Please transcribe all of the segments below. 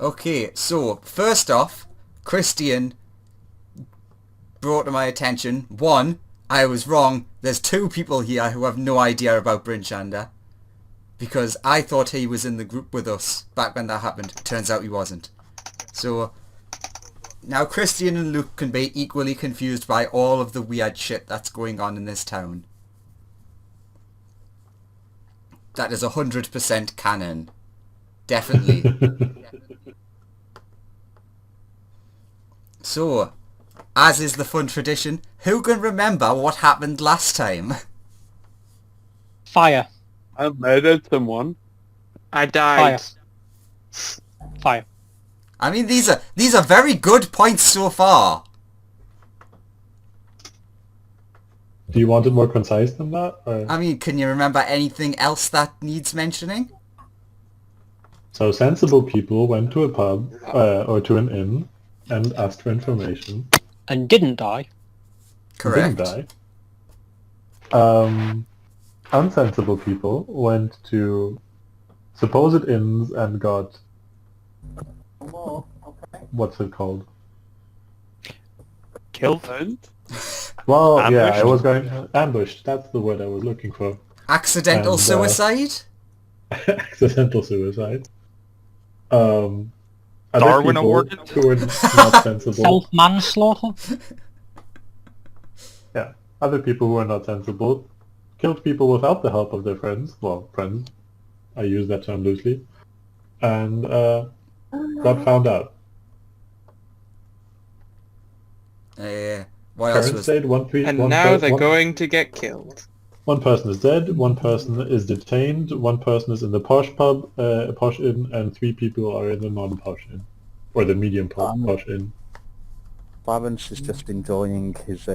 Okay, so first off, Christian brought to my attention, one, I was wrong. There's two people here who have no idea about Brinchanda. Because I thought he was in the group with us back when that happened. Turns out he wasn't. So, now Christian and Luke can be equally confused by all of the weird shit that's going on in this town. That is 100% canon. Definitely. So, as is the fun tradition, who can remember what happened last time? Fire. I murdered someone. I died. Fire. I mean, these are very good points so far. Do you want it more concise than that? Or? I mean, can you remember anything else that needs mentioning? So sensible people went to a pub or to an inn and asked for information. And didn't die. Correct. Didn't die. Unsensible people went to supposed inns and got what's it called? Killed. Well, yeah, I Ambushed? was going ambushed. That's the word I was looking for. Accidental And, suicide? Accidental suicide. Other Darwin people awarded? who were not sensible. Self-manslaughter. Yeah, other people who were not sensible killed people without the help of their friends. Well, friends. I use that term loosely. And got found out. What else Current was... state, And now they're going to get killed. One person is dead, one person is detained, one person is in the posh pub, posh inn, and 3 people are in the non-posh inn. Or the medium posh inn. Clarence is just enjoying his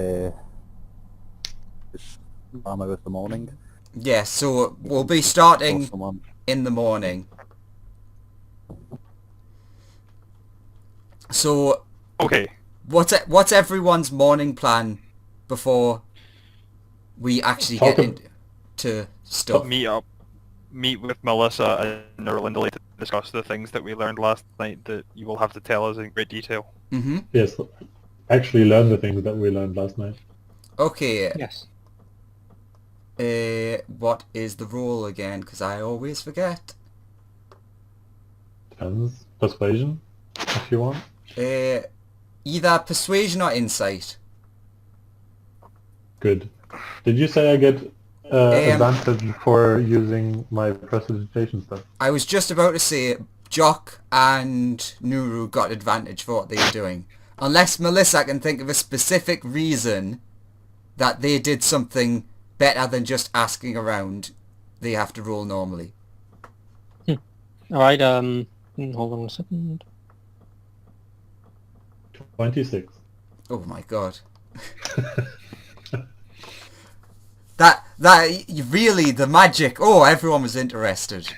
armor of the morning. Yeah, so we'll be starting Someone. in the morning. So, Okay. what's everyone's morning plan before we actually get into stuff? Meet with Melissa and Nerlinda to discuss the things that we learned last night that you will have to tell us in great detail. Mm-hmm. Yes, actually learn the things that we learned last night. Okay. Yes. What is the rule again? Because I always forget. Depends. Persuasion, if you want. Either persuasion or insight. Good. Did you say I get advantage for using my prestidigitation stuff? I was just about to say Jock and Nuru got advantage for what they were doing. Unless Melissa can think of a specific reason that they did something better than just asking around, they have to roll normally. Alright, hold on a second. 26. Oh my god. that really, the magic. Oh, everyone was interested.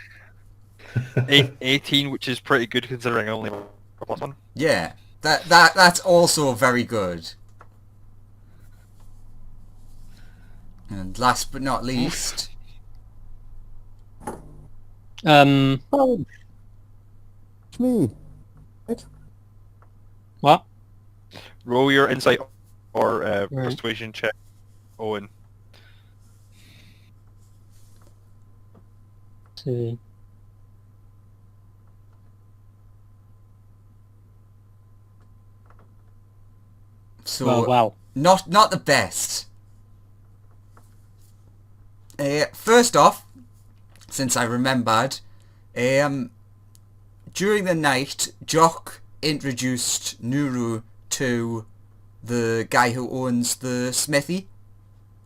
18, which is pretty good considering only a +1. Yeah, that's also very good. And last but not least, Oh, it's me. what? Roll your insight or Right. persuasion check, Owen. Let's see. so Well. not the best. First off, since I remembered, during the night, Jock introduced Nuru to the guy who owns the smithy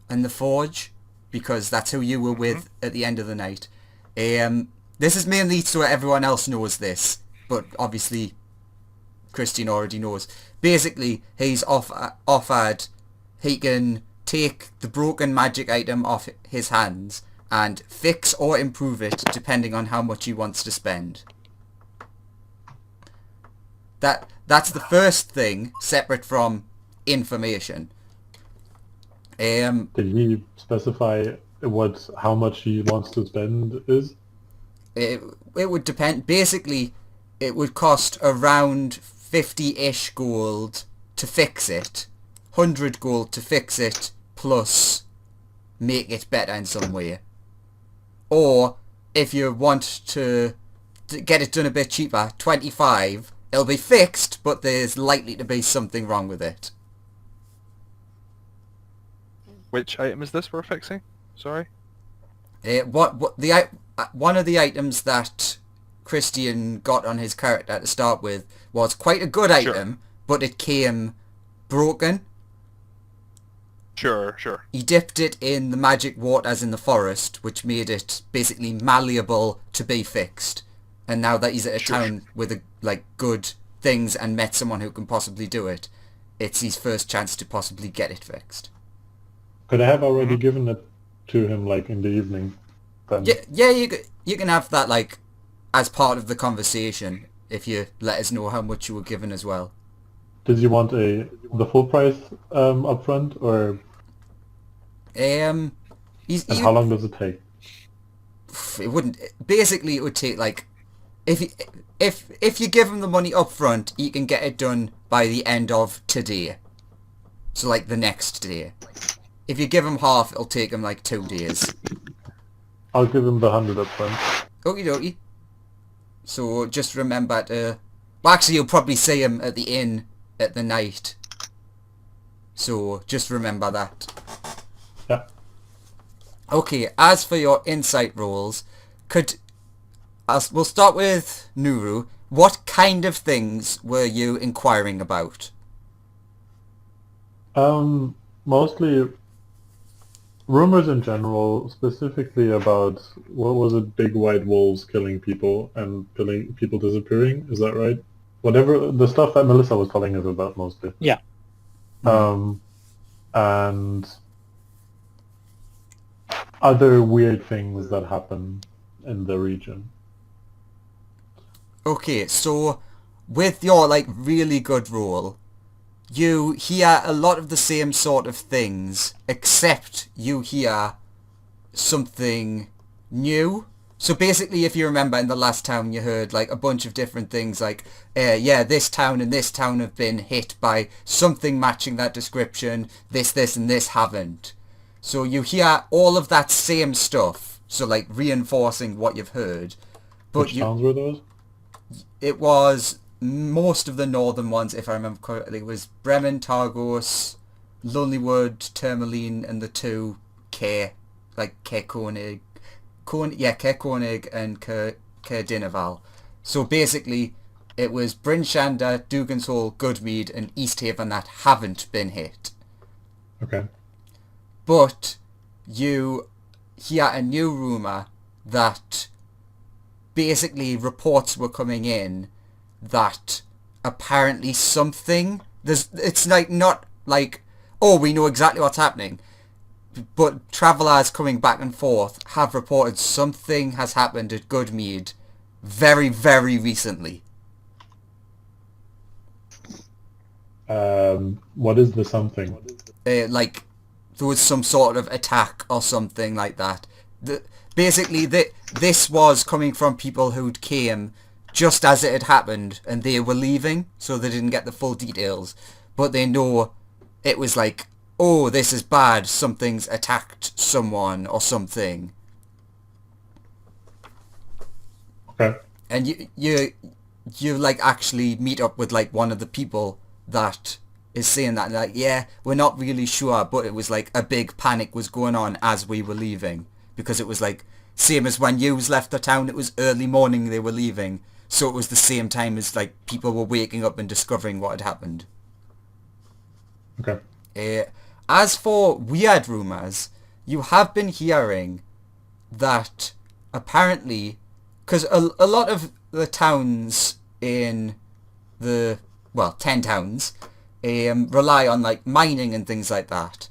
and the forge, because that's who you were with at the end of the night. This is mainly so everyone else knows this, but obviously Christian already knows. Basically, he's offered he can take the broken magic item off his hands and fix or improve it depending on how much he wants to spend. That's the first thing, separate from information. Did he specify how much he wants to spend is? It would depend. Basically, it would cost around 50-ish gold to fix it, 100 gold to fix it, plus make it better in some way. Or, if you want to get it done a bit cheaper, 25, it'll be fixed, but there's likely to be something wrong with it. Which item is this we're fixing? Sorry? One of the items that Christian got on his character to start with was quite a good item, but it came broken. Sure. He dipped it in the magic waters in the forest, which made it basically malleable to be fixed. And now that he's at a town with good things and met someone who can possibly do it, it's his first chance to possibly get it fixed. Could I have already given it to him, like, in the evening? Then? Yeah, you can have that, like, as part of the conversation, if you let us know how much you were given as well. Did you want the full price up front, or... And how long does it take? It wouldn't... Basically, it would take, like... If you give him the money up front, you can get it done by the end of today. So, like, the next day. If you give him half, it'll take him, like, 2 days. I'll give him the 100 up front. Okie dokie. So, just remember to... Well, actually, you'll probably see him at the inn at the night. So, just remember that. Yeah. Okay, as for your insight rolls, we'll start with Nuru. What kind of things were you inquiring about? Mostly rumors in general, specifically about, what was it, big white wolves killing people and people disappearing, is that right? Whatever, the stuff that Melissa was telling us about mostly. Yeah. And other weird things that happen in the region. Okay, so with your, like, really good roll, you hear a lot of the same sort of things, except you hear something new. So basically, if you remember in the last town, you heard, like, a bunch of different things, like, yeah, this town and this town have been hit by something matching that description, this, and this haven't. So you hear all of that same stuff, so, like, reinforcing what you've heard. But Which towns were those? It was most of the northern ones, if I remember correctly. It was Bremen, Targos, Lonelywood, Tourmaline, and the two K Koenig. Ke Koenig and Ke Dinaval. So basically, it was Bryn Shander, Dugan's Hole, Goodmead, and Easthaven that haven't been hit. Okay. But you hear a new rumour that basically reports were coming in that apparently something... It's like not like, oh, we know exactly what's happening. But travellers coming back and forth have reported something has happened at Goodmead very, very recently. What is the something? Like, there was some sort of attack or something like that. Basically, this was coming from people who'd came just as it had happened, and they were leaving, so they didn't get the full details. But they know it was like, oh, this is bad, something's attacked someone or something. Okay. And you like actually meet up with like one of the people that is saying that, and like, yeah, we're not really sure, but it was like a big panic was going on as we were leaving, because it was like same as when you left the town, it was early morning they were leaving, so it was the same time as like people were waking up and discovering what had happened. Okay. As for weird rumours, you have been hearing that apparently, because a lot of the towns in the, 10 towns, rely on like mining and things like that.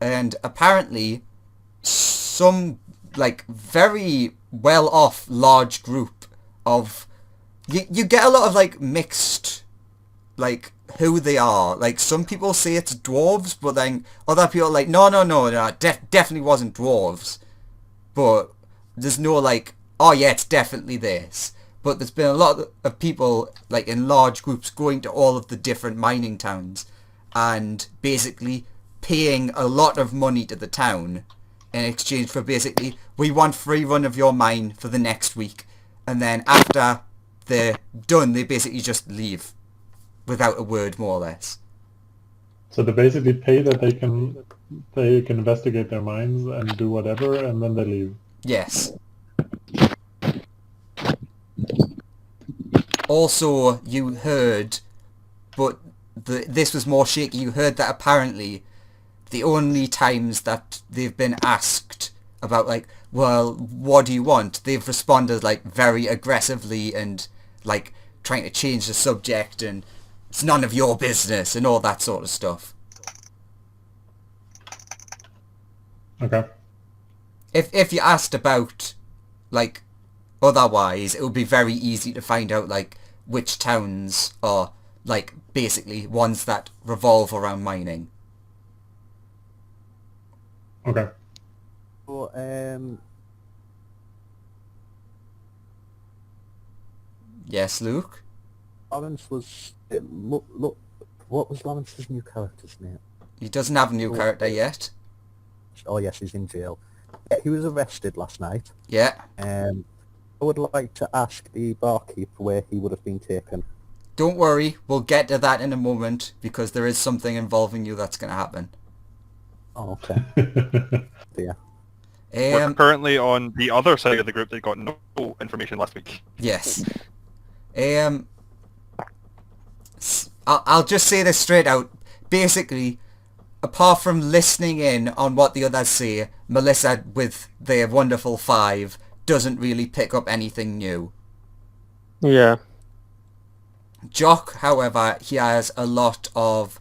And apparently some like very well off large group of, you get a lot of like mixed, like who they are. Like some people say it's dwarves, but then other people are like, no, definitely wasn't dwarves. But there's no like, oh yeah, it's definitely this. but there's been a lot of people, like in large groups, going to all of the different mining towns and basically paying a lot of money to the town in exchange for basically, we want free run of your mine for the next week. And then after they're done, they basically just leave without a word, more or less. So they basically pay that they can investigate their mines and do whatever, and then they leave. Yes. Also, you heard, but this was more shaky, you heard that apparently the only times that they've been asked about, like, well, what do you want? They've responded, like, very aggressively and, like, trying to change the subject and it's none of your business and all that sort of stuff. Okay. If you asked about, like, otherwise, it would be very easy to find out, like, which towns are, like, basically ones that revolve around mining. Okay. So, Yes, Luke? Lawrence was... Look, what was Lawrence's new character's name? He doesn't have a new character yet. Oh yes, he's in jail. Yeah, he was arrested last night. Yeah. I would like to ask the barkeep where he would have been taken. Don't worry, we'll get to that in a moment, because there is something involving you that's going to happen. Oh, okay. Yeah. We're currently on the other side of the group that got no information last week. Yes. I'll just say this straight out. Basically, apart from listening in on what the others say, Melissa, with their wonderful 5, doesn't really pick up anything new. Yeah. Jock, however, he has a lot of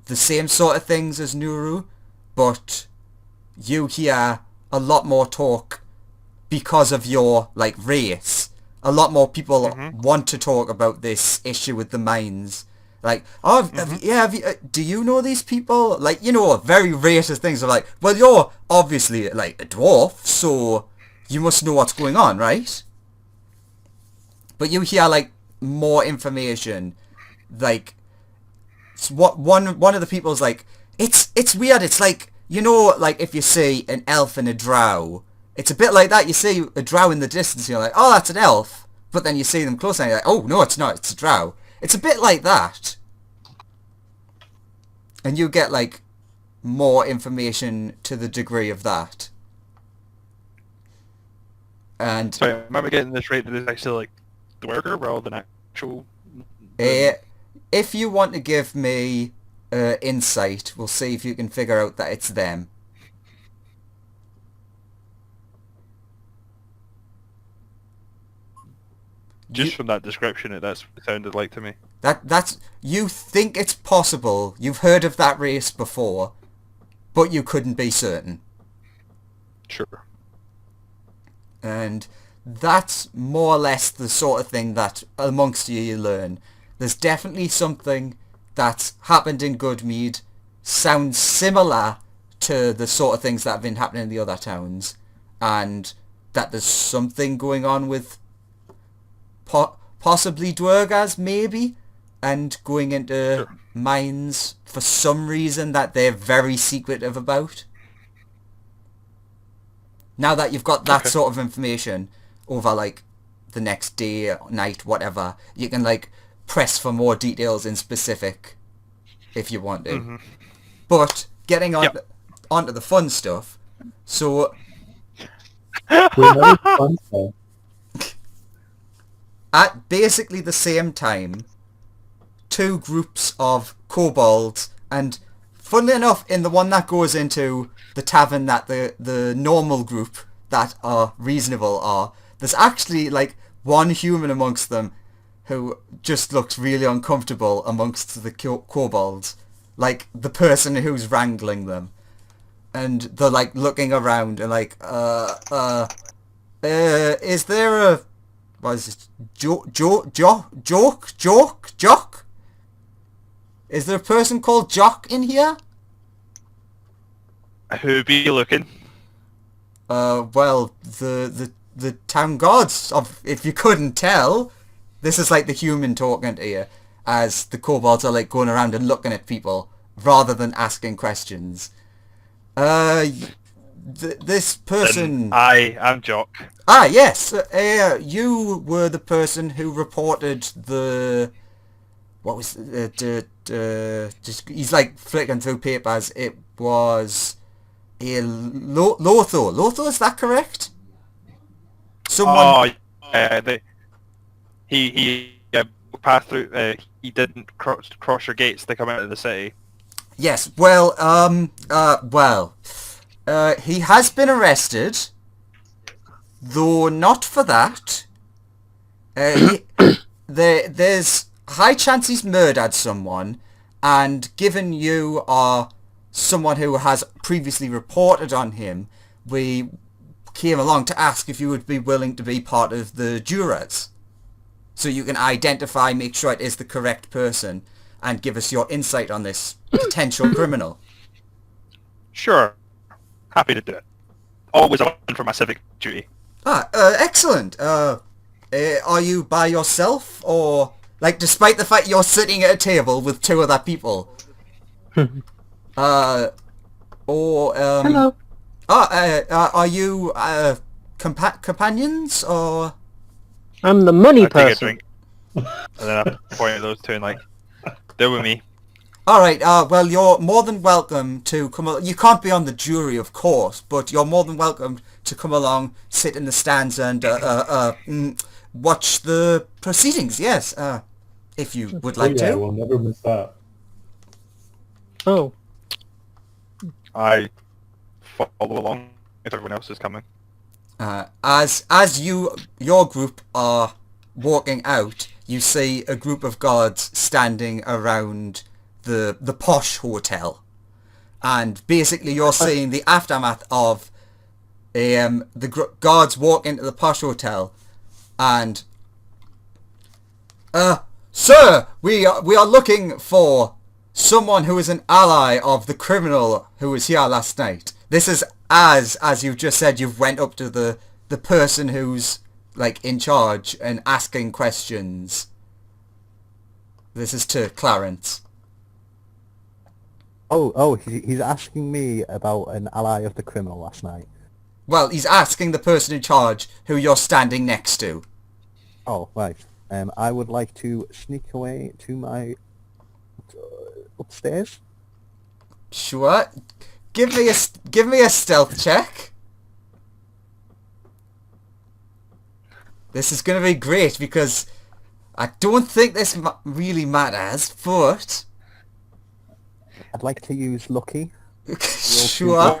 the same sort of things as Nuru, but you hear a lot more talk because of your, like, race. A lot more people want to talk about this issue with the mines. Like, oh, do you know these people? Like, you know, very racist things of like, well, you're obviously, like, a dwarf, so you must know what's going on, right? But you hear, like, more information. Like, one of the people's like, it's weird, it's like, you know, like, if you see an elf and a drow, it's a bit like that. You see a drow in the distance, you're like, oh, that's an elf. But then you see them close and you're like, oh, no, it's not, it's a drow. It's a bit like that. And you get, like, more information to the degree of that. And Sorry, am I getting this right that it's actually, like, the worker rather than actual... if you want to give me insight, we'll see if you can figure out that it's them. Just from that description, that's what it sounded like to me. That's you think it's possible. You've heard of that race before, but you couldn't be certain. Sure. And that's more or less the sort of thing that amongst you learn. There's definitely something that's happened in Goodmead, sounds similar to the sort of things that have been happening in the other towns, and that there's something going on with possibly Dwergas, maybe, and going into mines for some reason that they're very secretive about. Now that you've got that sort of information over, like, the next day, night, whatever, you can, like, press for more details in specific if you want to. But getting on onto the fun stuff, so Fun stuff. at basically the same time, two groups of kobolds, and funnily enough, in the one that goes into the tavern that the normal group that are reasonable are, there's actually, like, one human amongst them who just looks really uncomfortable amongst the kobolds. Like, the person who's wrangling them. And they're, like, looking around and, like, is there a... What is it? Jock? Is there a person called Jock in here? Who be looking? Well, the the town gods. If you couldn't tell, this is like the human talking to you, as the kobolds are like going around and looking at people rather than asking questions. This person... I'm Jock. Ah, yes. You were the person who reported the... What was... just, he's like flicking through papers. It was... Lothar. Lothar, is that correct? Someone... Oh, he passed through... he didn't cross your gates to come out of the city. Yes, well, he has been arrested, though not for that. There's high chance he's murdered someone, and given you are someone who has previously reported on him, we came along to ask if you would be willing to be part of the jurors. So you can identify, make sure it is the correct person, and give us your insight on this potential criminal. Sure. Happy to do it. Always on for my civic duty. Excellent. Are you by yourself, or like, despite the fact you're sitting at a table with two other people? Hello. Are you companions, or? I'm the money I take a person. drink, and then I point at those two and like, they're with me. Alright, well, you're more than welcome to come you can't be on the jury, of course, but you're more than welcome to come along, sit in the stands and watch the proceedings, yes, if you would like yeah, to. we'll never miss that. Oh. I follow along if everyone else is coming. As your group are walking out, you see a group of guards standing around the posh hotel, and basically you're seeing the aftermath of the guards walk into the posh hotel and sir, we are looking for someone who is an ally of the criminal who was here last night. This is as you've just said, you've went up to the person who's like in charge and asking questions. This is to Clarence. He's asking me about an ally of the criminal last night. Well, he's asking the person in charge who you're standing next to. Oh, right. I would like to sneak away to my upstairs. Sure. Give me a stealth check. This is going to be great because I don't think this really matters, but I'd like to use lucky. sure.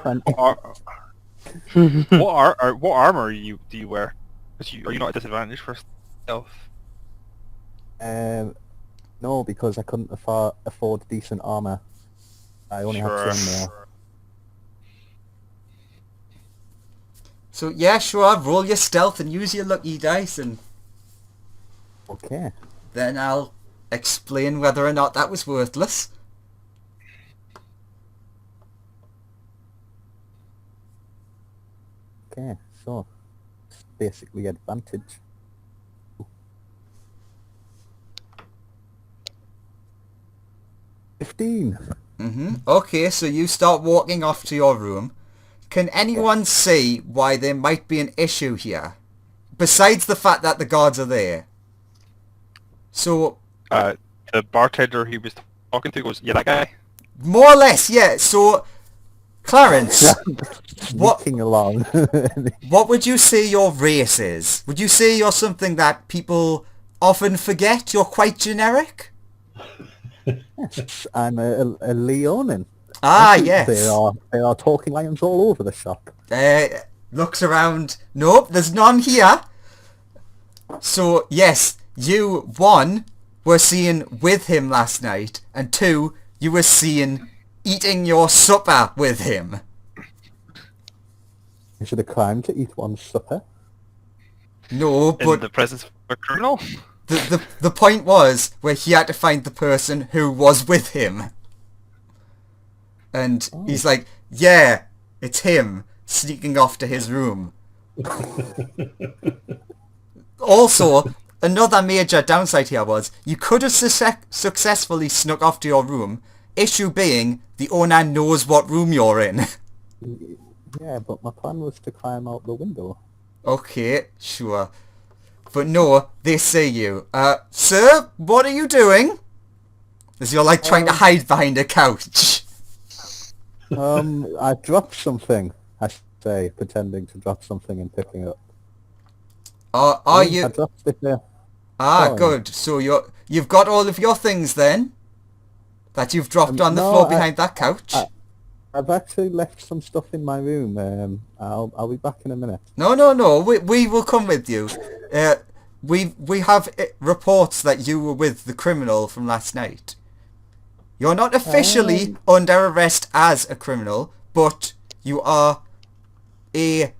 What armor do you wear? Are you not at disadvantage for stealth? No, because I couldn't afford decent armor. I only have 10 more. So yeah, sure. Roll your stealth and use your lucky dice, and Okay. then I'll explain whether or not that was worthless. Okay, so it's basically advantage. Okay, so you start walking off to your room. Can anyone see why there might be an issue here? Besides the fact that the guards are there. So... the bartender he was talking to goes, yeah, that guy? more or less, yeah. So, Clarence, what Sneaking along. what would you say your race is? Would you say you're something that people often forget? You're quite generic? I'm a Leonin. Ah, yes. There are talking lions all over the shop. Looks around. Nope, there's none here. So, yes, you, one, were seen with him last night, and two, you were seen eating your supper with him. Is it a crime to eat one's supper? No, In but the presence of a criminal? the point was where he had to find the person who was with him. And he's like, yeah, it's him, sneaking off to his room. Also, another major downside here was you could have successfully snuck off to your room. Issue being, the owner knows what room you're in. Yeah, but my plan was to climb out the window. Okay, sure. But no, they see you. Sir, what are you doing? As you're like trying to hide behind a couch. I dropped something, I say, pretending to drop something and picking it up. Are I you... dropped it there. Ah, Sorry. good. So you've got all of your things then? That you've dropped on the no, floor behind that couch? I've actually left some stuff in my room. I'll be back in a minute. No. We will come with you. We have reports that you were with the criminal from last night. You're not officially under arrest as a criminal, but you are a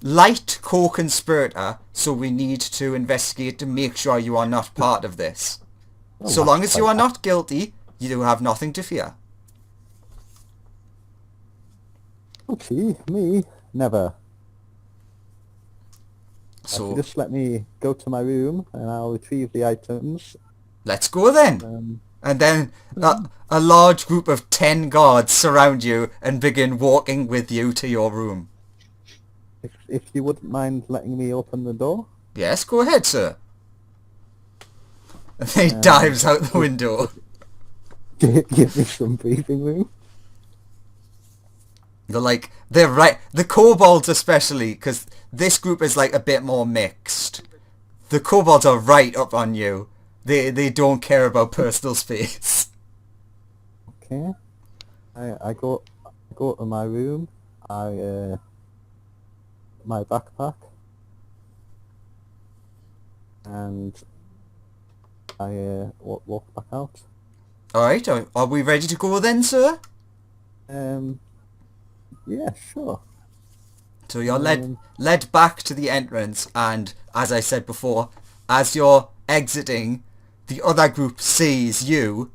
light co-conspirator, so we need to investigate to make sure you are not part of this. So long as you are not guilty, you do have nothing to fear. Okay, me? Never. So Just let me go to my room and I'll retrieve the items. let's go then. And then a large group of 10 guards surround you and begin walking with you to your room. If you wouldn't mind letting me open the door. Yes, go ahead, sir. And he dives out the window. Give me some breathing room. They're right. The kobolds especially, because this group is like a bit more mixed. The kobolds are right up on you. They don't care about personal space. Okay. I go to my room. My backpack. And I walk back out. Alright, are we ready to go then, sir? Yeah, sure. So you're led back to the entrance, and as I said before, as you're exiting, the other group sees you,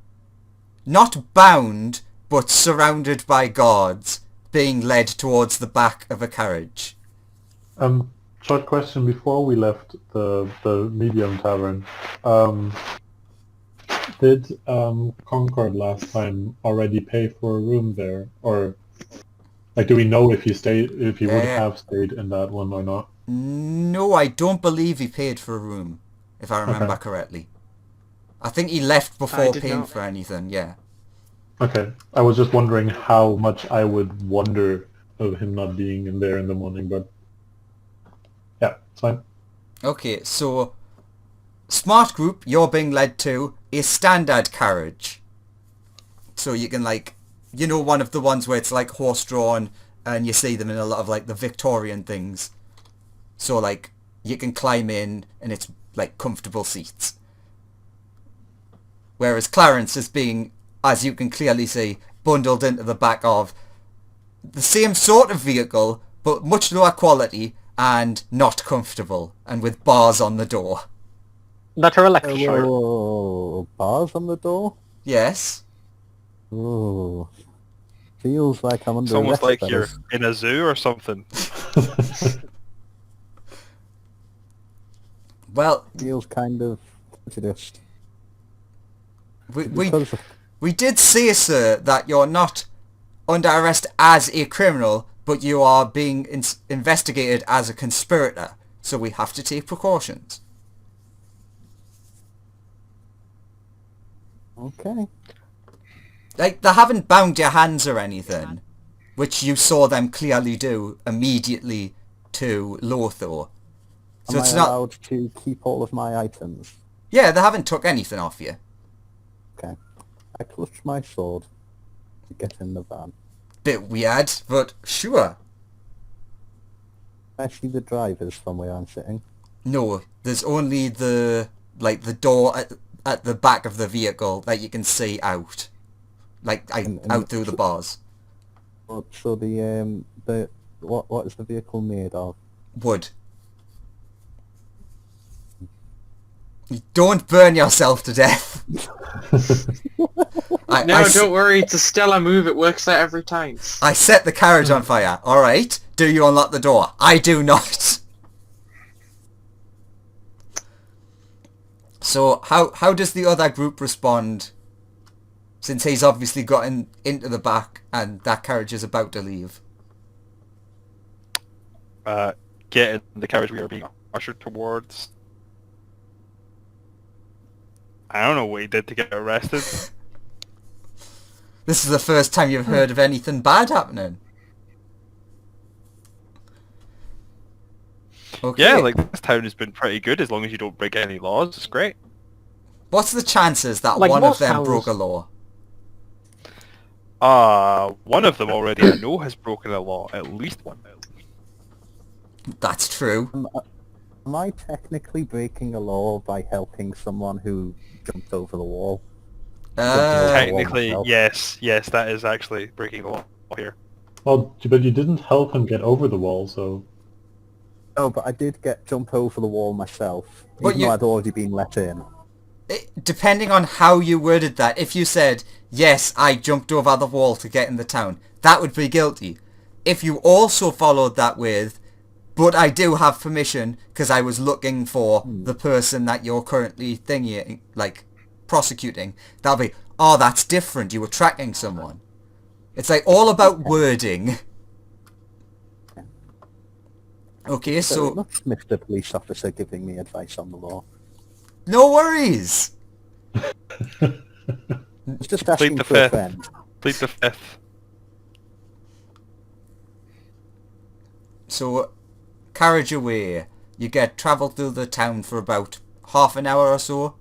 not bound, but surrounded by guards, being led towards the back of a carriage. Short question before we left the medium tavern. Did Concord last time already pay for a room there, or like do we know if he would have stayed in that one or not? No, I don't believe he paid for a room, if I remember correctly. I think he left before paying for anything. Yeah. Okay, I was just wondering how much I would wonder of him not being in there in the morning, but yeah, it's fine. Okay, so smart group, you're being led to a standard carriage. So you can one of the ones where it's like horse-drawn and you see them in a lot of like the Victorian things. So like you can climb in and it's like comfortable seats. Whereas Clarence is being, as you can clearly see, bundled into the back of the same sort of vehicle, but much lower quality and not comfortable, and with bars on the door. That are electrified. Oh, bars on the door? Yes. Oh, feels like I'm under It's almost arrest, like you're fellas. in a zoo or something. Well, Feels kind of prejudiced. we did say, sir, that you're not under arrest as a criminal, but you are being investigated as a conspirator. So we have to take precautions. Okay. Like, they haven't bound your hands or anything, which you saw them clearly do immediately to Lothar. So Am it's I not... allowed to keep all of my items? Yeah, they haven't took anything off you. Okay. I clutch my sword to get in the van. Bit weird, but sure. I see the drivers from where I'm sitting. No, there's only the door at the back of the vehicle that you can see out. Out through the bars. So what is the vehicle made of? Wood. You don't burn yourself to death. Don't worry, it's a stellar move, it works out every time. I set the carriage on fire, alright? Do you unlock the door? I do not. So how does the other group respond? Since he's obviously gotten into the back and that carriage is about to leave. Get in the carriage we are being ushered towards. I don't know what he did to get arrested. This is the first time you've heard of anything bad happening. Okay. Yeah, like this town has been pretty good as long as you don't break any laws. It's great. What's the chances that Like one of most them towns. broke a law? One of them already I know has broken a law. At least one. That's true. Am I technically breaking a law by helping someone who jumped over the wall? Technically, myself. yes, that is actually breaking the law here. Well, but you didn't help him get over the wall, so... No, but I did jump over the wall myself, But even though I'd already been let in. Depending on how you worded that, if you said, yes, I jumped over the wall to get in the town, that would be guilty. If you also followed that with, but I do have permission because I was looking for the person that you're currently prosecuting, that'll be, oh, that's different, you were tracking someone. It's like all about wording. Okay, so That's Mr. Police Officer giving me advice on the law. no worries. It's just Plead asking the for a fifth. friend. Plead the fifth. So, carriage away. You get travel through the town for about half an hour or so.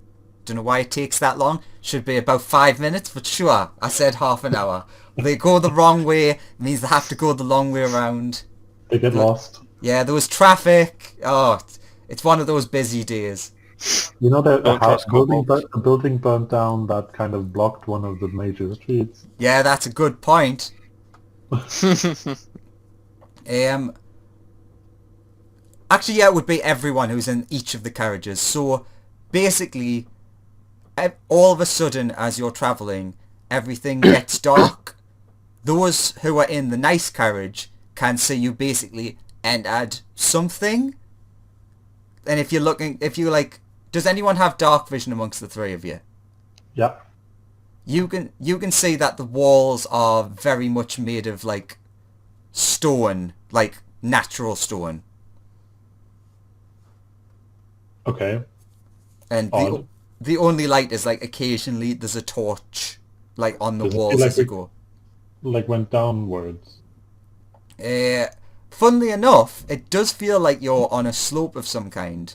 Don't know why it takes that long. Should be about 5 minutes, but sure, I said half an hour. They go the wrong way, it means they have to go the long way around. They get lost. Yeah, there was traffic. Oh, it's one of those busy days. You know that Don't trust a building burnt down that kind of blocked one of the major streets. Yeah, that's a good point. Actually, yeah, it would be everyone who's in each of the carriages. So, basically, all of a sudden, as you're travelling, everything gets dark. Those who are in the nice carriage can see you basically entered something. And if you're like, does anyone have dark vision amongst the three of you? Yeah. You can see that the walls are very much made of like stone, like natural stone. Okay. And Odd. the only light is like occasionally there's a torch like on the Does it feel walls like as you we- go. Like went downwards. Funnily enough, it does feel like you're on a slope of some kind.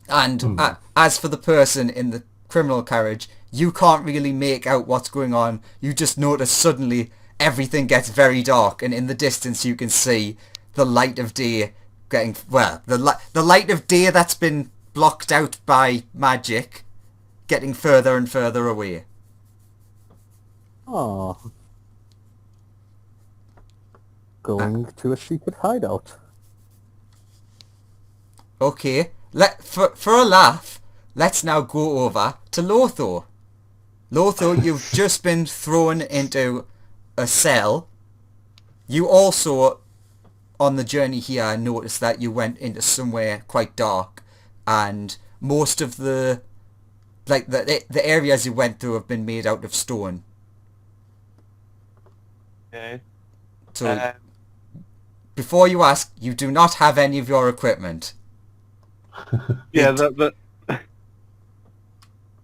And as for the person in the criminal carriage, you can't really make out what's going on. You just notice suddenly everything gets very dark, and in the distance you can see the light of day getting, well, the light of day that's been blocked out by magic getting further and further away. Oh. Going to a secret hideout. Okay, for a laugh, let's now go over to Lotho. Lotho, you've just been thrown into a cell. You also, on the journey here, noticed that you went into somewhere quite dark, and most of the areas you went through have been made out of stone. Okay. So, before you ask, you do not have any of your equipment. Yeah,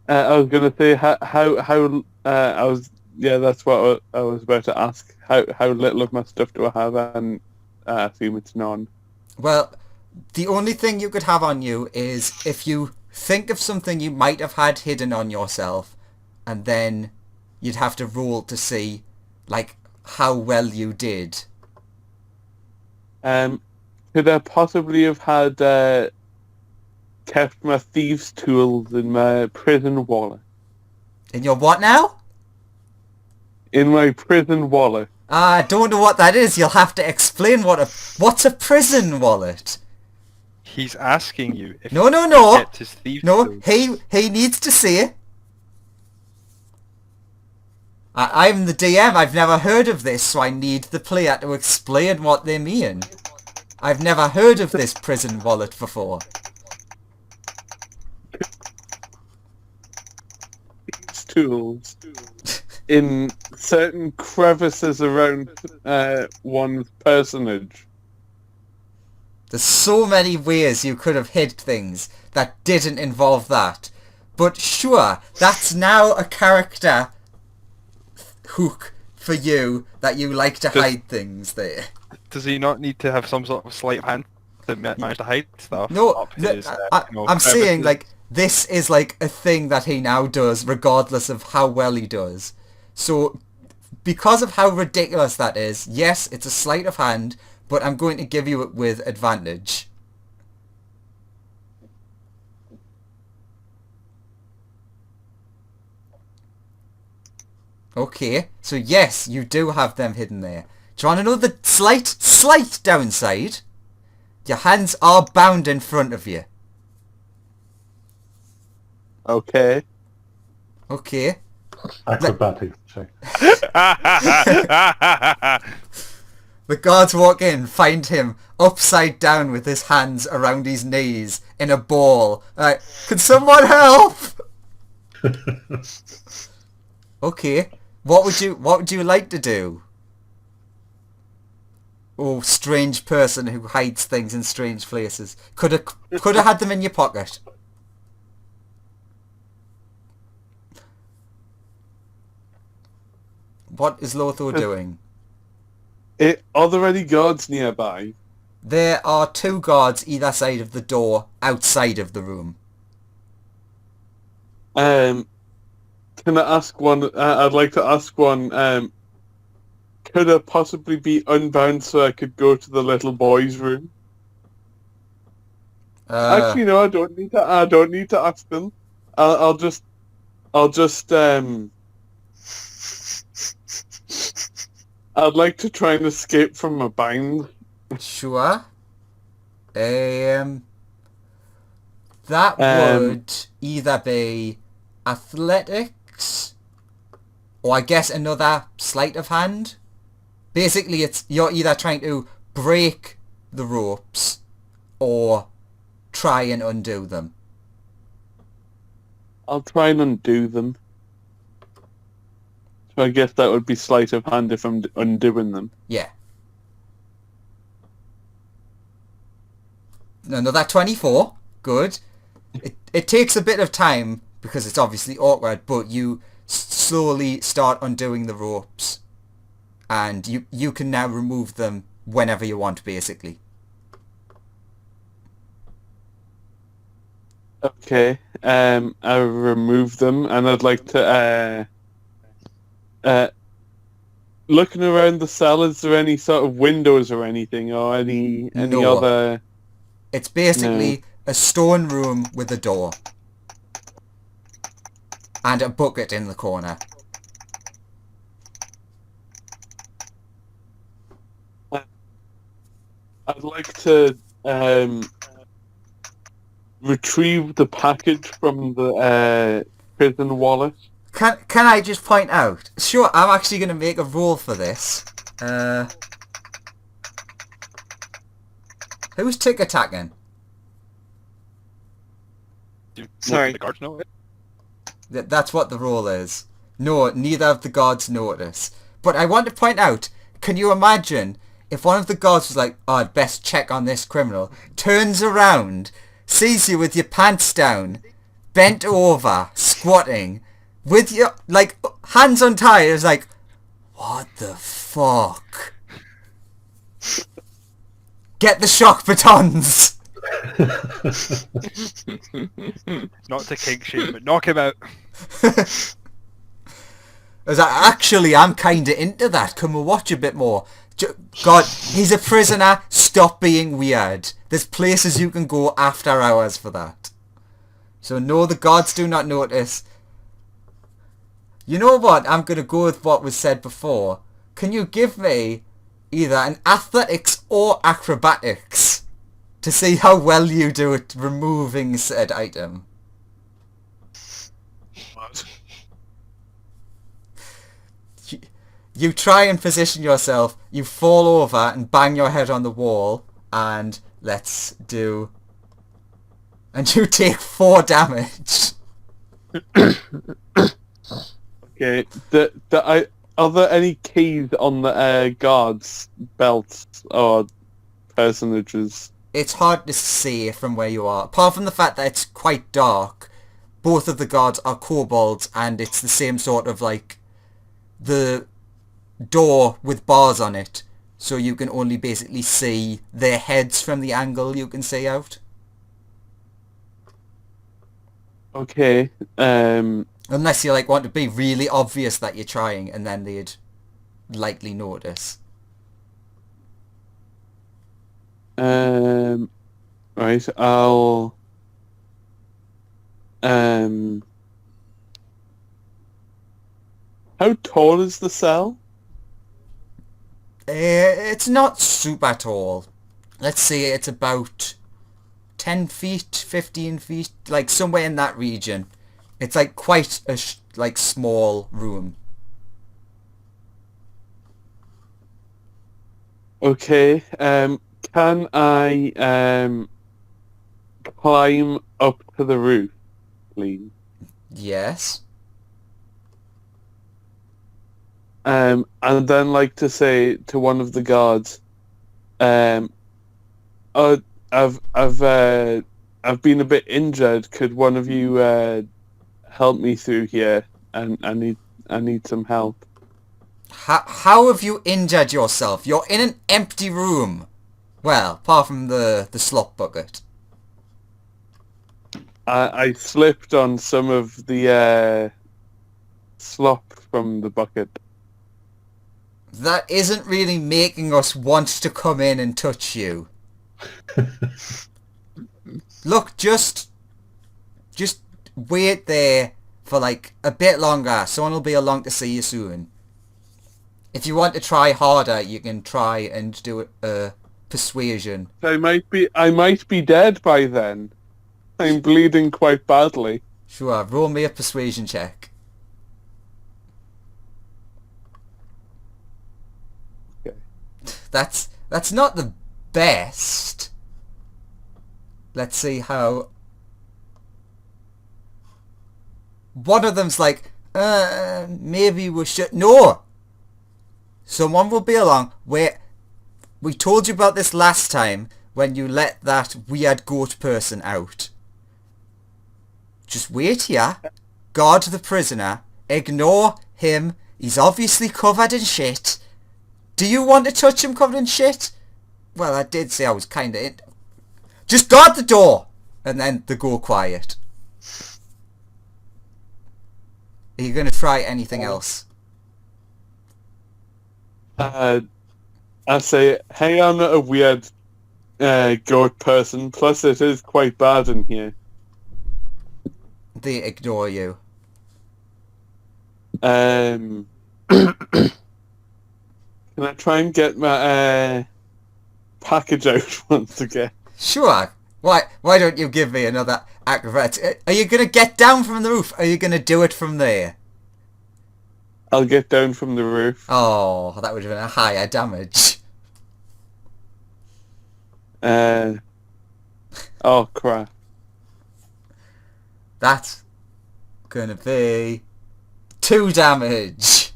I was gonna say how I was. Yeah, that's what I was about to ask. How little of my stuff do I have? And I assume it's none. Well, the only thing you could have on you is if you think of something you might have had hidden on yourself, and then you'd have to roll to see, like, how well you did. Could I possibly have had kept my thieves' tools in my prison wallet? In your what now? In my prison wallet. I don't know what that is. You'll have to explain what's a prison wallet. He's asking you if No, no, he no. kept his thieves' No, tools. he needs to say. I'm the DM. I've never heard of this, so I need the player to explain what they mean. I've never heard of this prison wallet before. tools in certain crevices around one's personage. There's so many ways you could have hid things that didn't involve that. But sure, that's now a character hook for you, that you like to hide things there. Does he not need to have some sort of sleight of hand to manage to hide stuff? No, up his, I'm saying, like, this is like a thing that he now does regardless of how well he does. So, because of how ridiculous that is, yes, it's a sleight of hand, but I'm going to give you it with advantage. Okay, so yes, you do have them hidden there. Do you want to know the slight downside? Your hands are bound in front of you. Okay. Okay. Acrobatics check. The guards walk in, find him upside down with his hands around his knees in a ball. Like, can someone help? Okay. What would you like to do? Oh, strange person who hides things in strange places. Could have had them in your pocket. What is Lothar doing? Are there any guards nearby? There are 2 guards either side of the door outside of the room. Can I ask one? I'd like to ask one. Could I possibly be unbound so I could go to the little boy's room? Actually, no. I don't need to. I don't need to ask them. I'll just. I'd like to try and escape from a bind. Sure. That would either be athletics, or I guess another sleight of hand. Basically, you're either trying to break the ropes or try and undo them. I'll try and undo them. So I guess that would be sleight of hand if I'm undoing them. Yeah. Another 24. Good. It takes a bit of time because it's obviously awkward, but you slowly start undoing the ropes. And you can now remove them whenever you want, basically. Okay. I remove them, and I'd like to looking around the cell. Is there any sort of windows or anything, or any No. other? It's basically a stone room with a door. And a bucket in the corner. I'd like to retrieve the package from the prison wallet. Can I just point out? Sure, I'm actually going to make a roll for this. Who's tick-attacking? Sorry. The guards know it. That's what the roll is. No, neither of the guards notice. But I want to point out, can you imagine if one of the guards was like, oh, I'd best check on this criminal, turns around, sees you with your pants down, bent over, squatting, with your, like, hands untied, is like, what the fuck? Get the shock batons! Not to kink shame, but knock him out. I was like, actually, I'm kinda into that. Can we watch a bit more? God, he's a prisoner. Stop being weird. There's places you can go after hours for that. So no, the guards do not notice. You know what? I'm going to go with what was said before. Can you give me either an athletics or acrobatics to see how well you do at removing said item? What? You try and position yourself, you fall over and bang your head on the wall, and let's do... And you take 4 damage. Okay. Are there any keys on the guards' belts or personages? It's hard to see from where you are. Apart from the fact that it's quite dark, both of the guards are kobolds, and it's the same sort of like the door with bars on it, so you can only basically see their heads from the angle you can see out. Okay. Unless you like want to be really obvious that you're trying, and then they'd likely notice. Right. I'll. How tall is the cell? It's not super tall. Let's say it's about 10 feet, 15 feet, like somewhere in that region. It's like quite a like small room. Okay. Can I climb up to the roof, please? Yes. And then like to say to one of the guards, I've been a bit injured. Could one of you help me through here? And I need some help. How have you injured yourself? You're in an empty room. Well, apart from the slop bucket. I slipped on some of the slop from the bucket. That isn't really making us want to come in and touch you. Look, just wait there for like a bit longer. Someone will be along to see you soon. If you want to try harder, you can try and do persuasion. I might be dead by then. I'm bleeding quite badly. Sure, roll me a persuasion check. Okay. That's not the best. Let's see how... One of them's like, maybe we should... No! Someone will be along. We told you about this last time when you let that weird goat person out. Just wait here. Guard the prisoner. Ignore him. He's obviously covered in shit. Do you want to touch him covered in shit? Well, I did say I was kind of... Just guard the door! And then they go quiet. Are you going to try anything else? I say, hey, I'm not a weird goat person. Plus, it is quite bad in here. They ignore you. Can I try and get my package out once again? Sure. Why don't you give me another acrobat? Are you going to get down from the roof? Are you going to do it from there? I'll get down from the roof. Oh, that would have been a higher damage. Oh, crap. That's going to be 2 damage.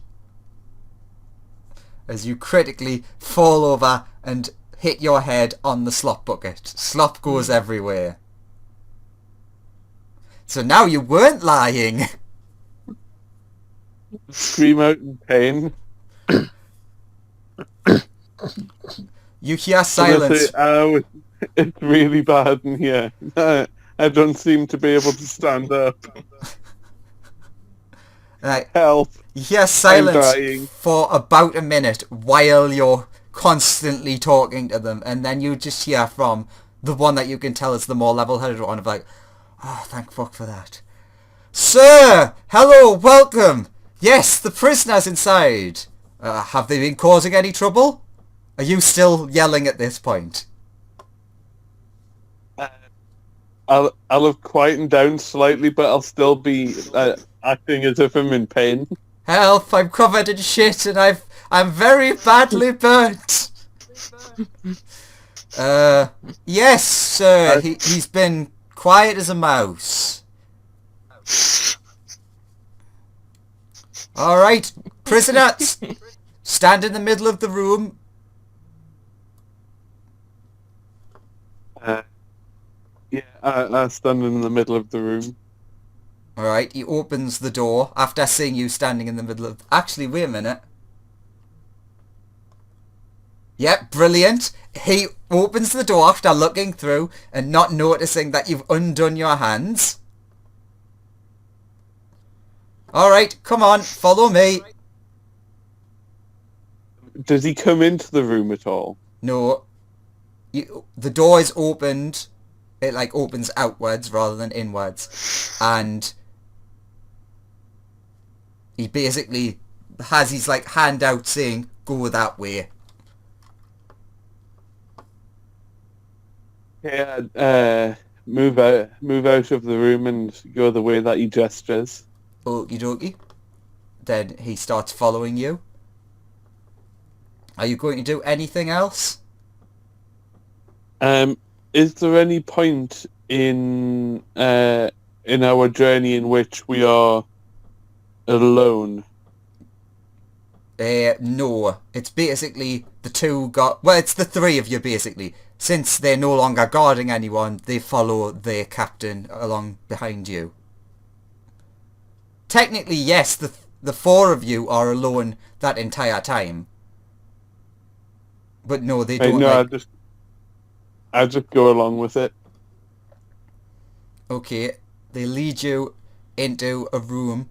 As you critically fall over and hit your head on the slop bucket. Slop goes everywhere. So now you weren't lying. Scream out in pain. You hear silence. Say, ow, it's really bad in here. I don't seem to be able to stand up. Right. Help. You hear I'm silence dying. for about a minute while you're constantly talking to them, and then you just hear from the one that you can tell is the more level-headed one of like, oh, thank fuck for that. Sir! Hello, welcome! Yes, the prisoner's inside. Have they been causing any trouble? Are you still yelling at this point? I'll have quietened down slightly, but I'll still be acting as if I'm in pain. Help, I'm covered in shit and I'm very badly burnt. Yes, sir, he's been quiet as a mouse. Alright, prisoners! Stand in the middle of the room. Yeah, I stand in the middle of the room. Alright, he opens the door after seeing you standing in the middle of... Actually, wait a minute. Yep, brilliant. He opens the door after looking through and not noticing that you've undone your hands. Alright, come on, follow me. Does he come into the room at all? No. The door is opened. It like opens outwards rather than inwards. And he basically has his like hand out saying, go that way. Yeah, move out of the room and go the way that he gestures. Okie dokie. Then he starts following you. Are you going to do anything else? Is there any point in our journey in which we are alone? No. It's basically the two well, it's the three of you basically. Since they're no longer guarding anyone, they follow their captain along behind you. Technically, yes, the four of you are alone that entire time. But no, they don't I just go along with it. Okay, they lead you into a room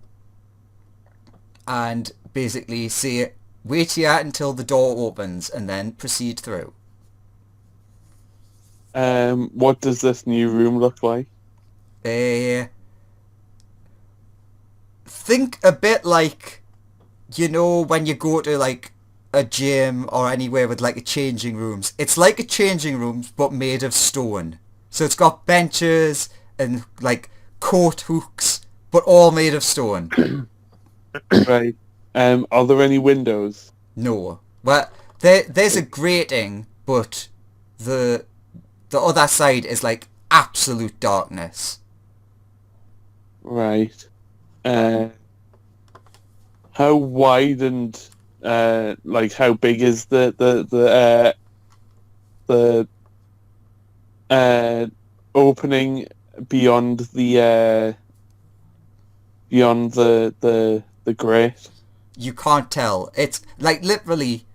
and basically say, wait here until the door opens and then proceed through. What does this new room look like? Think a bit like, you know, when you go to like a gym or anywhere with like a changing rooms. It's like a changing rooms but made of stone. So it's got benches and like coat hooks, but all made of stone. Right. Are there any windows? No. Well, there's a grating, but the other side is like absolute darkness. Right. How wide and like how big is the opening beyond the grate? You can't tell. It's like literally,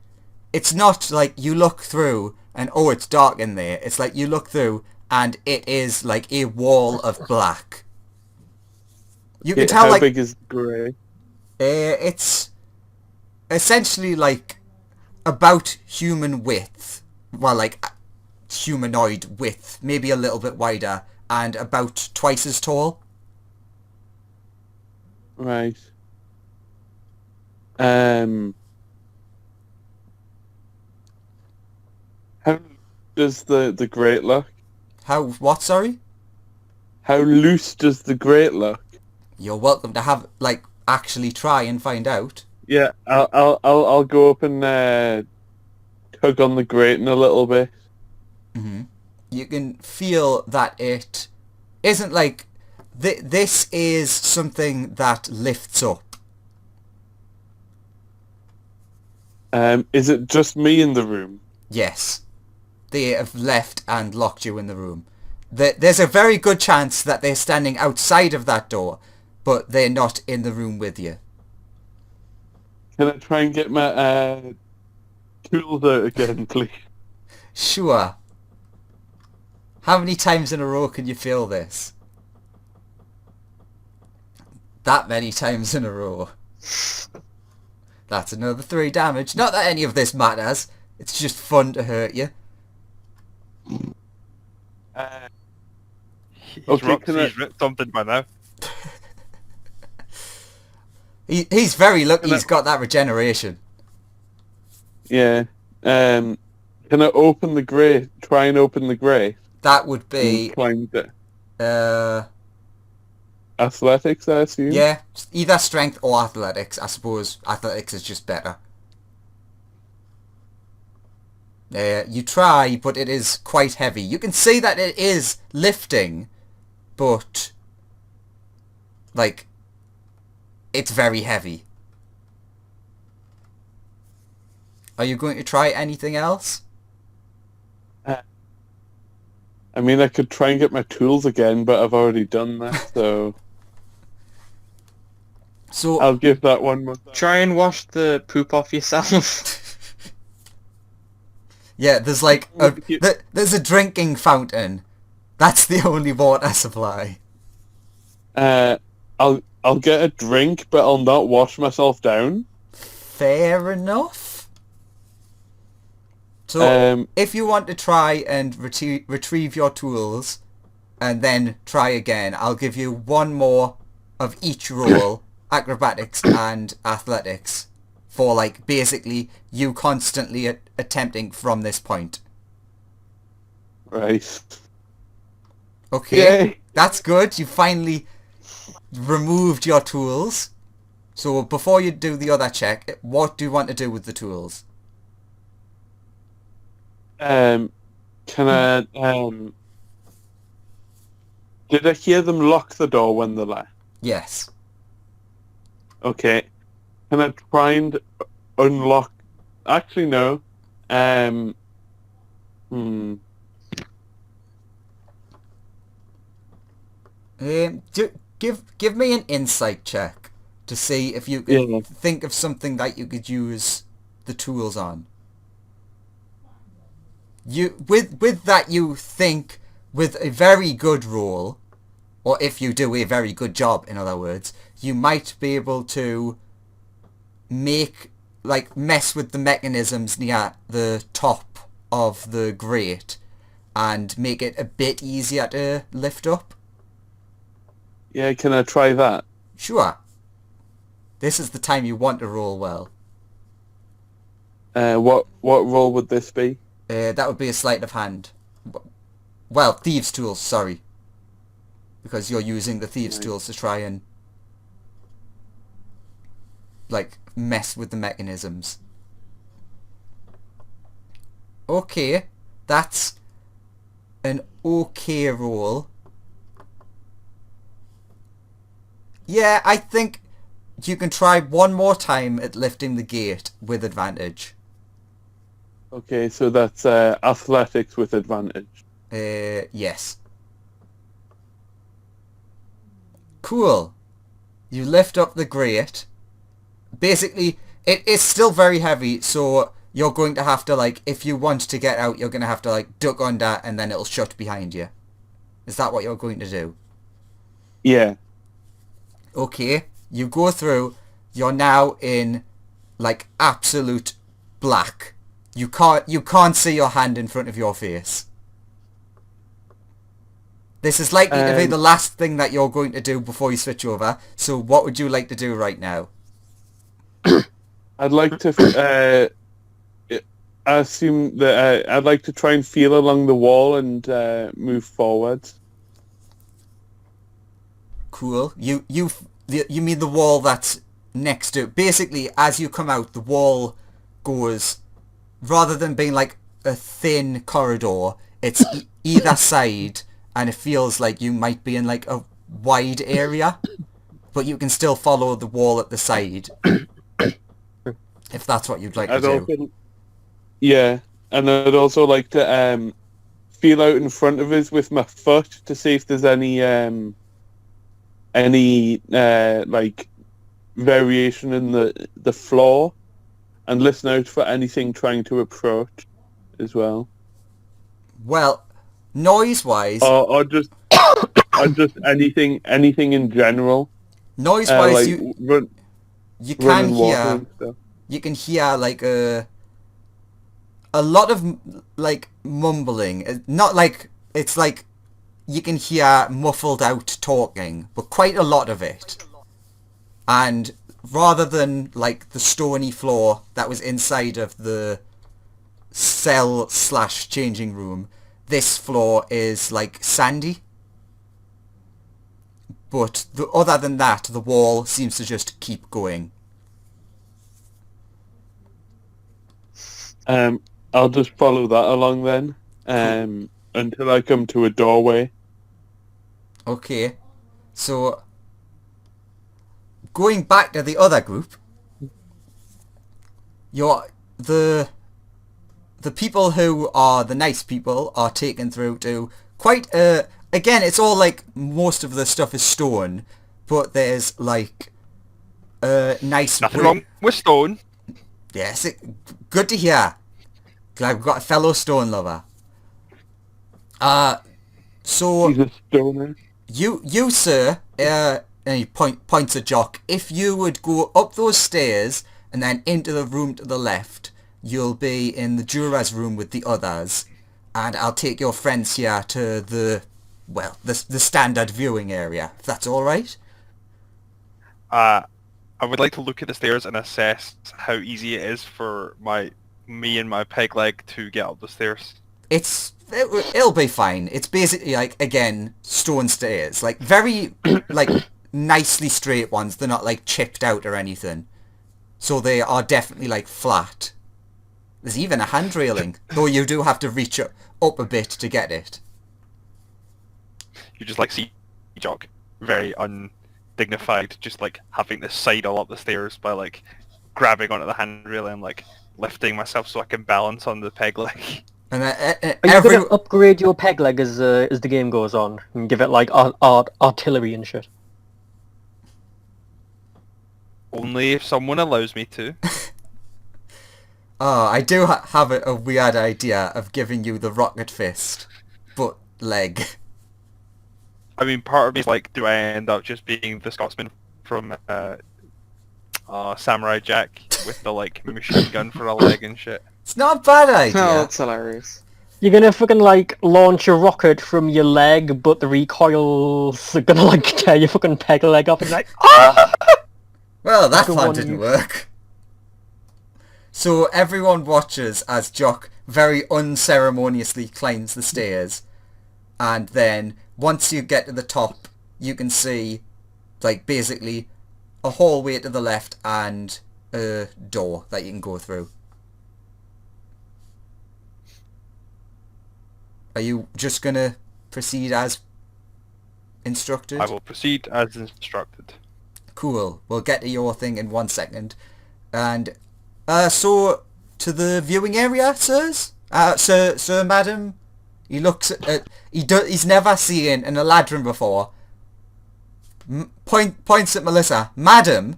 it's not like you look through and oh, it's dark in there. It's like you look through and it is like a wall of black. You can tell how like big is the grate? It's essentially like about human width. Well, like humanoid width, maybe a little bit wider and about twice as tall. Right. How does the grate look? How, what, sorry? How loose does the grate look? You're welcome to have, like, actually try and find out. Yeah, I'll go up and tug on the grating a little bit. Mm-hmm. You can feel that it isn't like... this is something that lifts up. Is it just me in the room? Yes. They have left and locked you in the room. There's a very good chance that they're standing outside of that door, but they're not in the room with you. Can I try and get my tools out again, please? Sure. How many times in a row can you feel this? That many times in a row. That's another 3 damage. Not that any of this matters. It's just fun to hurt you. He's Okay, ripped something by now. He's very lucky he's got that regeneration. Yeah. Can I open the grate? Try and open the grate. That would be... Climb it. Athletics, I assume? yeah, either strength or athletics. I suppose athletics is just better. You try, but it is quite heavy. You can see that it is lifting, but like it's very heavy. Are you going to try anything else? I mean, I could try and get my tools again, but I've already done that, so So, I'll give that one more. Try and wash the poop off yourself. yeah, there's like there's a drinking fountain. That's the only water supply. I'll get a drink, but I'll not wash myself down. Fair enough. So, Um, if you want to try and retrieve your tools, and then try again, I'll give you one more of each roll, acrobatics and athletics, for like basically you constantly attempting from this point. right. Okay, Yay. that's good. You finally removed your tools. So before you do the other check, what do you want to do with the tools? Can I? Did I hear them lock the door when they left? Yes. Okay. Can I try and unlock? Actually, no. Hmm. Give me an insight check to see if you can Yeah. think of something that you could use the tools on. With that you think with a very good roll, or if you do a very good job, in other words, you might be able to mess with the mechanisms near the top of the grate and make it a bit easier to lift up. Yeah. Can I try that? Sure. This is the time you want to roll well. What role would this be? That would be a sleight of hand. Well, thieves' tools, sorry. Because you're using the thieves' Right. tools to try and mess with the mechanisms. Okay, that's an okay roll. Yeah, I think you can try one more time at lifting the gate with advantage. Okay, so that's athletics with advantage. Yes. Cool. You lift up the grate. Basically, it's still very heavy, so you're going to have to, if you want to get out, you're going to have to, duck under and then it'll shut behind you. Is that what you're going to do? Yeah. Okay, you go through, you're now in, absolute black. You can't see your hand in front of your face. This is likely to be the last thing that you're going to do before you switch over, so what would you like to do right now? I'd like to I assume that I'd like to try and feel along the wall and move forward. Cool. You mean the wall that's next to... Basically, as you come out, the wall goes... Rather than being like a thin corridor, it's either side, and it feels like you might be in a wide area, but you can still follow the wall at the side. If that's what you'd like to do. Also, yeah, and I'd also like to feel out in front of us with my foot to see if there's any variation in the floor, and listen out for anything trying to approach as well. Well, noise-wise... Or just anything in general. Noise-wise, you can running water hear... and stuff. You can hear a lot of mumbling. Not it's you can hear muffled out talking, but quite a lot of it. And rather than the stony floor that was inside of the cell/changing room, this floor is sandy. But other than that, the wall seems to just keep going. I'll just follow that along then, until I come to a doorway. Okay, so going back to the other group, the people who are the nice people are taken through to quite again, it's all like most of the stuff is stone, but there's like a nice Nothing wrong with stone. Yes, good to hear. Glad we've got a fellow stone lover. So He's a stoner. you sir, and he points at Jock. If you would go up those stairs and then into the room to the left, you'll be in the jurors' room with the others, and I'll take your friends here to the standard viewing area. If that's all right. I would like to look at the stairs and assess how easy it is for me and my peg leg to get up the stairs. It'll be fine. It's basically like, again, stone stairs, like very like nicely straight ones. They're not like chipped out or anything, so they are definitely like flat. There's even a hand railing, though you do have to reach up a bit to get it. You just like see Jock very undignified, just like having to sidle up the stairs by like grabbing onto the handrail and like lifting myself so I can balance on the peg leg. And Are you going to upgrade your peg leg as the game goes on and give it like artillery and shit? Only if someone allows me to. Oh, I do have a weird idea of giving you the rocket fist, but leg. I mean, part of me is like, do I end up just being the Scotsman from Samurai Jack with the like machine gun for a leg and shit? It's not a bad idea. Oh, that's hilarious. You're gonna fucking like launch a rocket from your leg, but the recoils are gonna like tear your fucking peg leg off and like, ah! Well, that Go plan on, didn't you- work. So everyone watches as Jock very unceremoniously climbs the stairs, and then once you get to the top, you can see like basically a hallway to the left and a door that you can go through. Are you just gonna proceed as instructed? I will proceed as instructed. Cool. We'll get to your thing in 1 second. And so to the viewing area, sirs. Sir, madam. He looks at. He's never seen an Eladrin before. Points at Melissa. Madam.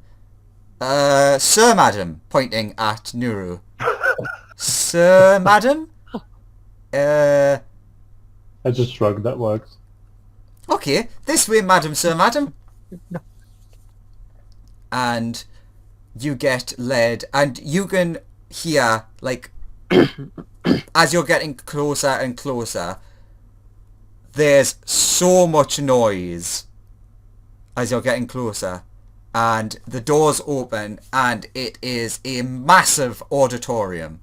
Sir, madam. Pointing at Nuru. Sir, madam. I just shrugged, that works. Okay, this way, madam, sir, madam. And you get led, and you can hear, like, as you're getting closer and closer, there's so much noise as you're getting closer. And the doors open, and it is a massive auditorium.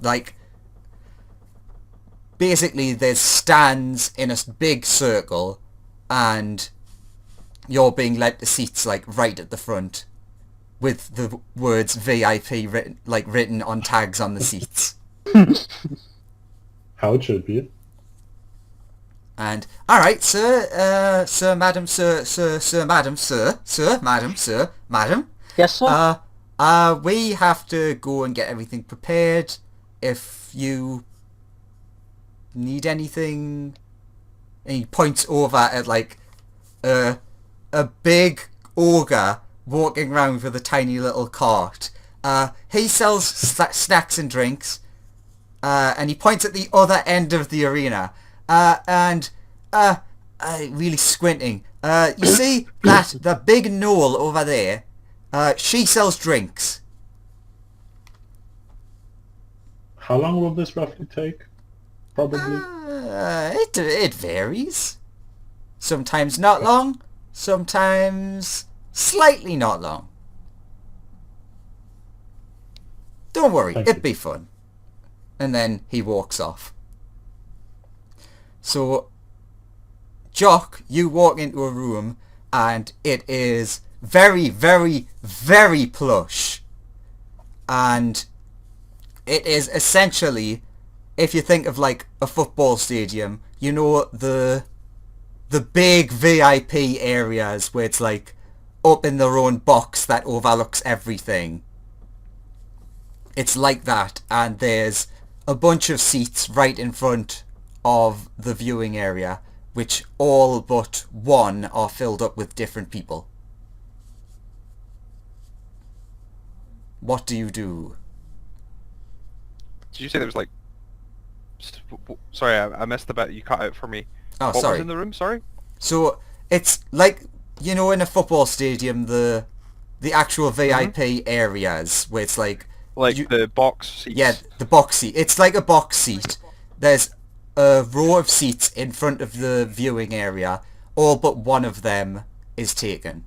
Like, basically there's stands in a big circle, and you're being led to seats like right at the front with the words VIP written on tags on the seats. How it should be. And alright, sir, sir, madam, sir, madam, sir, madam. Yes, sir. We have to go and get everything prepared. If you need anything, and he points over at like a big ogre walking around with a tiny little cart. He sells snacks and drinks, and he points at the other end of the arena, and really squinting. You see the big knoll over there? She sells drinks. How long will this roughly take? Probably. It varies. Sometimes not long, sometimes slightly not long. Don't worry, Thank it'd you. be fun. And then he walks off. So, Jock, you walk into a room and it is very, very, very plush. And it is essentially, if you think of like a football stadium, you know the big VIP areas where it's like up in their own box that overlooks everything. it's like that, and there's a bunch of seats right in front of the viewing area, which all but one are filled up with different people. What do you do? Did you say there was like... Sorry, I missed the bit you cut out for me. Oh, What sorry. was in the room, sorry? So it's like, you know, in a football stadium, the actual VIP areas where it's like... Like you- the box seats? Yeah, the box seat. It's like a box seat. There's a row of seats in front of the viewing area. All but one of them is taken.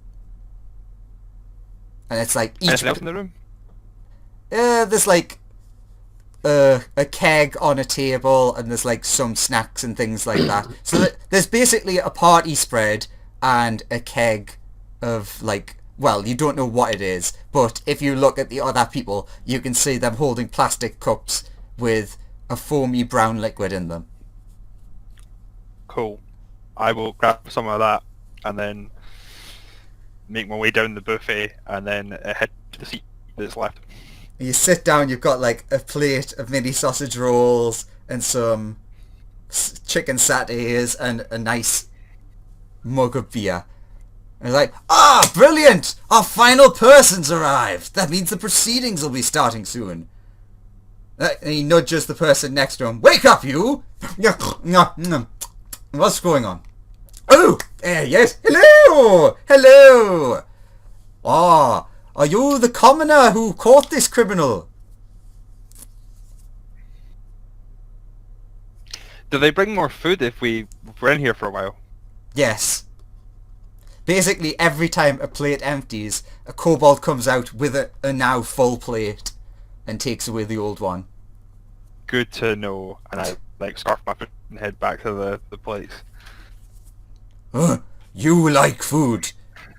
And it's like each... Anything else in the room? there's like a keg on a table, and there's like some snacks and things like that. So there's basically a party spread and a keg of like, well, you don't know what it is, but if you look at the other people, you can see them holding plastic cups with a foamy brown liquid in them. Cool. I will grab some of that and then make my way down the buffet and then head to the seat that's left. You sit down, you've got like a plate of mini sausage rolls and some chicken satays and a nice mug of beer. And it's like, ah, brilliant! Our final person's arrived! That means the proceedings will be starting soon. And he nudges the person next to him. Wake up, you! What's going on? Oh, yes. Hello! Hello! Ah, are you the commoner who caught this criminal? Do they bring more food if we're in here for a while? Yes. Basically, every time a plate empties, a kobold comes out with a now full plate and takes away the old one. Good to know. And I like scarf my foot and head back to the place. You like food.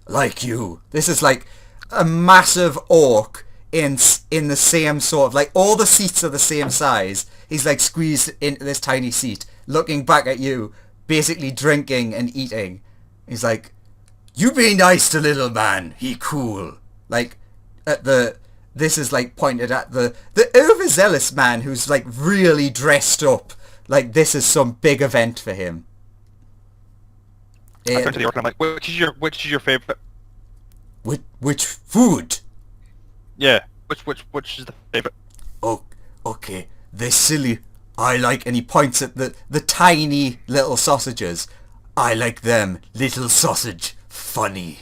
Like you. This is like a massive orc in the same sort of, like, all the seats are the same size. He's like squeezed into this tiny seat, looking back at you, basically drinking and eating. He's like, you be nice to little man, he cool. Like, this is like pointed at the overzealous man who's like really dressed up. Like this is some big event for him. I turn to the orc and I'm like, which is your favourite? Which food? Yeah, which is the favourite? Oh, okay. They're silly. I like, and he points at the tiny little sausages. I like them. Little sausage. Funny.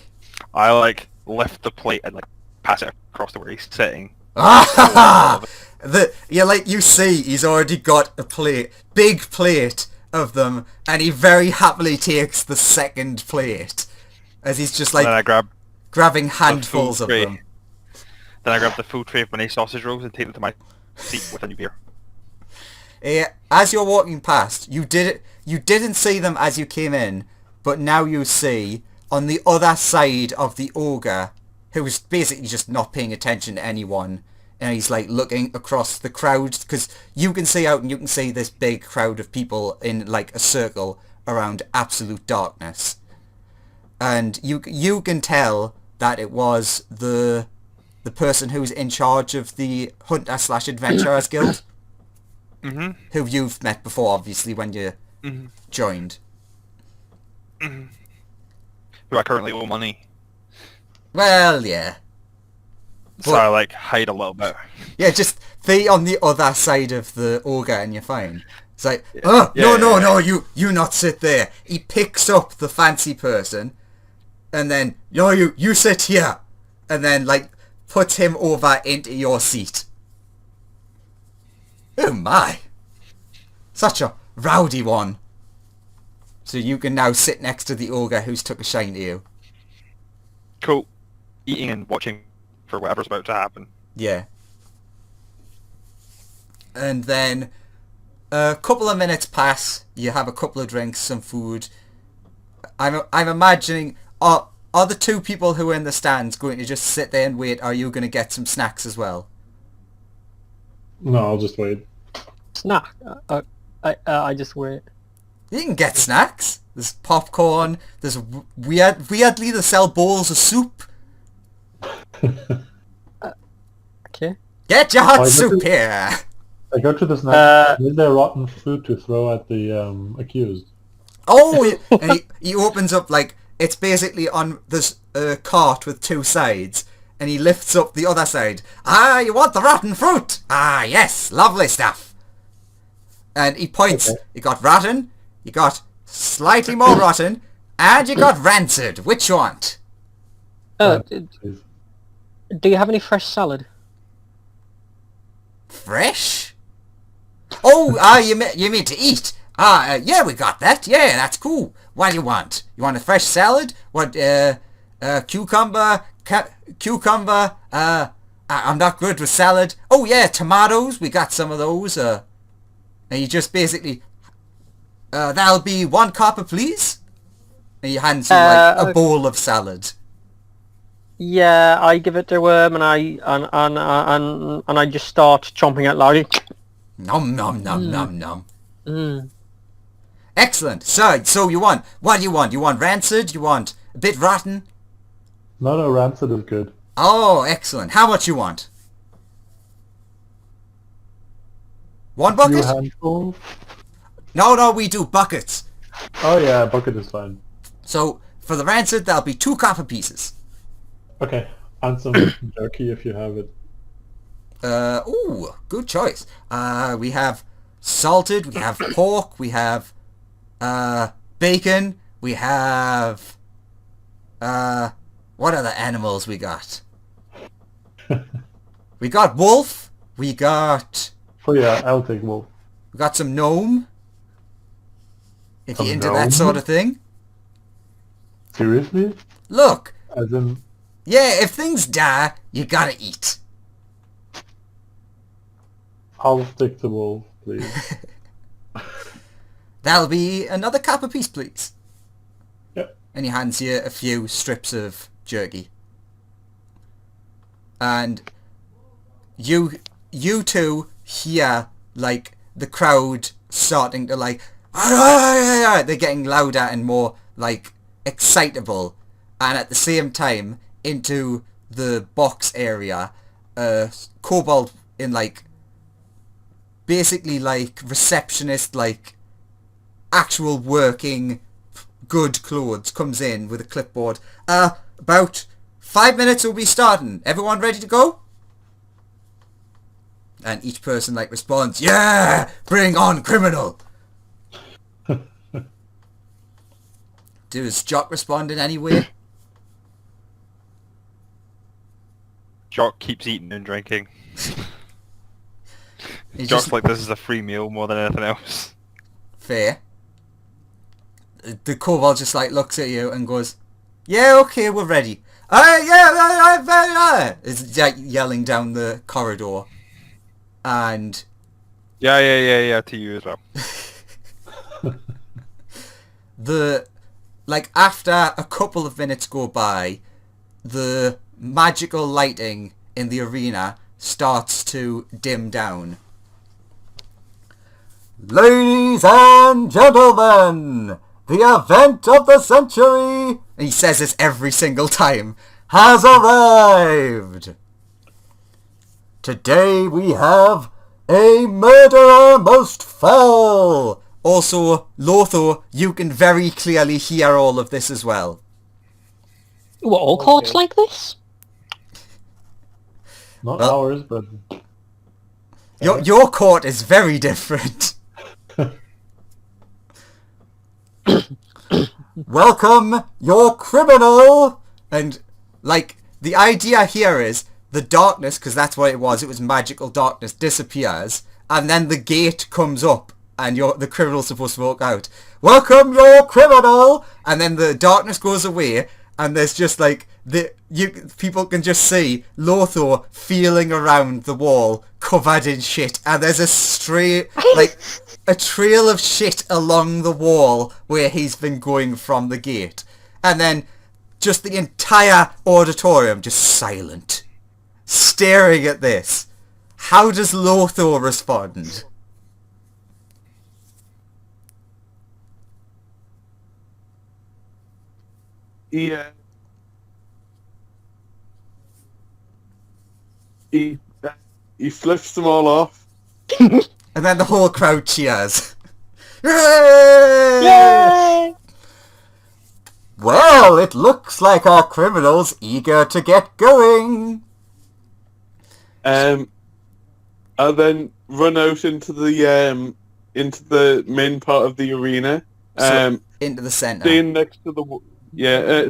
I like lift the plate and like pass it across to where he's sitting. Ah! Like you see, he's already got a plate, big plate of them, and he very happily takes the second plate as he's just And then I like grab grabbing the handfuls full of tray. them. Then I grab the full tray of mini sausage rolls and take them to my seat with a new beer. As you're walking past, you didn't see them as you came in, but now you see on the other side of the ogre, who was basically just not paying attention to anyone, and he's like looking across the crowd, because you can see out and you can see this big crowd of people in like a circle around absolute darkness, and you can tell that it was the person who's in charge of the Hunter/Adventurers Guild. Mm-hmm. Who you've met before, obviously, when you joined. Who I currently owe money. Well, yeah. So But- I like hide a little bit. Yeah, just be on the other side of the ogre and you're fine. It's like, Yeah, no, you not sit there. He picks up the fancy person, and then, no, you sit here. And then, like, puts him over into your seat. Oh my. Such a rowdy one. So you can now sit next to the ogre who's took a shine to you. Cool. Eating and watching for whatever's about to happen. Yeah. And then a couple of minutes pass. You have a couple of drinks, some food. I'm imagining, are the two people who are in the stands going to just sit there and wait? Are you going to get some snacks as well? No, I'll just wait. Snack. I just wait. You can get snacks. There's popcorn. There's weirdly they sell bowls of soup. Okay. Get your hot Oh, I soup did- here! I go to this next. Is there rotten food to throw at the accused? Oh, and he opens up, like, it's basically on this cart with two sides, and he lifts up the other side. Ah, you want the rotten fruit? Ah, yes, lovely stuff. And he points, Okay. you got rotten, you got slightly more rotten, and you got rancid. Which you want? Please. Do you have any fresh salad? Fresh? Oh, you mean to eat? Yeah, we got that. Yeah, that's cool. What do you want? You want a fresh salad? What, cucumber? Cucumber? I'm not good with salad. Oh, yeah, tomatoes. We got some of those. And you just basically, that'll be 1 copper, please. And you hands him, like, a bowl of salad. Yeah, I give it to him, and I just start chomping out loud. Nom, nom, nom, nom, nom. Mm. Excellent. So you want, what do you want? You want rancid? You want a bit rotten? No, rancid is good. Oh, excellent. How much you want? 1 Few bucket? handfuls. No, we do buckets. Oh yeah, a bucket is fine. So for the rancid, that'll be 2 copper pieces. Okay, and some jerky if you have it. Ooh, good choice. We have salted, we have pork, we have bacon, we have what other animals we got? We got wolf, we got Oh yeah, I'll take wolf. some gnome. If you're Some into that gnome? sort of thing. Seriously? Look, As in, yeah, if things die, you gotta eat. I'll stick to wolf, please. That'll be another copper piece, please. Yep. And he hands you a few strips of jerky. And you two hear, like, the crowd starting to, like, they're getting louder and more, like, excitable. And at the same time, into the box area, Kobold in, like, basically, like, receptionist, like, actual working good clothes comes in with a clipboard. About 5 minutes will be starting. Everyone ready to go? And each person, like, responds, yeah, bring on criminal. Does Jock respond in any way? Jock keeps eating and drinking. He's Jock's just like this is a free meal more than anything else. fair. The kobold just, like, looks at you and goes, yeah, okay, we're ready. Is like yelling down the corridor. And Yeah, to you as well. after a couple of minutes go by, the magical lighting in the arena starts to dim down. Ladies and gentlemen, the event of the century, and he says this every single time, has arrived. Today we have a murderer most foul. Also, Lothar, you can very clearly hear all of this as well. What, all courts like this? not Well- ours, but Your court is very different. Welcome, your criminal! And, like, the idea here is the darkness, because that's what it was magical darkness, disappears, and then the gate comes up, and the criminal's supposed to walk out. Welcome, your criminal! And then the darkness goes away, and there's just, like, people can just see Lothar feeling around the wall, covered in shit, and there's a trail of shit along the wall where he's been going from the gate. And then just the entire auditorium just silent, staring at this. How does Lothar respond? Yeah. He he flips them all off. And then the whole crowd cheers. Yay! Yay! Well, it looks like our criminal's eager to get going. I'll then run out into the main part of the arena. So, into the centre. Staying next to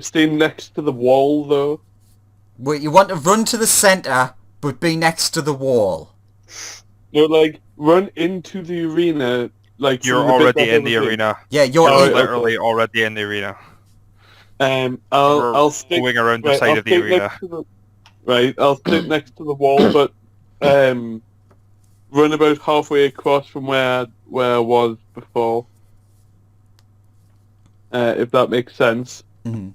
staying next to the wall though. Wait, you want to run to the centre, but be next to the wall? No, like run into the arena. Like You're from the bit already that in the was arena. Yeah, you're Oh, in. okay. Literally already in the arena. I'll stick Going around the right, side I'll of the stick arena. next to the, right, I'll stick next to the wall, but run about halfway across from where I was before. If that makes sense. Mhm.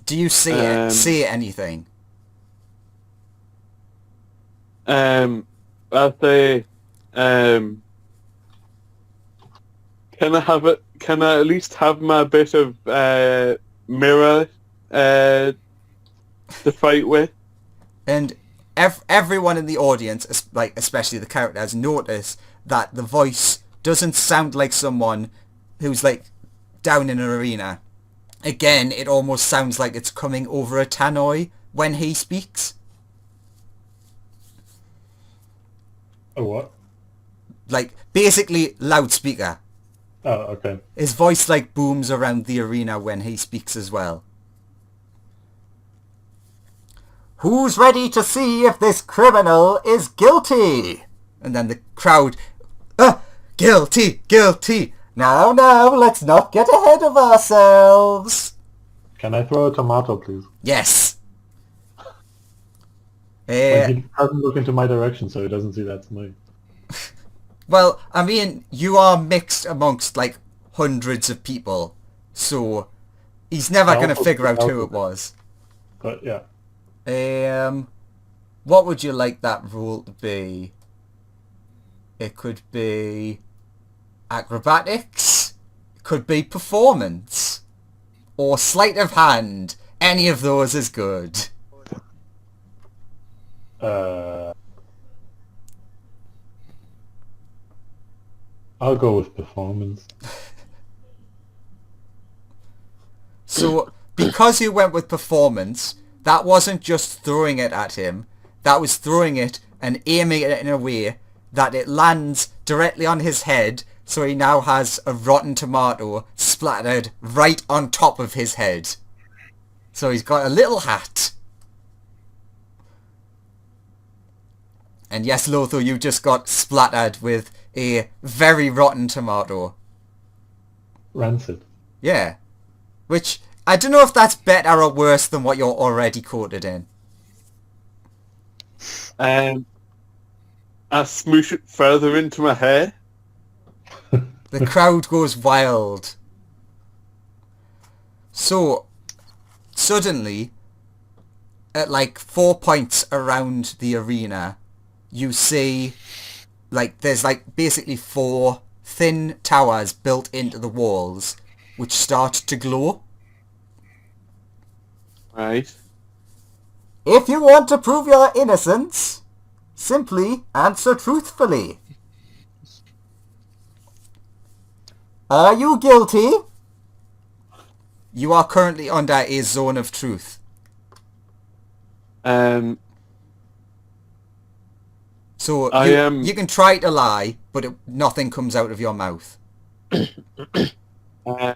Do you see it? See anything? I'll say, can I have it? Can I at least have my bit of mirror to fight with? And everyone in the audience, especially the characters, notice that the voice doesn't sound like someone who's like down in an arena. Again, it almost sounds like it's coming over a tannoy when he speaks. A what? Like, basically loudspeaker. Oh, okay. His voice like booms around the arena when he speaks as well. Who's ready to see if this criminal is guilty? And then the crowd, guilty, guilty. Now, let's not get ahead of ourselves. Can I throw a tomato, please? Yes. Like, he hasn't looked into my direction, so he doesn't see that's me. Well, I mean, you are mixed amongst like hundreds of people, so he's never going to figure out who it was. But yeah. What would you like that rule to be? It could be acrobatics, it could be performance, or sleight of hand. Any of those is good. I'll go with performance. So, because you went with performance, that wasn't just throwing it at him, that was throwing it and aiming it in a way that it lands directly on his head, so he now has a rotten tomato splattered right on top of his head. So he's got a little hat. And yes, Lothar, you just got splattered with a very rotten tomato. Rancid. Yeah. Which, I don't know if that's better or worse than what you're already coated in. I smoosh it further into my hair. The crowd goes wild. So, suddenly, at like 4 points around the arena, you see, like, there's like basically 4 thin towers built into the walls, which start to glow. Right. If you want to prove your innocence, simply answer truthfully. Are you guilty? You are currently under a zone of truth. So you can try to lie, but nothing comes out of your mouth. I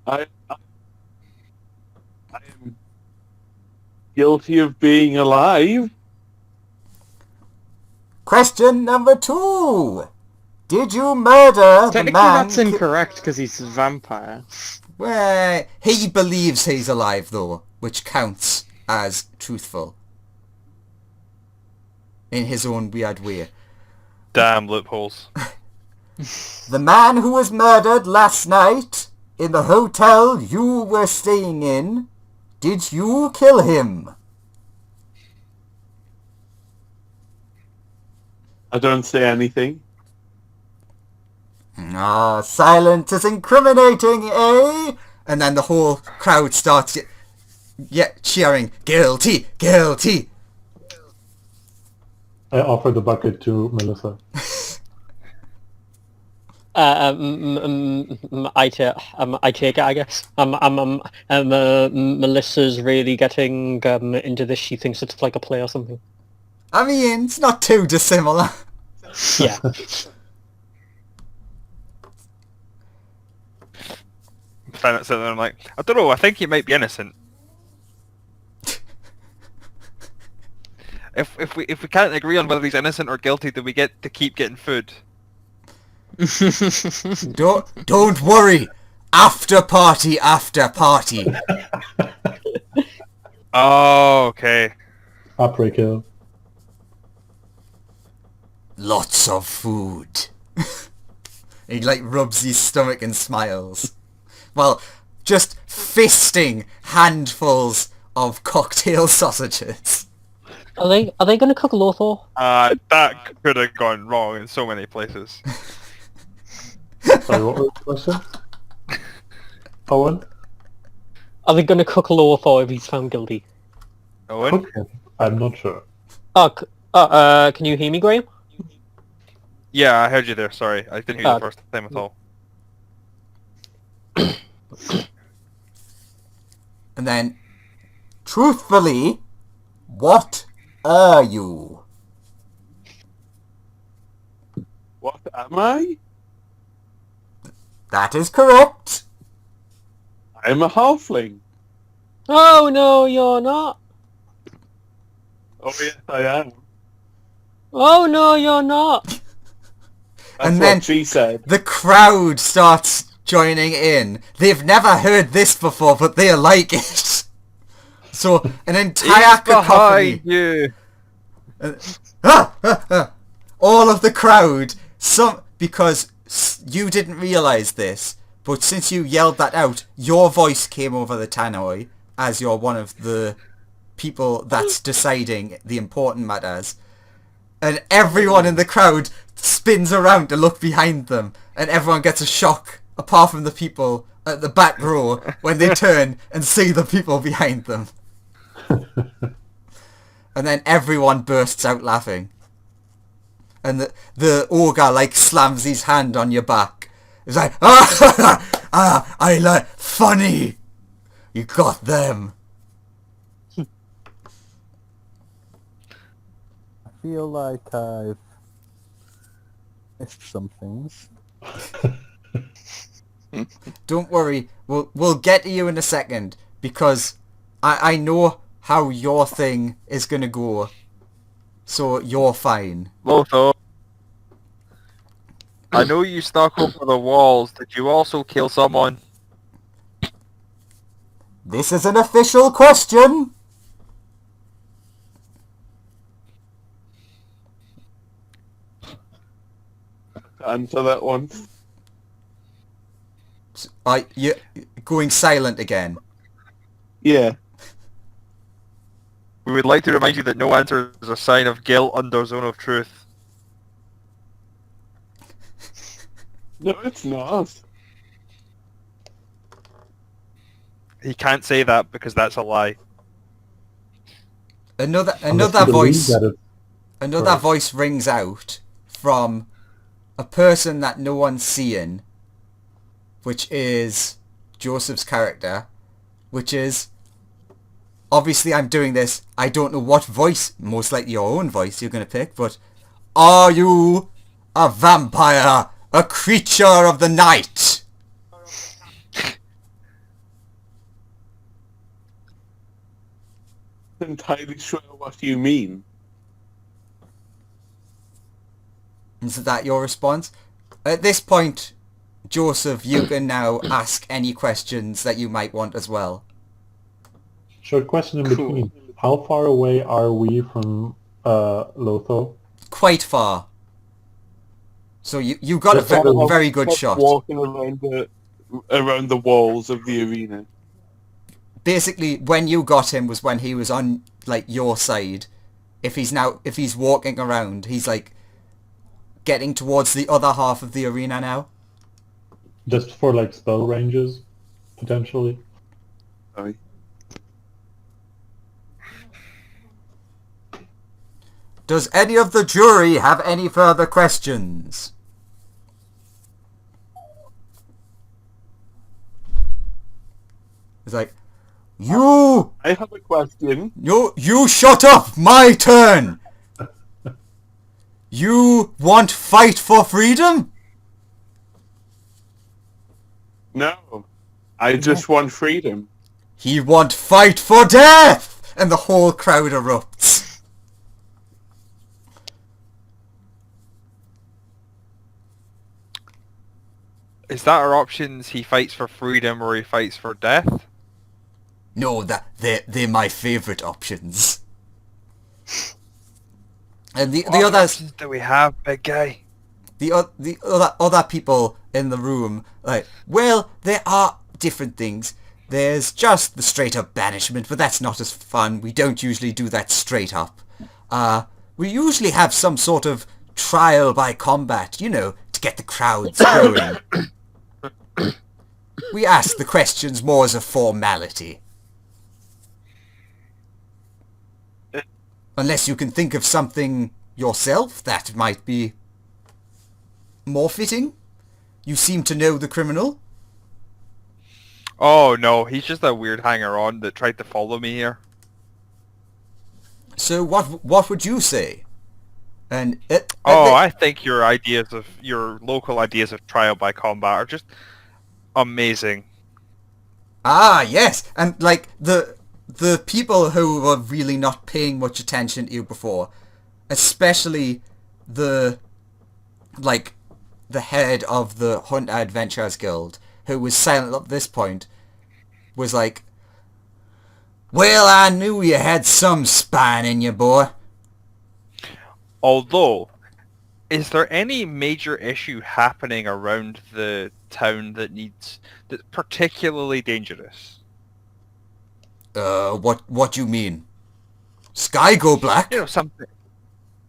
am guilty of being alive. Question number 2. Did you murder the Technically, man... that's incorrect because he's a vampire. Well, he believes he's alive, though, which counts as truthful. In his own weird way. Damn loopholes. The man who was murdered last night in the hotel you were staying in, did you kill him? I don't say anything. Ah, silence is incriminating, eh? And then the whole crowd starts cheering, guilty, guilty. I offer the bucket to Melissa. I take it, I guess. Melissa's really getting into this. She thinks it's like a play or something. I mean, it's not too dissimilar. Yeah. Found it, so then I'm like, I don't know. I think he might be innocent. If we can't agree on whether he's innocent or guilty, then we get to keep getting food. Don't worry. After party, after party. Oh, okay. Après kill. Lots of food. He like rubs his stomach and smiles. Well, just fisting handfuls of cocktail sausages. Are they going to cook Lothar? That could have gone wrong in so many places. Sorry, what was the question? Owen? Are they going to cook Lothar if he's found guilty? Owen? Cook him? I'm not sure. Can you hear me, Graham? Yeah, I heard you there. Sorry, I didn't hear you the first time at all. And then, truthfully, what are you? What am I? That is correct. I'm a halfling. Oh no, you're not. Oh yes, I am. Oh no, you're not. That's And what then she said. the crowd starts joining in. They've never heard this before, but they like it. So an entire cacophony. you. All of the crowd. Because you didn't realise this, but since you yelled that out, your voice came over the tannoy as you're one of the people that's deciding the important matters. And everyone in the crowd spins around to look behind them, and everyone gets a shock, apart from the people at the back row, when they turn and see the people behind them. And then everyone bursts out laughing. And the ogre like slams his hand on your back. It's like, I like funny. You got them. I feel like I've missed some things. Don't worry, we'll get to you in a second, because I know how your thing is gonna go, so you're fine. Lothar, I know you stalk over the walls. Did you also kill someone? This is an official question. Answer that one. You going silent again. Yeah. We would like to remind you that no answer is a sign of guilt under zone of truth. No, it's not. He can't say that because that's a lie. Another Unless you believe voice. that it's Another correct. voice rings out from a person that no one's seeing, which is Joseph's character, which is, obviously I'm doing this, I don't know what voice, most likely your own voice you're going to pick, but are you a vampire, a creature of the night? Entirely sure what you mean. Is that your response? At this point, Joseph, you can now ask any questions that you might want as well. Short question in between. How far away are we from Lothar? Quite far. So you got a very good Just shot. Walking around the walls of the arena. Basically, when you got him was when he was on like your side. If he's walking around, he's like getting towards the other half of the arena now. Just for like spell ranges, potentially. Sorry. Does any of the jury have any further questions? It's like, you I have a question. You shut up! My turn! You want fight for freedom? No. I just want freedom. He want fight for death! And the whole crowd erupts. Is that our options? He fights for freedom or he fights for death? No, they're my favourite options. And the What others, options do we have, big guy? the other people in the room, like, well, there are different things. There's just the straight up banishment, but that's not as fun. We don't usually do that straight up. We usually have some sort of trial by combat, you know, to get the crowds going. We ask the questions more as a formality. Unless you can think of something yourself that might be more fitting. You seem to know the criminal. Oh no, he's just a weird hanger-on that tried to follow me here. So what would you say? And I think your local ideas of trial by combat are just amazing. Ah, yes, and like the people who were really not paying much attention to you before, especially the head of the Hunter Adventurers Guild, who was silent up this point, was like, well, I knew you had some spine in you, boy. Although, is there any major issue happening around the town that's particularly dangerous? What do you mean? Sky go black? You know,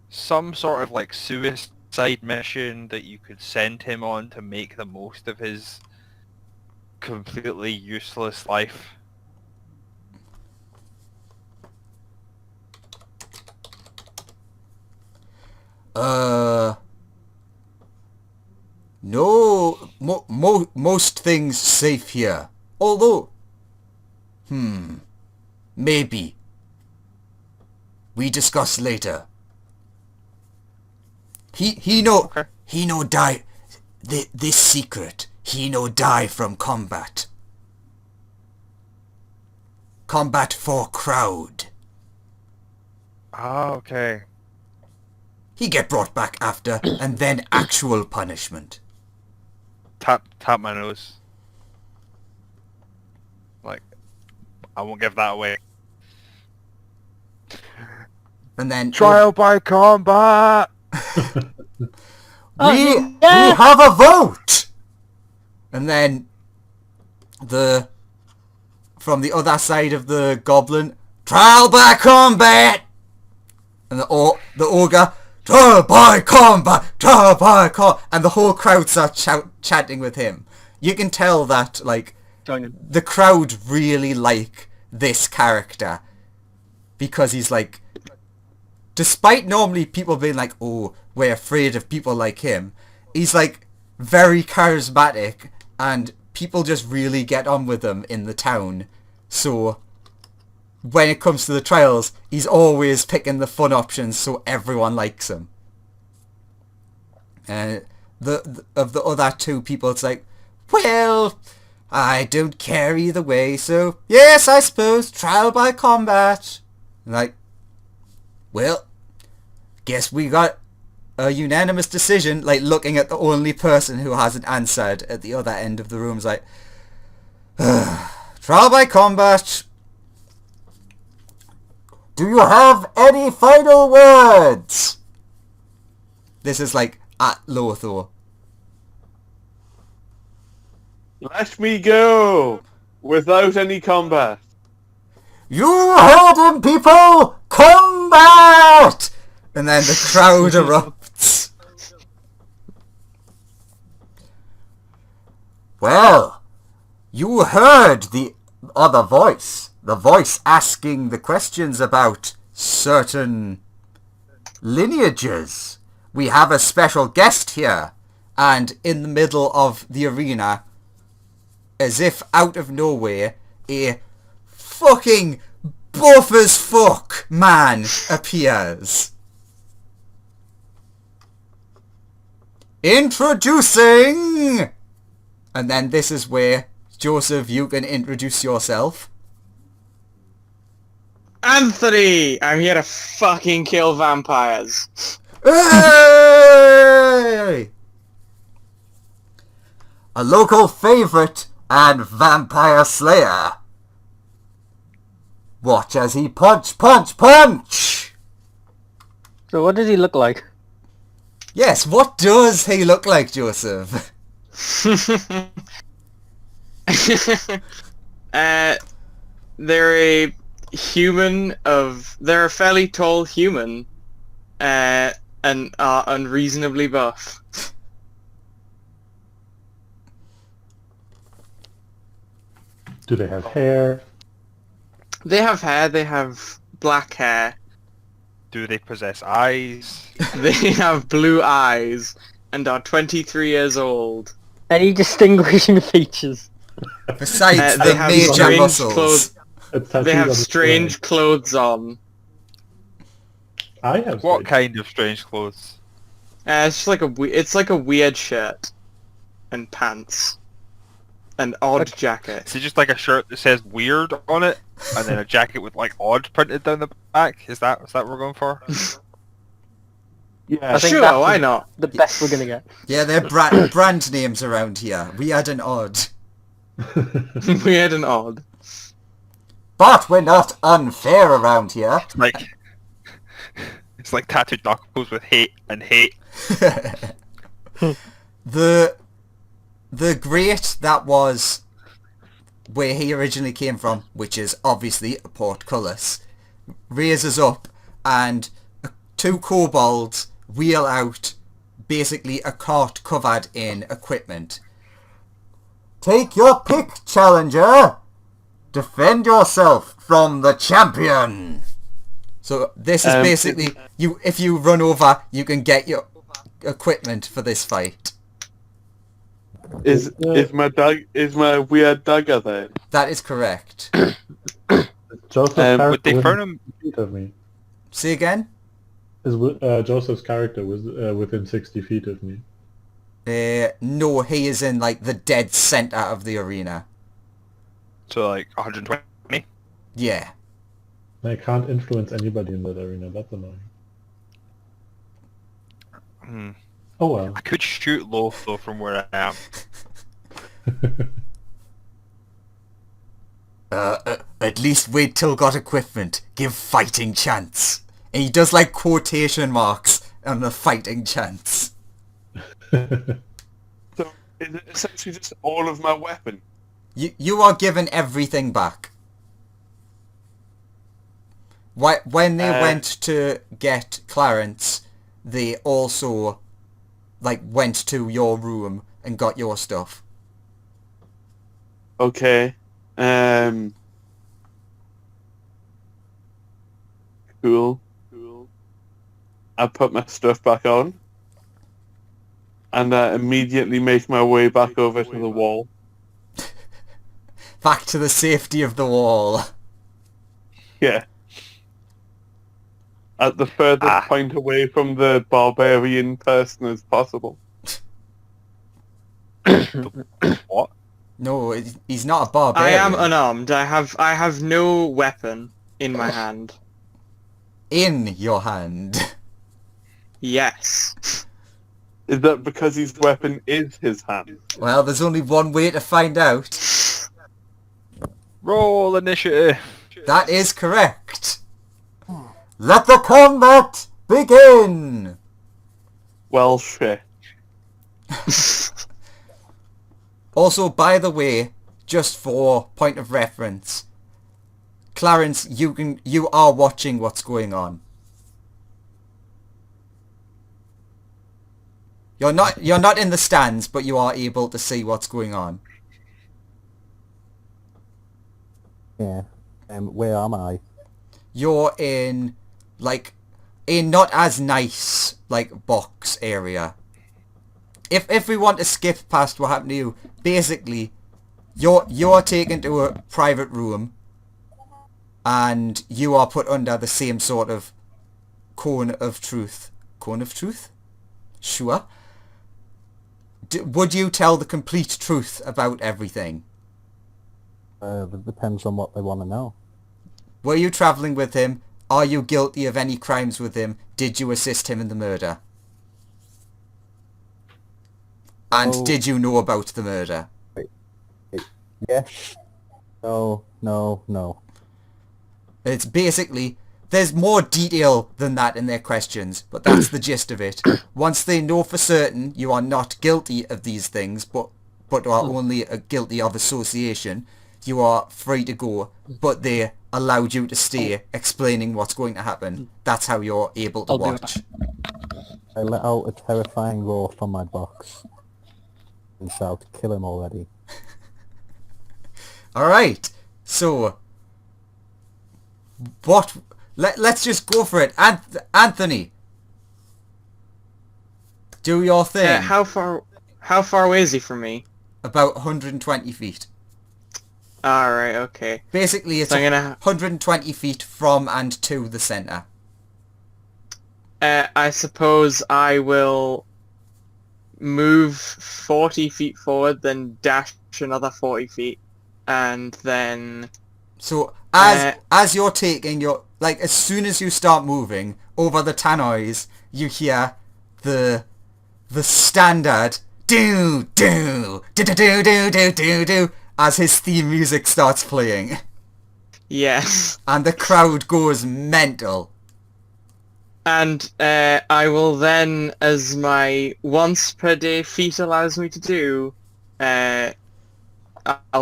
some sort of like suicide mission that you could send him on to make the most of his completely useless life. No, most things safe here. Although, maybe. We discuss later. He no die. This secret, he no die from combat. Combat for crowd. Ah, okay. He get brought back after, and then actual punishment. Tap my nose. Like, I won't give that away. And then Trial by combat! we have a vote! And then from the other side of the goblin, trial by combat! And the ogre, trial by combat! Trial by combat! And the whole crowd starts chanting with him. You can tell that, like, the crowd really like this character. Because he's like, despite normally people being like, oh, we're afraid of people like him, he's like very charismatic and people just really get on with him in the town. So when it comes to the trials, he's always picking the fun options so everyone likes him. And of the other two people, it's like, well, I don't care either way, so yes, I suppose, trial by combat. Like, well, guess we got a unanimous decision, like looking at the only person who hasn't answered at the other end of the room is like, trial by combat. Do you have any final words? This is like at Lothar. Let me go without any combat. You heard him, people! Combat! And then the crowd erupts. Well, you heard the other voice. The voice asking the questions about certain lineages. We have a special guest here, and in the middle of the arena, as if out of nowhere, a fucking buff as fuck man appears. Introducing! And then this is where, Joseph, you can introduce yourself. Anthony! I'm here to fucking kill vampires. Hey! A local favourite and vampire slayer. Watch as he punch, punch, punch! So what does he look like? Yes, what does he look like, Joseph? They're a human of... They're a fairly tall human. And are unreasonably buff. Do they have hair? They have hair, they have black hair. Do they possess eyes? They have blue eyes and are 23 years old. Any distinguishing features? Besides They the have major strange muscles. clothes. It's They tattooed have on the strange side. clothes on. I have What strange. kind of strange clothes? It's just like it's like a weird shirt and pants, an odd jacket. Is it just like a shirt that says weird on it, and then a jacket with like odd printed down the back? Is that what we're going for? Yeah. I think Sure, that's why not? The best we're gonna get. Yeah, they're brand names around here. Weird and odd. Weird and odd. But we're not unfair around here. It's like tattooed knuckles with hate and hate. the grate that was where he originally came from, which is obviously a portcullis, raises up and two kobolds wheel out basically a cart covered in equipment. Take your pick, challenger! Defend yourself from the champion! So this is basically, if you run over, you can get your equipment for this fight. Is my weird dagger there? That is correct. Joseph's Would character they within burn him? 60 feet of me. Say again? Joseph's character was within 60 feet of me. No, he is in like the dead center of the arena. So like 120? Yeah. I can't influence anybody in that arena. That's annoying. Hmm. Oh well. I could shoot low though from where I am. At least wait till got equipment. Give fighting chance. And he does like quotation marks on the fighting chance. So is it essentially just all of my weapon? You are given everything back. When they went to get Clarence, they also like went to your room and got your stuff. Okay. Cool. I put my stuff back on, and I immediately make my way back over to the wall. Back to the safety of the wall. Yeah. At the furthest point away from the barbarian person as possible. What? No, he's not a I barbarian. am unarmed. I have no weapon in my hand. In your hand. Yes. Is that because his weapon is his hand? Well, there's only one way to find out. Roll initiative. That is correct. Let the combat begin! Well, shit. Also, by the way, just for point of reference, Clarence, you are watching what's going on. You're not in the stands, but you are able to see what's going on. Yeah. Where am I? You're in like a not as nice like box area. If we want to skip past what happened to you, basically you're taken to a private room and you are put under the same sort of cone of truth. Cone of truth? Sure. Would you tell the complete truth about everything? It depends on what they want to know. Were you travelling with him? Are you guilty of any crimes with him? Did you assist him in the murder? And Oh. did you know about the murder? Yes. No. It's basically, there's more detail than that in their questions, but that's the gist of it. Once they know for certain you are not guilty of these things, but are only guilty of association, you are free to go, but they allowed you to stay, explaining what's going to happen. That's how you're able to I'll do it. watch. I let out a terrifying roar from my box and shout, "Kill him already." Alright, so let's just go for it. Anthony, do your thing. How far away is he from me? About 120 feet. Alright, okay. Basically, it's So I'm gonna 120 feet from and to the centre. I suppose I will move 40 feet forward, then dash another 40 feet, and then... So, as you're taking your... Like, as soon as you start moving, over the tannoys, you hear the standard do do do do do do do do do as his theme music starts playing. Yes. And the crowd goes mental. And I will then, as my once per day feat allows me to do, I'll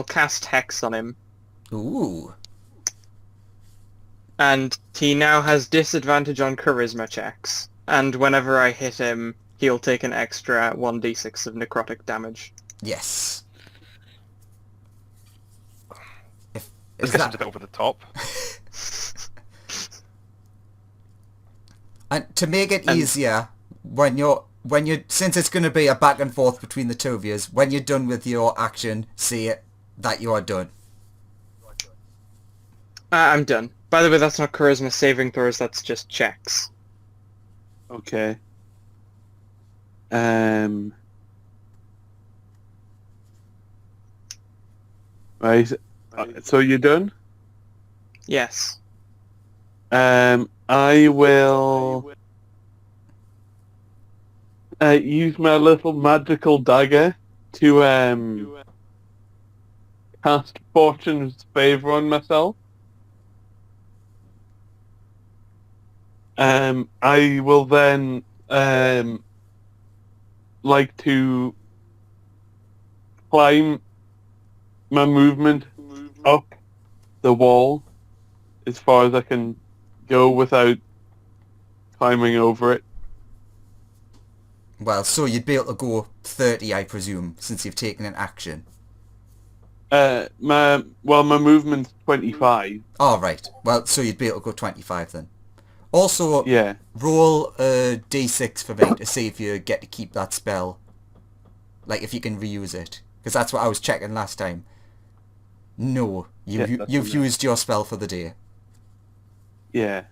cast Hex on him. Ooh. And he now has disadvantage on charisma checks. And whenever I hit him, he'll take an extra 1d6 of necrotic damage. Yes. Let's get into over the top. And to make it easier, since it's going to be a back and forth between the two of you, when you're done with your action, say that you are done. I'm done. By the way, that's not charisma saving throws, that's just checks. Okay. Right. So you're done? Yes. I will use my little magical dagger to cast Fortune's Favor on myself. I will then like to climb my movement up the wall as far as I can go without climbing over it. Well, so you'd be able to go 30, I presume, since you've taken an action. My movement's 25. Oh, right. Well, so you'd be able to go 25 then. Also, Yeah. roll a d6 for me to see if you get to keep that spell. Like, if you can reuse it. Because that's what I was checking last time. No, you've used your spell for the day. Yeah.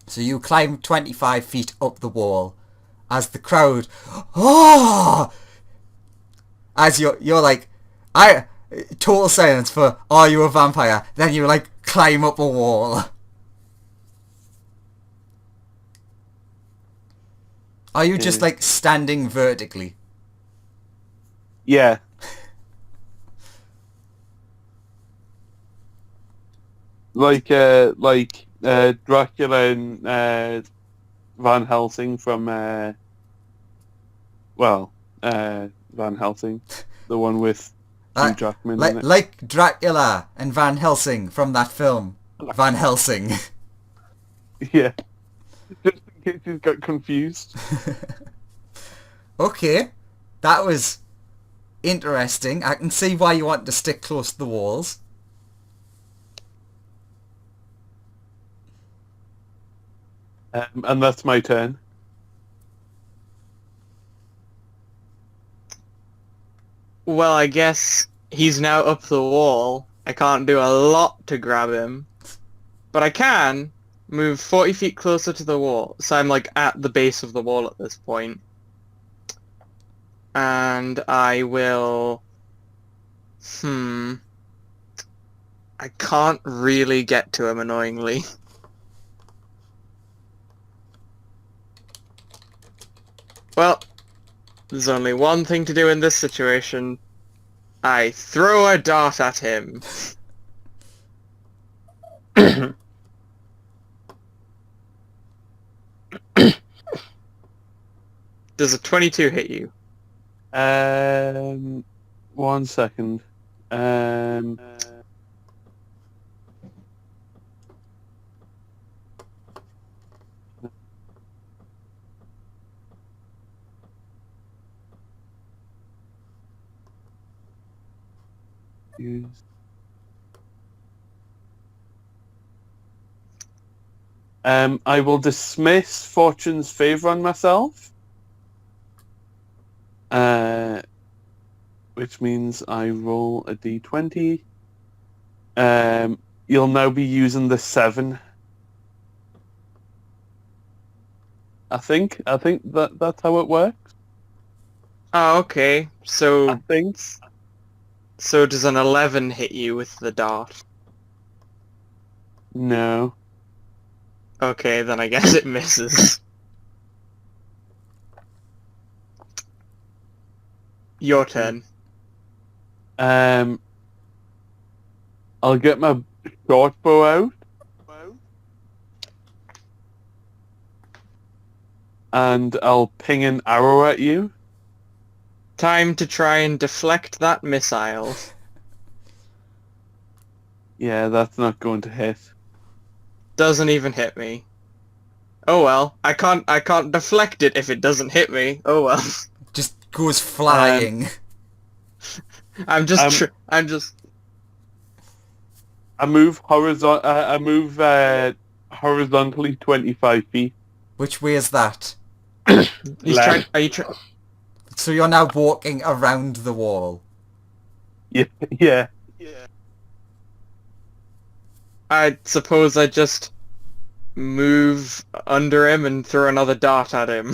So you climb 25 feet up the wall as the crowd... Oh! As you're like... Total silence for, are you a vampire? Then you like climb up a wall. Are you just like standing vertically? Yeah. Like Dracula and Van Helsing from Van Helsing, the one with Hugh Jackman in it. Like Dracula and Van Helsing from that film, Van Helsing. Yeah. Just in case you got confused. Okay, that was interesting. I can see why you want to stick close to the walls. And that's my turn. Well, I guess he's now up the wall. I can't do a lot to grab him. But I can move 40 feet closer to the wall. So I'm like at the base of the wall at this point. And I will... I can't really get to him, annoyingly. Well, there's only one thing to do in this situation. I throw a dart at him. Does a 22 hit you? 1 second. Use. I will dismiss Fortune's favor on myself. Which means I roll a d20. You'll now be using the 7. I think that's how it works. Oh, okay. I So think. does an 11 hit you with the dart? No. Okay, then I guess it misses. Your turn. I'll get my short bow out. And I'll ping an arrow at you. Time to try and deflect that missile. Yeah, that's not going to hit. Doesn't even hit me. Oh well, I can't deflect it if it doesn't hit me. Oh well. Just goes flying. I'm just I move horizontally 25 feet. Which way is that? Left. Are you trying? So you're now walking around the wall. Yeah. I suppose I just move under him and throw another dart at him.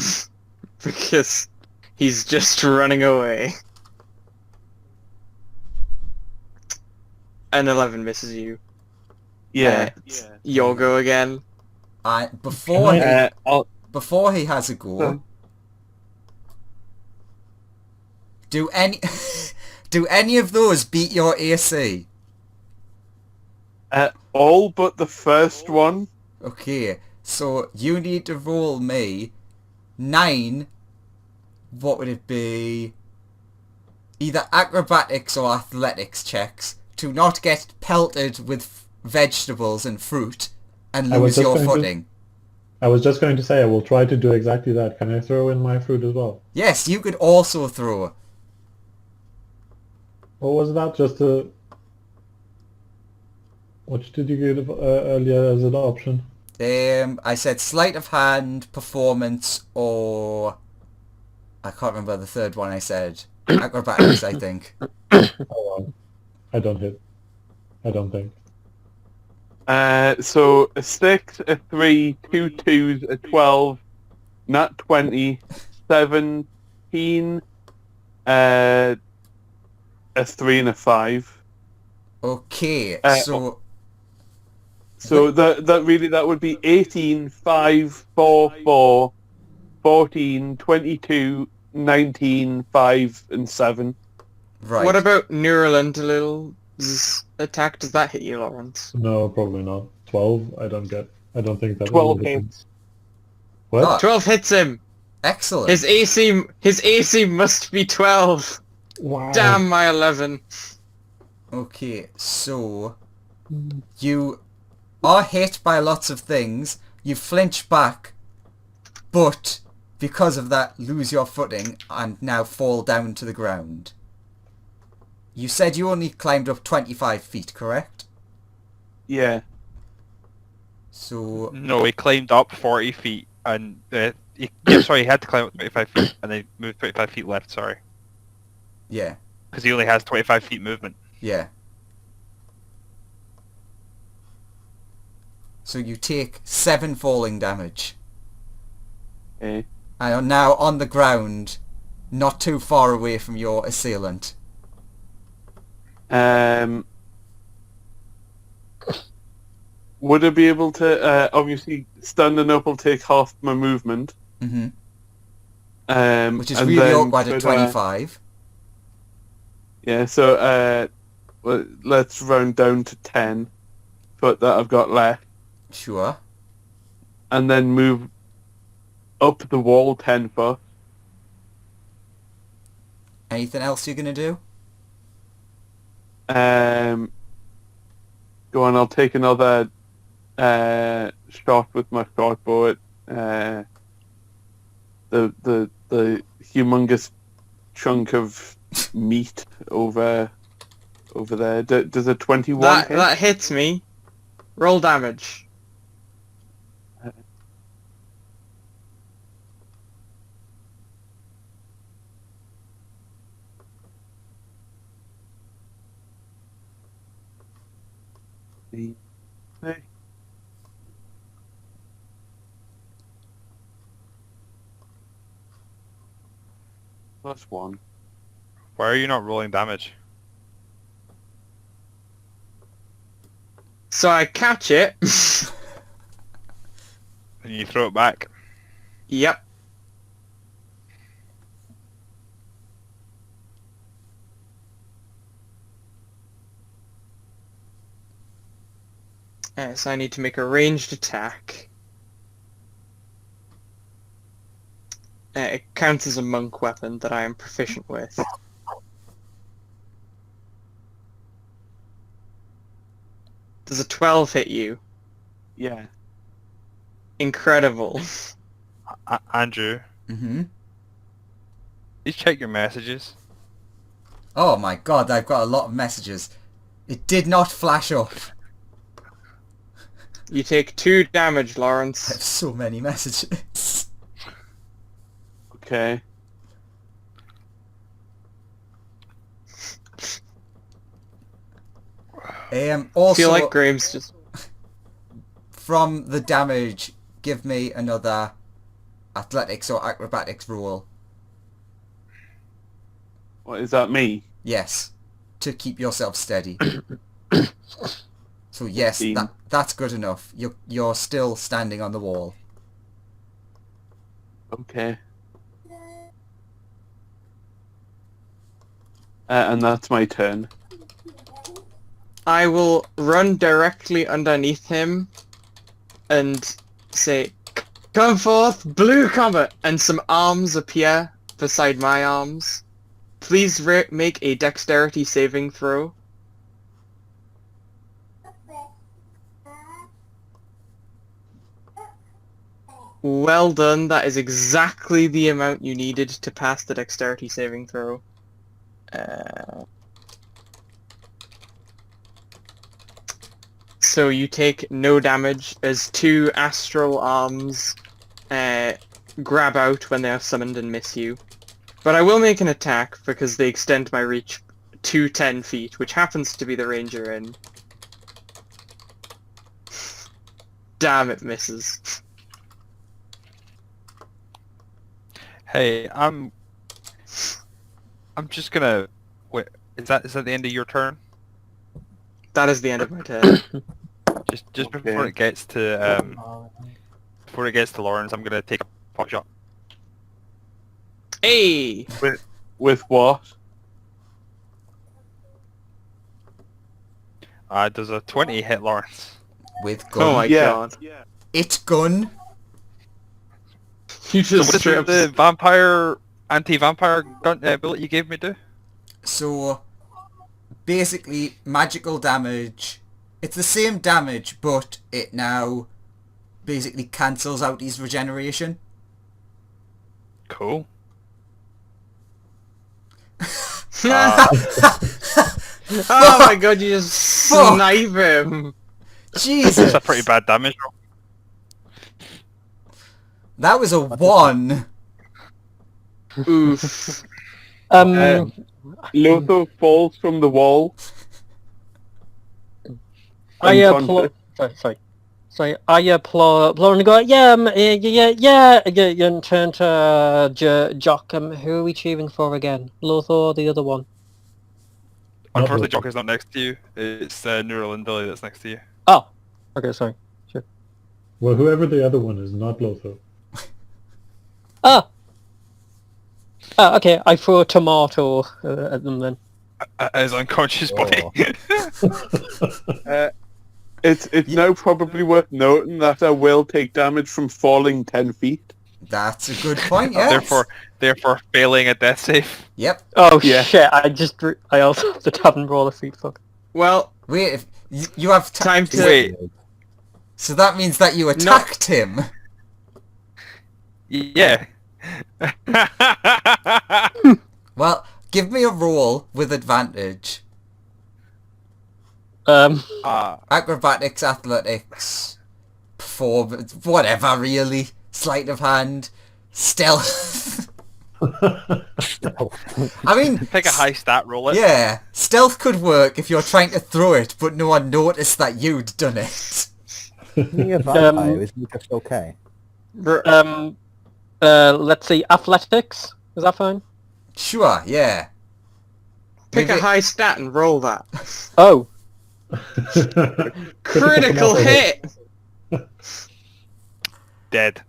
Because he's just running away. An 11 misses you. Yeah. Your go again. Before he has a go, Sorry. do any of those beat your AC? All but the first one. Okay, so you need to roll me 9. What would it be? Either acrobatics or athletics checks to not get pelted with vegetables and fruit and I was lose just your going to- footing. I was just going to say I will try to do exactly that. Can I throw in my fruit as well? Yes, you could also throw. What was that? Just a... What did you give earlier as an option? I said sleight of hand, performance, or I can't remember the third one I said. Acrobatics, I think. Oh, well. I don't hit. I don't think. So a 6, a 3, 2 2s, a 12, nat 20, 17, a 3 and a 5. Okay, So that would be 18, 5, 4, 4, 14, 22, 19, 5, and 7. right. What about Neural Interlil's attack? Does that hit you, Lawrence? No, probably not. 12? I don't think that 12 will hit him. hits. What? Ah, 12 hits him! excellent. His AC must be 12! Wow. Damn my 11. Okay, so you are hit by lots of things, you flinch back, but because of that lose your footing and now fall down to the ground. You said you only climbed up 25 feet, correct? Yeah. So No, he climbed up 40 feet and he had to climb up 25 feet and then moved 25 feet left. Sorry, yeah, because he only has 25 feet movement. yeah. So you take 7 falling damage, Okay. and are now on the ground, not too far away from your assailant. Would I be able to, obviously, standing up will take half my movement. Hmm. Which is and really then awkward at could I- 25. Yeah, so let's round down to 10 foot that I've got left, Sure. and then move up the wall 10 foot. Anything else you're gonna do? Go on, I'll take another shot with my short bow at the humongous chunk of meat over there. Does a 21 hit? That hits me. Roll damage. Hey. +1. Why are you not rolling damage? So I catch it. And you throw it back. Yep. So I need to make a ranged attack. It counts as a monk weapon that I am proficient with. Does a 12 hit you? Yeah. Incredible. Andrew, Mm-hmm. please check your messages. Oh my god, I've got a lot of messages. It did not flash up. You take 2 damage, I have Lawrence. so many messages. Okay. I Also, feel like Graham's just... from the damage, give me another athletics or acrobatics roll. What is that, me? Yes, to keep yourself steady. So yes, 15. that's good enough. You're still standing on the wall. Okay. And that's my turn. I will run directly underneath him and say, "Come forth, Blue Comet!" And some arms appear beside my arms. Please make a dexterity saving throw. Well done, that is exactly the amount you needed to pass the dexterity saving throw. So you take no damage as 2 astral arms grab out when they are summoned and miss you. But I will make an attack because they extend my reach to 10 feet, which happens to be the range you're in. Damn, it misses. Hey, I'm just gonna wait. Is that the end of your turn? That is the end of my turn. Just Okay. before it gets to Lawrence, I'm gonna take a pot shot. Hey! With what? Does a 20 hit Lawrence? With gun. Oh my Yeah. god. It gun. You So just what straight does up... the anti-vampire gun bullet you gave me do? So basically magical damage. It's the same damage, but it now basically cancels out his regeneration. Cool. Oh my god, you just Fuck. snipe him! Jesus. That's a pretty bad damage roll. That was a 1. Oof. Lotho falls from the wall. I unconscious. Sorry. I applaud and go. Yeah, and turn to Jock. Who are we cheering for again? Lothar or the other one? Unfortunately, Jock is not next to you. It's Neural and Billy that's next to you. Oh, okay, sorry. Sure. Well, whoever the other one is, not Lotho. Ah. Okay. I throw a tomato at them then. His unconscious body. It's now probably worth noting that I will take damage from falling 10 feet. That's a good point, yes. Therefore failing a death save. Yep. Oh Yeah. shit! I also have to tab and roll a feet. Fuck. Well, Wait, if you have time to... Wait. So that means that you attacked him. Yeah. Well, give me a roll with advantage. Acrobatics, athletics, performance, whatever really. Sleight of hand, stealth. I mean, Take a high stat roll it. yeah, stealth could work if you're trying to throw it, but no one noticed that you'd done it. Being a vampire, isn't it just okay? Let's see. Athletics. Is that fine? Sure, yeah. Pick Maybe- a high stat and roll that. Oh. Critical hit! Dead.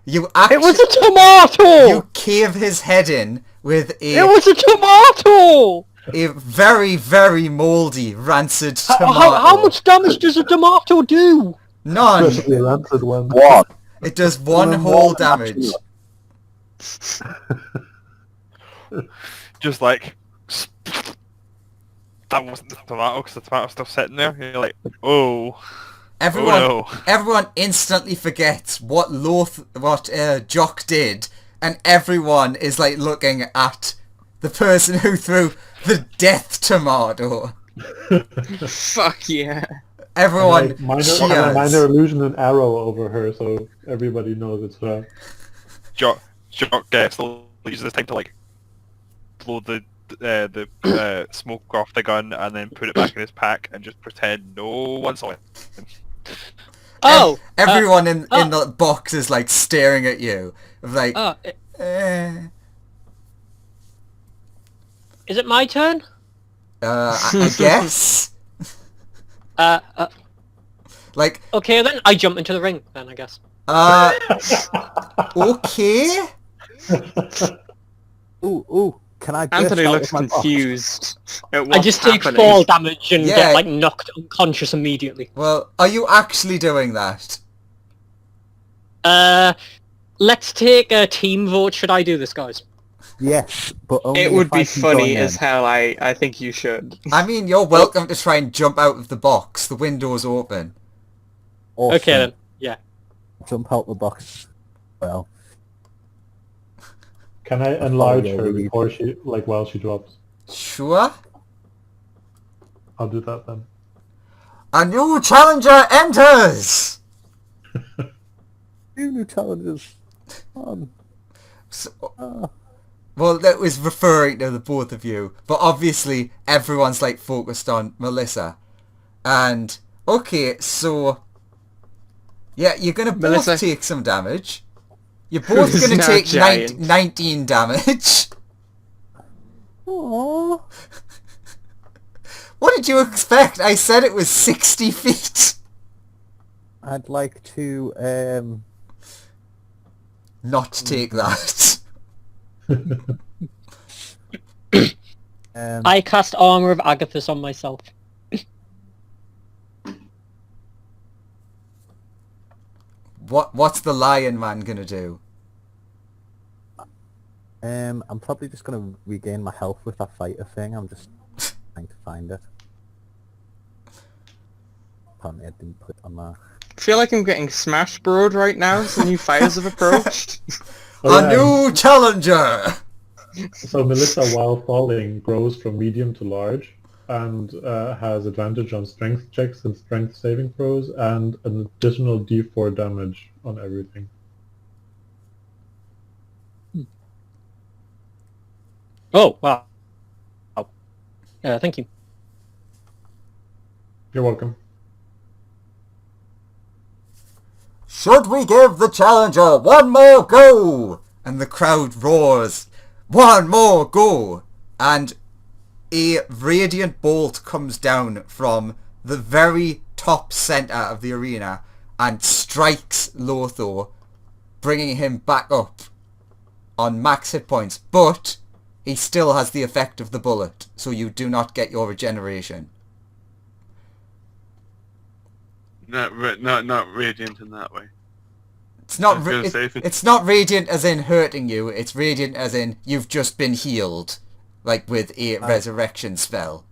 You It actually was a tomato. you cave his head in with It was a tomato. a very, very mouldy, rancid tomato. How much damage does a tomato do? None. Especially a rancid one. What? It does 1 whole damage. Just like... That wasn't the tomato, because the tomato's still sitting there. You're like, oh. Everyone, Oh no. everyone instantly forgets what Jock did, and everyone is like looking at the person who threw the death tomato. Fuck yeah. Everyone Like, minor cheers. illusion and arrow over her, so everybody knows it's her. Jock still uses this time to like blow the smoke off the gun and then put it back in his pack and just pretend no one saw it. Oh. Everyone in the box is like staring at you, like. Is it my turn? I guess. Like. Okay, then I jump into the ring. Then I guess. Okay. Ooh, can I burst Anthony out looks of my box? confused at I what's just take happening. fall damage and Yeah. get like knocked unconscious immediately. Well, are you actually doing that? Let's take a team vote. Should I do this, guys? Yes, but only It would if I be can funny join as in. hell. I think you should. I mean, you're welcome to try and jump out of the box. The window's open. Awesome. Okay then. Yeah. Jump out the box. Well, Can I enlarge yeah, her we- before she, like, while she drops? Sure. I'll do that then. A new challenger enters! new challenges. So, well, that was referring to the both of you, but obviously everyone's like focused on Melissa. And, okay, so... Yeah, you're gonna both Melissa. take some damage. You're both Who's gonna now take giant. 19 damage. Aww. What did you expect? I said it was 60 feet. I'd like to, Not take that. I cast Armor of Agathis on myself. What's the lion man gonna do? I'm probably just gonna regain my health with that fighter thing. I'm just trying to find it. Apparently I didn't put it on there. I feel like I'm getting smash broed right now as the new fighters have approached. Oh, A yeah, new challenger! So Melissa, while falling, grows from medium to large. and has advantage on strength checks and strength saving throws, and an additional d4 damage on everything. Oh, wow. Thank you. You're welcome. Should we give the challenger one more go? And the crowd roars, one more go! And a radiant bolt comes down from the very top centre of the arena and strikes Lothar, bringing him back up on max hit points. But he still has the effect of the bullet, so you do not get your regeneration. Not radiant in that way. It's not. I was gonna say, if It's not radiant as in hurting you. It's radiant as in you've just been healed, like with a resurrection spell.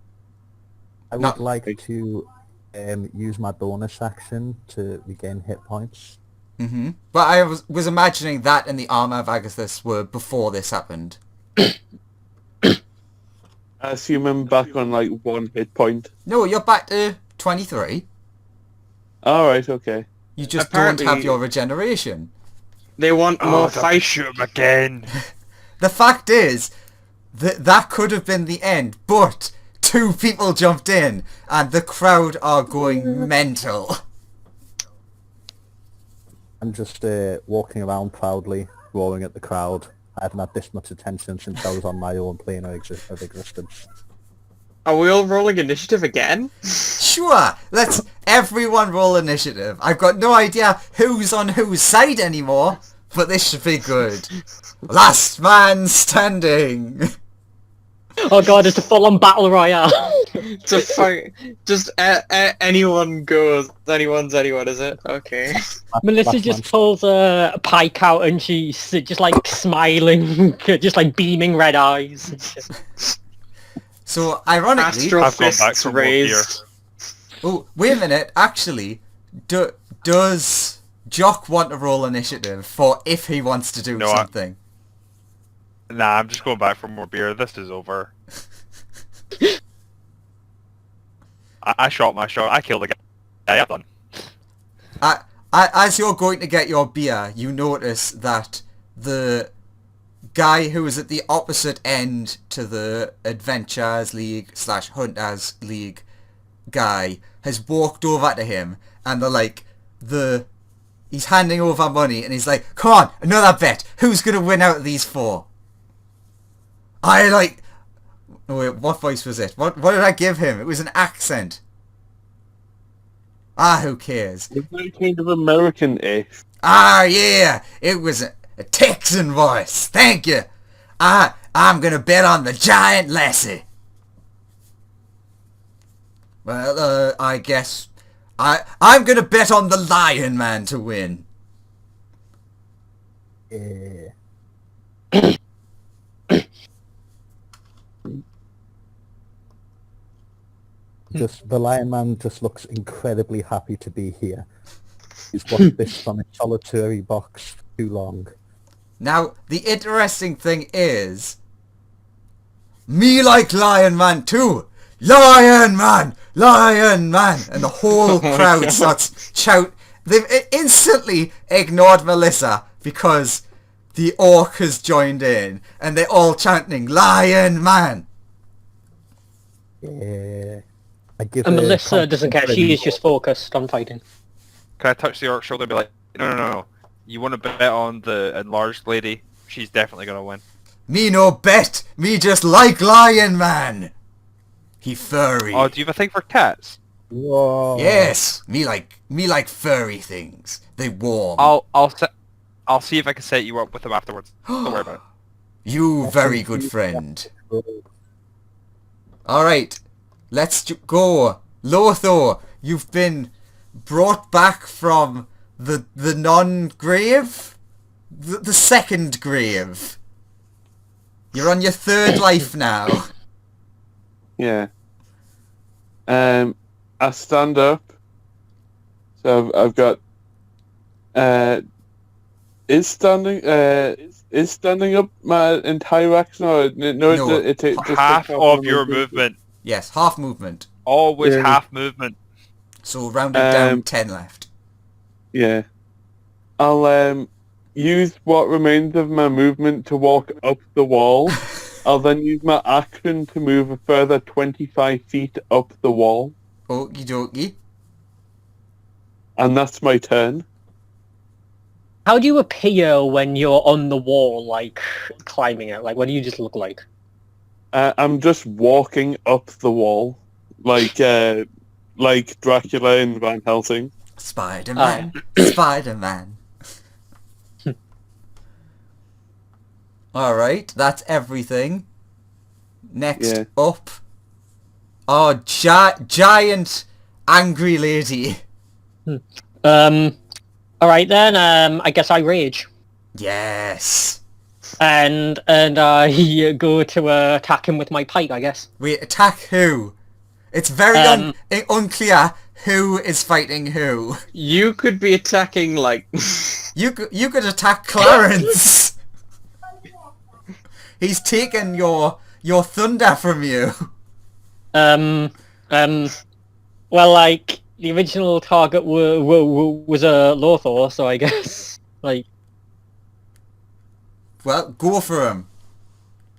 I would like to use my bonus action to regain hit points. But I was imagining that and the armor of Agathis were before this happened. I assume I'm back on like 1 hit point. No, you're back to 23. Alright, okay. You just Apparently- don't have your regeneration. They want more fight. Shoot him again. The fact is that could have been the end, but 2 people jumped in and the crowd are going mental. I'm just walking around proudly, roaring at the crowd. I haven't had this much attention since I was on my own plane of existence. Are we all rolling initiative again? Sure, let's everyone roll initiative. I've got no idea who's on whose side anymore, but this should be good. Last man standing. Oh god, it's a full-on battle royale. To fight, just anyone goes. Anyone's anyone, is it? Okay. Melissa Last just man. pulls a pike out and she's just like smiling, just like beaming red eyes. So, ironically... Astral I've gone back fists for more beer. raised. Oh, wait a minute. Actually, does Jock want to roll initiative for if he wants to do No, something? Nah, I'm just going back for more beer. This is over. I shot my shot. I killed the guy. I'm done. As you're going to get your beer, you notice that the guy who is at the opposite end to the Adventurers League / Hunters League guy has walked over to him, and they're like, he's handing over money, and he's like, come on, another bet. Who's going to win out of these 4? Oh wait, what voice was it? What did I give him? It was an accent. Who cares? It's like kind of American-ish. Yeah, it was a Texan voice. Thank you. I'm gonna bet on the giant lassie. Well, I guess I'm gonna bet on the Lion Man to win. Yeah. The Lion Man just looks incredibly happy to be here. He's watched this from a solitary box for too long. Now, the interesting thing is, me like Lion Man too. Lion Man! Lion Man! And the whole crowd starts shout. They've instantly ignored Melissa because the orc has joined in, and they're all chanting, Lion Man! Yeah. I give And her Melissa doesn't care, she is confidence. just focused on fighting. Can I touch the orc's shoulder and be like, no. You want to bet on the enlarged lady? She's definitely going to win. Me no bet! Me just like Lion Man! He furry. Oh, do you have a thing for cats? Whoa. Yes! Me like furry things. They warm. I'll see if I can set you up with them afterwards. Don't worry about it. You very good friend. Alright, let's go. Lothar, you've been brought back from the non-grave? The second grave. You're on your 3rd life now. Yeah. I stand up. So I've got is standing up my entire action, or no? No. It just Half takes of my your movement. movement. Yes, half movement. Always Yeah. half movement. So round it down, 10 left. Yeah. I'll use what remains of my movement to walk up the wall. I'll then use my action to move a further 25 feet up the wall. Okie dokie. And that's my turn. How do you appear when you're on the wall, like, climbing it? Like, what do you just look like? I'm just walking up the wall. Like Dracula in Van Helsing. Spider-Man. Spider-Man. Alright, that's everything. Next Yeah. up. Oh, giant angry lady. Alright then, I guess I rage. Yes. And I go to attack him with my pike, I guess. Wait, attack who? It's very unclear who is fighting who. You could be attacking, like... You could attack Clarence. He's taken your thunder from you. Well, like, the original target was Lothar, so I guess, like... Well, go for him.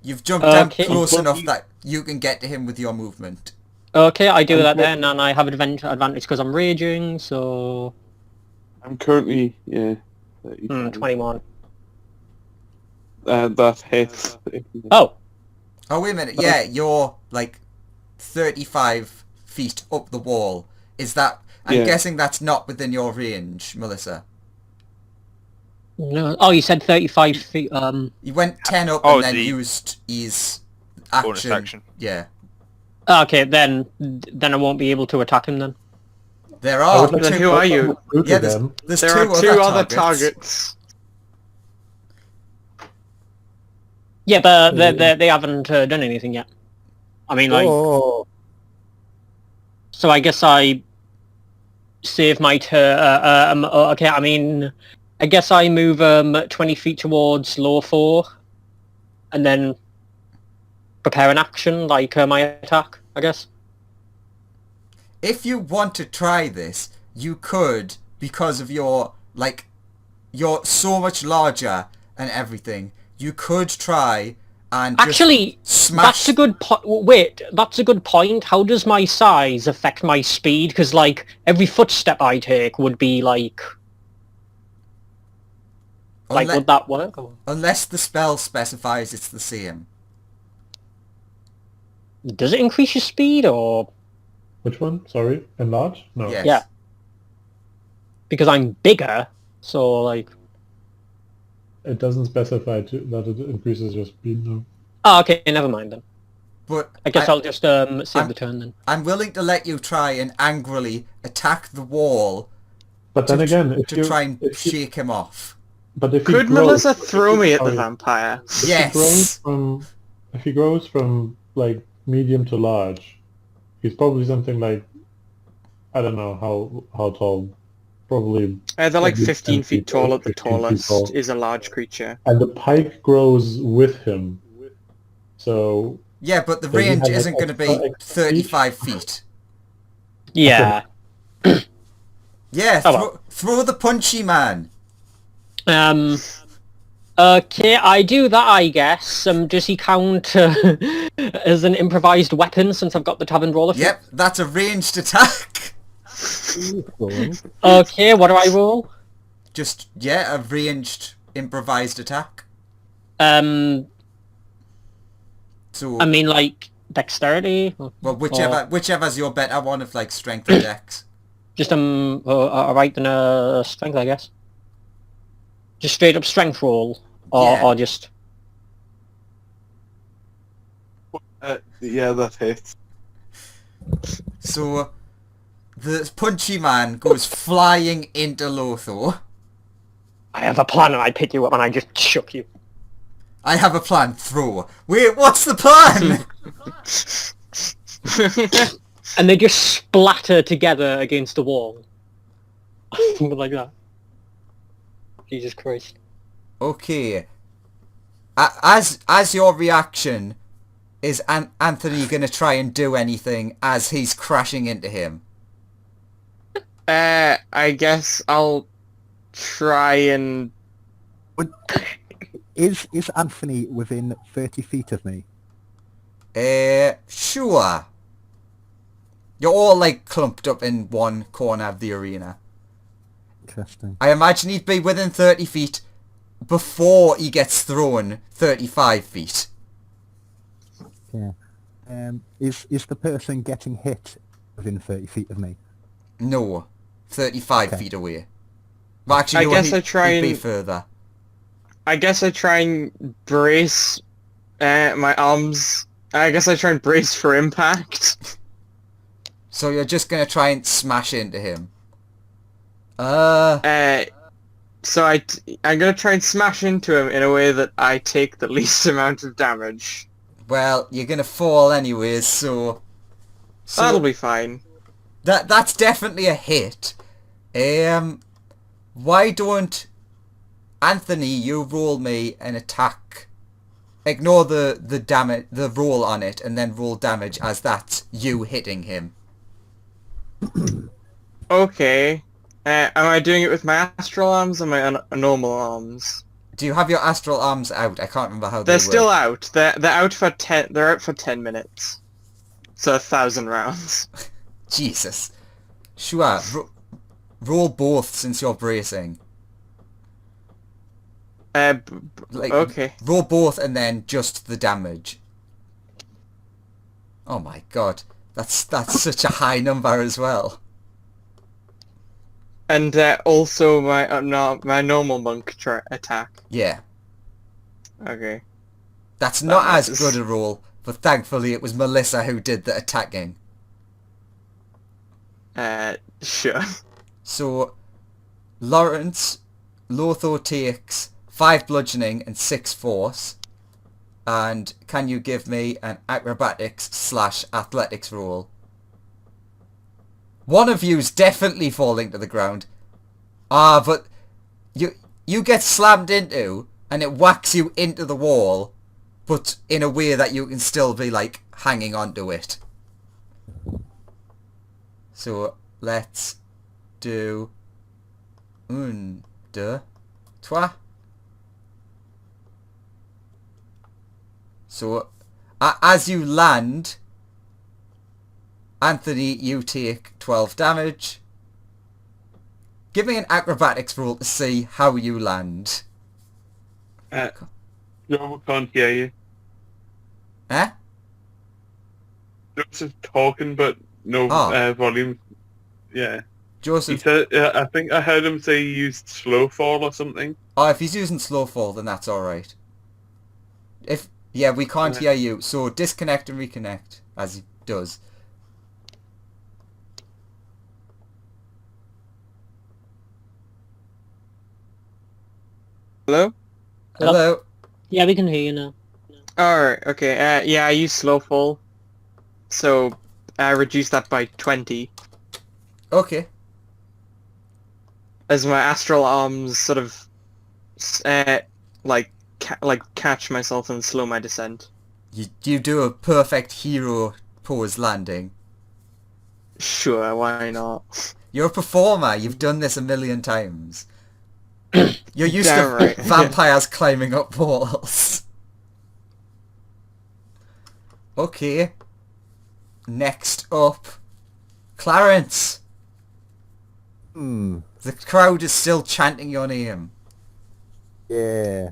You've jumped down Okay. close enough that you can get to him with your movement. Okay, I do that then, and I have advantage because I'm raging, so... I'm currently, yeah. 35. 21. That hits. Oh! Oh, wait a minute. Yeah, you're, like, 35 feet up the wall. Is that... I'm Yeah. guessing that's not within your range, Melissa. No. Oh, you said 35 feet, He went 10 up Oh, and then the used his bonus action. action. Yeah. Okay, then I won't be able to attack him then. There I are would like Then to who put are on you? the suit Yeah, again. there's There are two other targets. targets. Yeah, but they haven't done anything yet. I mean, like, Oh, so I guess I save my turn. Okay, I mean, I guess I move 20 feet towards law 4, and then prepare an action like my attack, I guess. If you want to try this, you could, because of your, like, you're so much larger and everything, you could try and just Actually, smash... that's a good wait, that's a good point. How does my size affect my speed? Because, like, every footstep I take would be, like, would that work? Or... Unless the spell specifies it's the same. Does it increase your speed, or... Which one? Sorry? Enlarge? No. Yes. Yeah. Because I'm bigger, so, like... It doesn't specify that it increases your speed, no. Oh, okay, never mind then. But I guess I'll just save the turn then. I'm willing to let you try and angrily attack the wall But then again, if to you... try and if you- shake him off. But if he Could grows, Melissa throw me at the sorry. vampire? If he Yes. grows from, if he grows from, like, medium to large, he's probably something like, I don't know how tall, probably... They're like at least 15 10 feet tall at the 15 feet tallest, tall. is a large creature. And the pike grows with him. So, Yeah, but the So you range have, like, isn't going to be extra 35 feet. Yeah. Yeah, Oh, well. throw the punchy man. Okay, I do that, I guess. Does he count as an improvised weapon since I've got the tavern brawler? Yep, that's a ranged attack. going. Okay, what do I roll? Just, yeah, a ranged improvised attack. I So, mean, like, dexterity? well, whichever's your better one of, like, strength or dex. Just, alright then, strength, I guess. Just straight up strength roll? Yeah. Or just... Yeah, that hits. So, the punchy man goes flying into Lothar. I have a plan and I pick you up and I just shook you. I have a plan, throw. Wait, what's the plan? And they just splatter together against the wall. Something like that. Jesus Christ. Okay. As your reaction, is Anthony going to try and do anything as he's crashing into him? I guess I'll try and... Is Anthony within 30 feet of me? Sure. You're all like clumped up in one corner of the arena. Interesting. I imagine he'd be within 30 feet before he gets thrown 35 feet. Yeah. Is the person getting hit within 30 feet of me? No. 35 Okay. feet away. Well, actually, I no, guess I try he'd be and- further. I guess I try and brace my arms. I guess I try and brace for impact. So you're just going to try and smash into him. So I'm gonna try and smash into him in a way that I take the least amount of damage. Well, you're going to fall anyways, so That'll be fine. that's definitely a hit. Why don't Anthony, you roll me an attack. Ignore the damage, the roll on it, and then roll damage as that's you hitting him. Okay. Am I doing it with my astral arms or my normal arms? Do you have your astral arms out? I can't remember how they They're work. still out. They're out for 10. They're out for 10 minutes. So 1,000 rounds. Jesus. Sure. Roll both since you're bracing. Like, Okay. Roll both and then just the damage. Oh my god. That's such a high number as well. And also my my normal monk attack. Yeah. Okay. That's not as misses. good a roll, but thankfully it was Melissa who did the attacking. Sure. So, Lawrence, Lothar takes 5 bludgeoning and 6 force. And can you give me an acrobatics/athletics roll? One of you's definitely falling to the ground. But you get slammed into and it whacks you into the wall, but in a way that you can still be like hanging onto it. So let's do 1, 2, 3. So as you land, Anthony, you take 12 damage. Give me an acrobatics roll to see how you land. No, I can't hear you. Eh? Joseph's talking, but no volume. Yeah. He Joseph, said, I think I heard him say he used slow fall or something. if he's using slow fall, then that's alright. Yeah, we can't hear you, so disconnect and reconnect, as he does. Hello? Hello? Yeah, we can hear you now. Alright, okay. Yeah, I use slow fall. So I reduce that by 20. Okay. As my astral arms sort of catch myself and slow my descent. You do a perfect hero pose landing. Sure, why not? You're a performer, you've done this a million times. You're used Damn to right. vampires climbing up walls. Okay. Next up, Clarence. The crowd is still chanting your name. Yeah.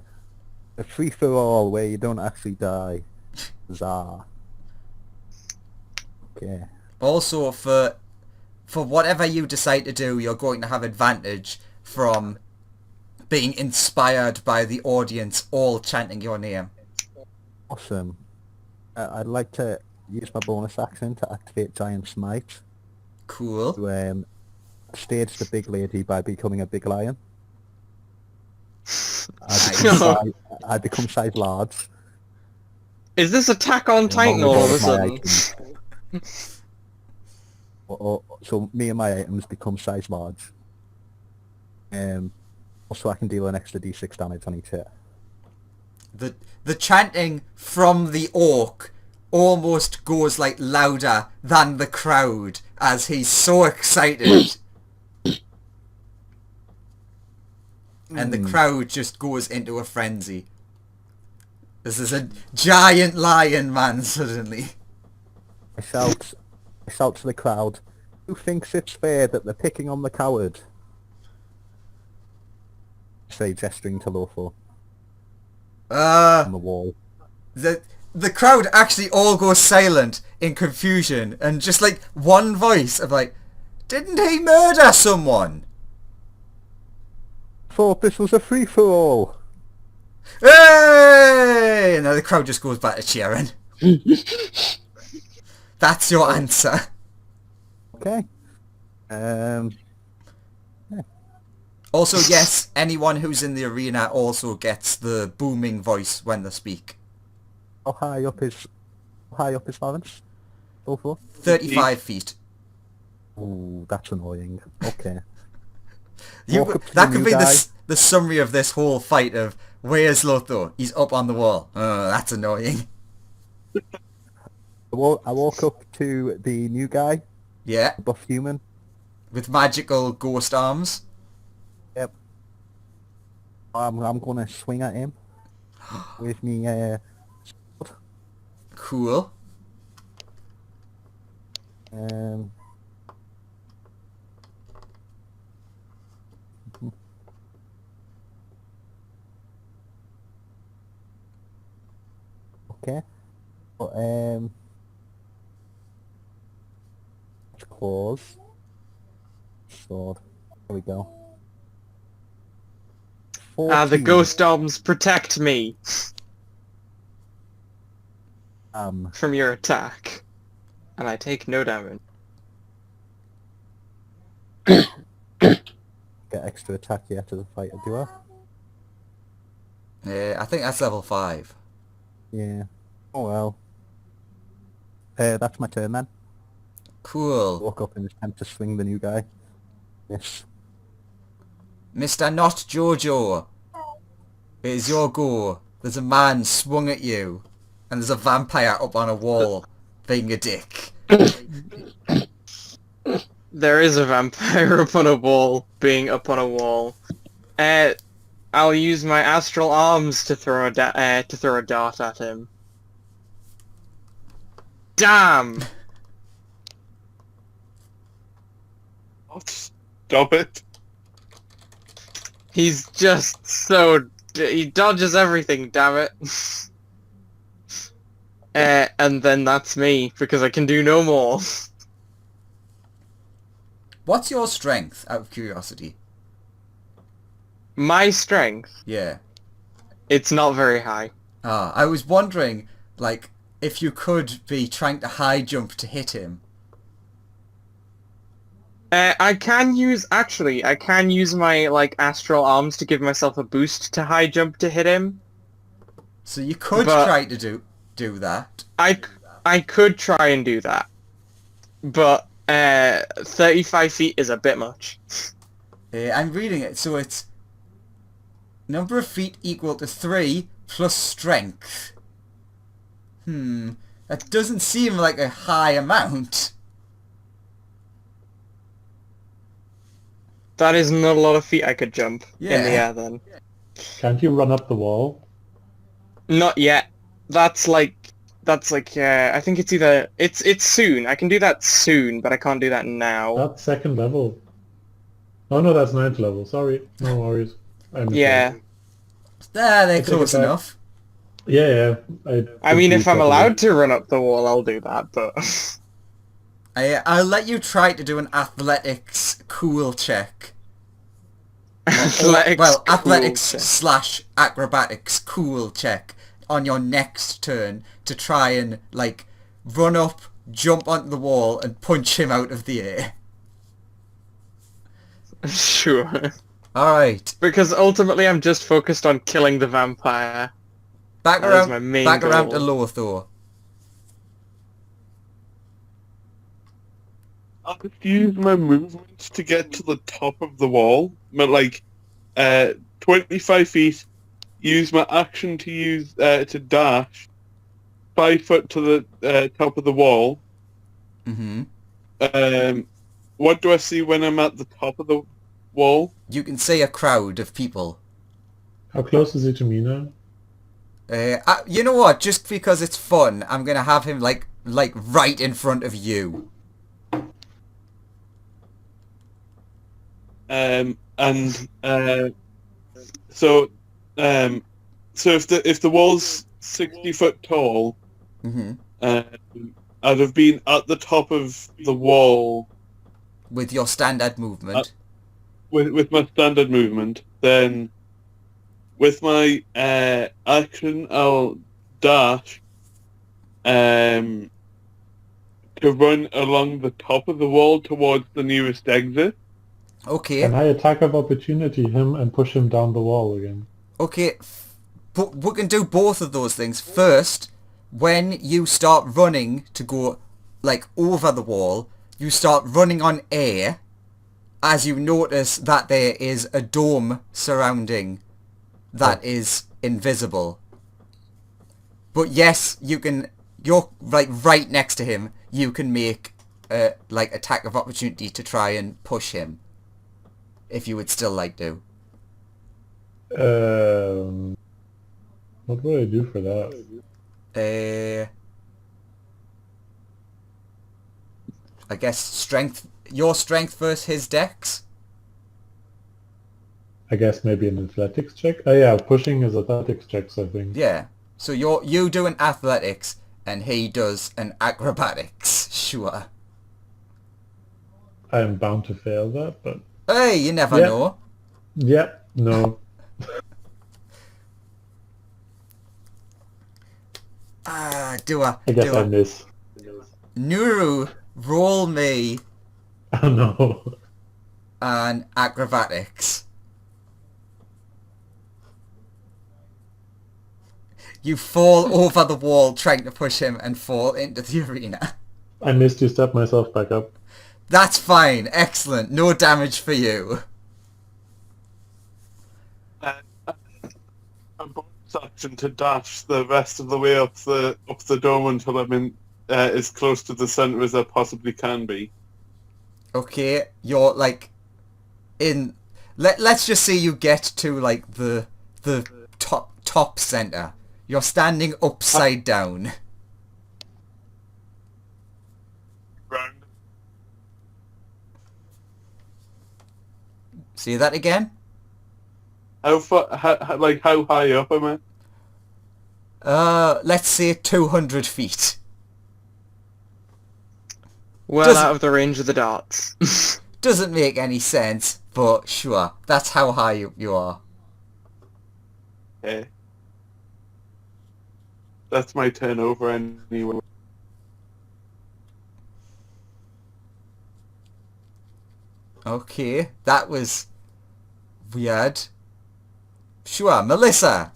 A free-for-all where you don't actually die. Zah. Okay. Also, for whatever you decide to do, you're going to have advantage from being inspired by the audience all chanting your name. Awesome. I'd like to use my bonus action to activate Giant Smite Cool. to stage the big lady by becoming a big lion. I become size large. Is this Attack on Titan along all of a with my sudden? items. So me and my items become size large. Also I can deal an extra d6 damage on each hit. The chanting from the orc almost goes like louder than the crowd as he's so excited. And the crowd just goes into a frenzy. This is a giant lion man suddenly. I shout to the crowd, who thinks it's fair that they're picking on the coward? Say, gesturing to Lothar on the wall. The crowd actually all goes silent in confusion, and just like one voice of like, didn't he murder someone? Thought this was a free-for-all. Hey! Now the crowd just goes back to cheering. That's your answer. Okay. Also, yes, anyone who's in the arena also gets the booming voice when they speak. How high up is Lawrence? Go for 35 feet. Ooh, that's annoying. Okay. You, Walk up to that the could new be guy. the summary of this whole fight of, where's Lothar? He's up on the wall. Oh, that's annoying. I walk up to the new guy, Yeah, buff human. with magical ghost arms. Yep. I'm gonna swing at him with me. Cool. Okay. But, claws. Sword. There we go. The 14. ghost arms protect me from your attack. And I take no damage. Get extra attack yet as a fighter, do I? Yeah, I think that's level 5. Yeah. Oh well. That's my turn then. Cool. Walk up and attempt to swing the new guy. Yes. Mr. Not Jojo. It is your go. There's a man swung at you. And there's a vampire up on a wall being a dick. There is a vampire up on a wall, being up on a wall. I'll use my astral arms to throw a dart at him. Damn! Stop it. He's just so... he dodges everything, damn it. And then that's me, because I can do no more. What's your strength, out of curiosity? My strength, Yeah. it's not very high. I was wondering, like, if you could be trying to high jump to hit him. I can use my, like, astral arms to give myself a boost to high jump to hit him. So you could But- try to do that. I could try and do that. But, 35 feet is a bit much. I'm reading it, so it's number of feet equal to 3 plus strength. That doesn't seem like a high amount. That is not a lot of feet I could jump in the Yeah. air then. Can't you run up the wall? Not yet. That's like, I think it's either, it's soon. I can do that soon, but I can't do that now. That's second level. Oh no, that's 9th level. Sorry. No worries. Yeah. There, they're Take it close back. enough. Yeah. I mean, if I'm allowed to run up the wall, I'll do that, but... I'll let you try to do an athletics cool check. Athletics Well, cool athletics check. / acrobatics cool check on your next turn to try and, like, run up, jump onto the wall, and punch him out of the air. Sure. Alright. Because ultimately I'm just focused on killing the vampire. Back That is my main around to goal. Lothar. I'll just use my movements to get to the top of the wall. But like, 25 feet. Use my action to use to dash, 5 foot to the top of the wall. Mm-hmm. What do I see when I'm at the top of the wall? You can see a crowd of people. How close is he to me now? You know what? Just because it's fun, I'm gonna have him like right in front of you. So if the wall's 60 foot tall, Mm-hmm. I'd have been at the top of the wall With your standard movement. with my standard movement. Then with my action, I'll dash to run along the top of the wall towards the nearest exit. Okay. Can I attack of opportunity him and push him down the wall again? Okay. But we can do both of those things. First, when you start running to go like over the wall, you start running on air as you notice that there is a dome surrounding that is invisible. But yes, you can, you're like right next to him, you can make like attack of opportunity to try and push him. If you would still like to. What would I do for that? I guess strength, your strength versus his dex? I guess maybe an athletics check? Oh yeah, pushing is athletics checks, I think. Yeah. So you do an athletics and he does an acrobatics. Sure. I am bound to fail that, but... Hey, you never Yeah. know. Yeah, no. I guess I miss. Nuru, roll me Oh no. an acrobatics. You fall over the wall trying to push him and fall into the arena. I missed to step myself back up. That's fine. Excellent. No damage for you. A bonus action to dash the rest of the way up the dome until I'm in as close to the center as I possibly can be. Okay, you're like in. Let's just say you get to like the top center. You're standing upside down. Round. See that again? How far? How high up am I? Let's say 200 feet. Well Doesn't- out of the range of the darts. Doesn't make any sense, but sure. That's how high you are. Okay. That's my turnover anyway. Okay, that was weird. Sure, Melissa.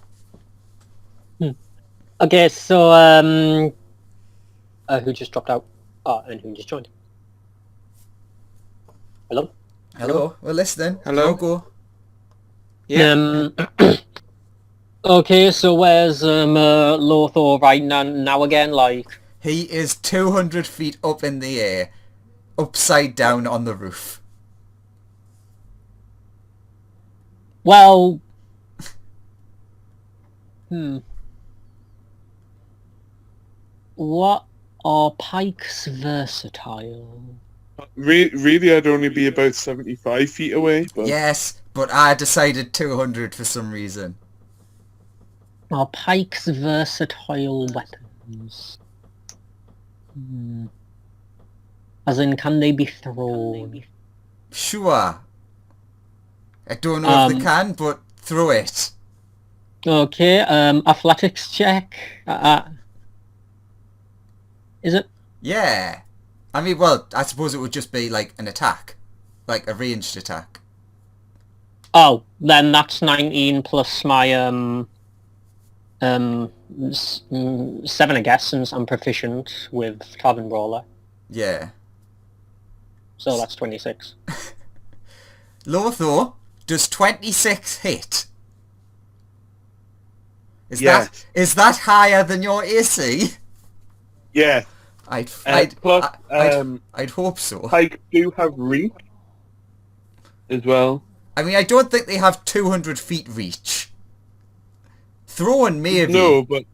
Okay, so who just dropped out? Oh, and who just joined? Hello? Hello, we're listening. Hello? Go. Yeah. Okay, so where's Lothor right now again? Like, He is 200 feet up in the air, upside down on the roof. well, what are pikes versatile? Really, I'd only be about 75 feet away. But Yes, but I decided 200 for some reason. Are pikes versatile weapons? As in, can they be thrown? Sure. I don't know if they Um, can, but throw it. Okay, athletics check. Is it? Yeah. I mean, well, I suppose it would just be like an attack. Like a ranged attack. Oh, then that's 19 plus my 7, I guess, since I'm proficient with Tavern Brawler. Yeah. So that's 26. Lothor, does 26 hit? Yes. Is that higher than your AC? Yeah. Plus, I'd hope so. Pike do have reach as well. I mean, I don't think they have 200 feet reach. Throwing maybe. No, but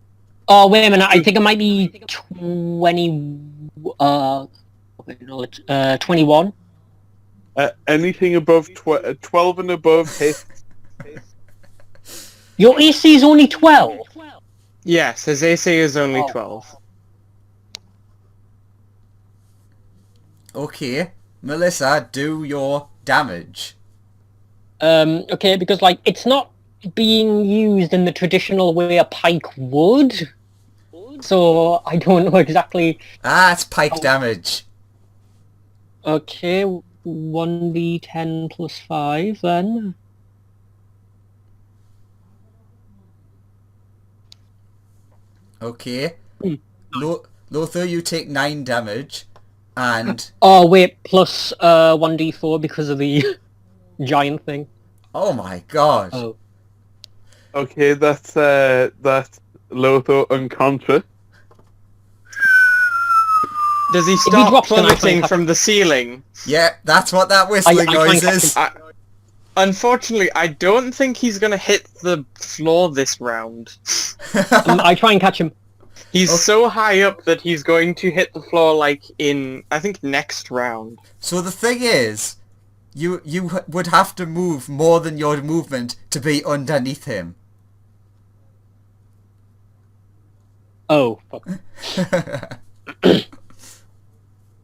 Oh, wait a minute. I think it might be 20... wait, no, it's, 21. anything above 12 and above hits. Your AC is only 12? Yes, his AC is only Oh. 12. Okay, Melissa, do your damage. Okay, because, like, it's not being used in the traditional way a pike would. So, I don't know exactly... Ah, it's pike damage. Okay, 1d10 plus 5, then. Okay. Lothar, you take 9 damage, and... Oh, wait, plus 1d4 because of the giant thing. Oh my god. Oh. Okay, that's Lothar unconscious. Does he he start drops, then I plummeting think- from the ceiling? Yeah, that's what that whistling I try and noise catch is. him. Unfortunately, I don't think he's gonna hit the floor this round. I try and catch him. He's Okay. so high up that he's going to hit the floor like in, I think, next round. So the thing is, you would have to move more than your movement to be underneath him. Oh, fuck.